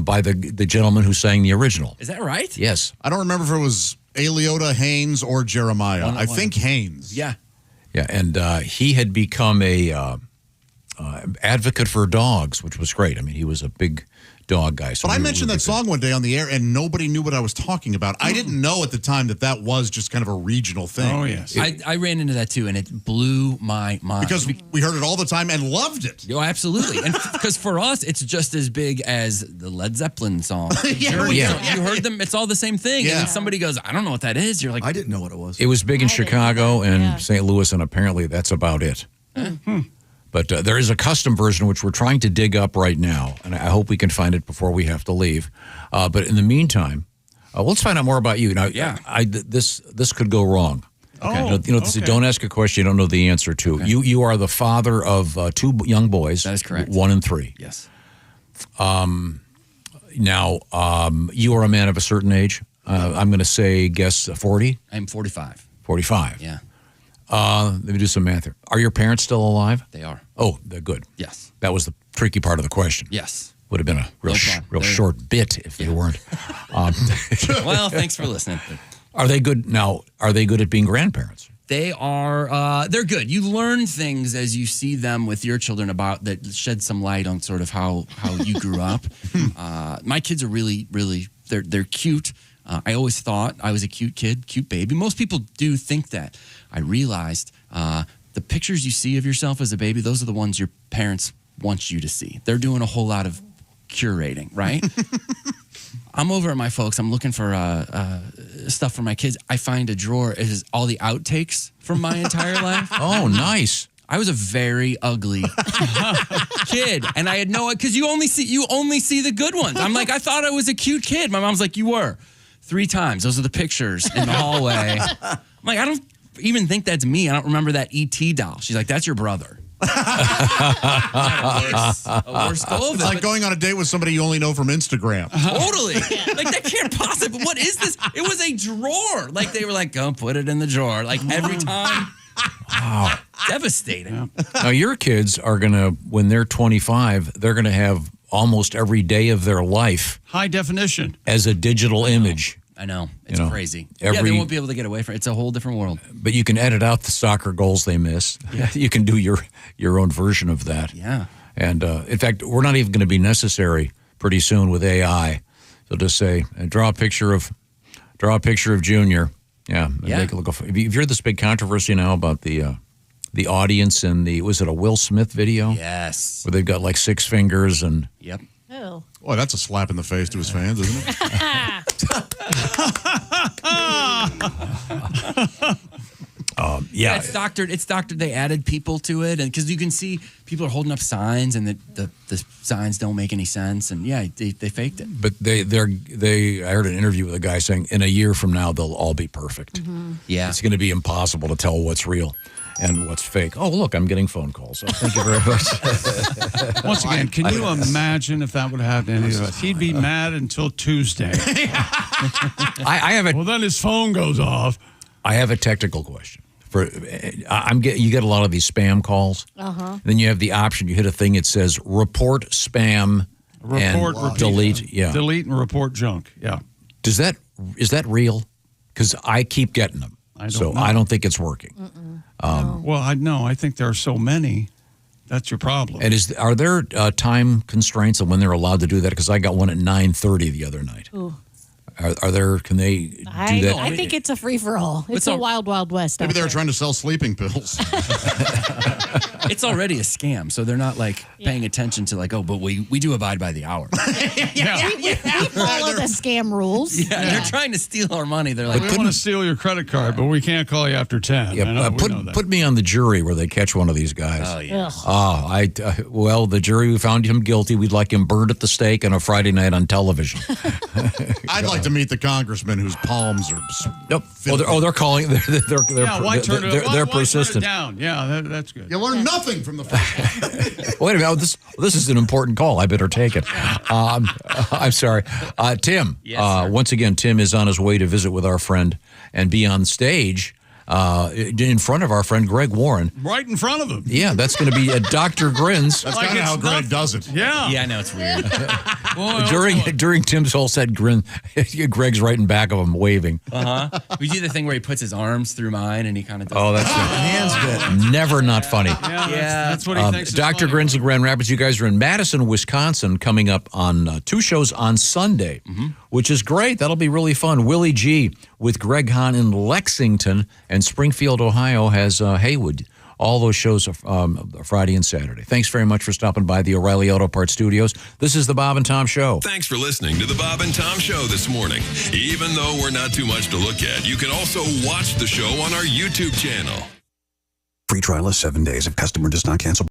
by the gentleman who sang the original. Is that right? Yes. I don't remember if it was Eliota, Haynes, or Jeremiah. I think Haynes. Yeah. Yeah, and he had become a advocate for dogs, which was great. I mean, he was a big dog guy. So but I mentioned that song one day on the air, and nobody knew what I was talking about. I didn't know at the time that was just kind of a regional thing. Oh, yes. I ran into that too, and it blew my mind. Because we heard it all the time and loved it. Oh, absolutely. And because for us, it's just as big as the Led Zeppelin song. You heard them, it's all the same thing. Yeah. And then somebody goes, I don't know what that is. You're like, I didn't know what it was. It was big in Chicago and St. Louis, and apparently that's about it. But there is a custom version which we're trying to dig up right now, and I hope we can find it before we have to leave. But in the meantime, let's find out more about you. Now, this could go wrong. Okay. Don't ask a question you don't know the answer to. Okay. You are the father of two young boys. That is correct. 1 and 3. Yes. Now, you are a man of a certain age. I'm going to guess 40? I'm 45. 45. Yeah. Let me do some math here. Are your parents still alive? They are. Oh, they're good. Yes. That was the tricky part of the question. Yes. Would have been a real short bit if they weren't. Well, thanks for listening. Are they good now? Are they good at being grandparents? They are. They're good. You learn things as you see them with your children about that shed some light on sort of how you grew up. My kids are really they're cute. I always thought I was a cute kid, cute baby. Most people do think that. I realized the pictures you see of yourself as a baby, those are the ones your parents want you to see. They're doing a whole lot of curating, right? I'm over at my folks. I'm looking for stuff for my kids. I find a drawer. It is all the outtakes from my entire life. Oh, nice. I was a very ugly kid, and I had because you only see the good ones. I'm like, I thought I was a cute kid. My mom's like, you were 3 times. Those are the pictures in the hallway. I'm like, I don't even think that's me. I don't remember that E.T. doll. She's like, that's your brother. A worse go of it's like going on a date with somebody you only know from Instagram. Totally. Like, that can't possibly. What is this? It was a drawer. Like, they were like, go put it in the drawer. Like, every time. Wow. Devastating. Now, your kids are going to, when they're 25, they're going to have almost every day of their life. High definition. As a digital image. I know. It's crazy. They won't be able to get away from it. It's a whole different world. But you can edit out the soccer goals they miss. Yeah. You can do your own version of that. Yeah. And in fact, we're not even going to be necessary pretty soon with AI. They'll just say, draw a picture of Junior. Yeah. Make it look. Have you heard this big controversy now about the audience in was it a Will Smith video? Yes. Where they've got like 6 fingers and. Yep. Oh. Boy, that's a slap in the face to his fans, isn't it? Yeah. It's doctored. They added people to it, and because you can see people are holding up signs, and the signs don't make any sense, and they faked it. But I heard an interview with a guy saying in a year from now they'll all be perfect. Mm-hmm. Yeah, it's going to be impossible to tell what's real and what's fake. Oh, look, I'm getting phone calls. So thank you very much. Once again, can you imagine if that would happen to any of us? He'd be mad until Tuesday. I have well, then his phone goes off. I have a technical question. You get a lot of these spam calls. Then you have the option. You hit a thing. It says report spam. Report, delete. Yeah, delete and report junk. Yeah. Is that real? Because I keep getting them. I don't think it's working. Well, I think there are so many. That's your problem. And are there time constraints on when they're allowed to do that? Because I got one at 9:30 the other night. Ooh. Are there? Can they do that? I think it's a free for all. It's a wild, wild west. Maybe out they were there. trying to sell sleeping pills. It's already a scam, so they're not like paying attention to like, oh, but we do abide by the hour. We follow the scam rules. Yeah, they're trying to steal our money. They're like, we want to steal your credit card, but we can't call you after 10. Yeah, I know, we know that. put me on the jury where they catch one of these guys. Oh, yeah. Well, the jury found him guilty. We'd like him burned at the stake on a Friday night on television. I'd like to meet the congressman whose palms are. Nope. They're calling. Why turn They're persistent. Turn it down? Yeah, that's good. You learn nothing from the first. Wait a minute. This is an important call. I better take it. I'm sorry. Tim, once again, Tim is on his way to visit with our friend and be on stage in front of our friend Greg Warren. Right in front of him. Yeah, that's going to be Dr. Grins. That's kind of how Greg does it. Yeah. Yeah, I know it's weird. During Tim's whole set, Greg's right in back of him waving. We do the thing where he puts his arms through mine and he kind of does. Oh, that's Hands bit. never not funny. Yeah, that's what he thinks. Dr. Grins in Grand Rapids, you guys are in Madison, Wisconsin, coming up on 2 shows on Sunday, which is great. That'll be really fun. Willie G with Greg Hahn in Lexington, and Springfield, Ohio has Haywood. All those shows are Friday and Saturday. Thanks very much for stopping by the O'Reilly Auto Parts Studios. This is the Bob and Tom Show. Thanks for listening to the Bob and Tom Show this morning. Even though we're not too much to look at, you can also watch the show on our YouTube channel. Free trial is 7 days. If customer does not cancel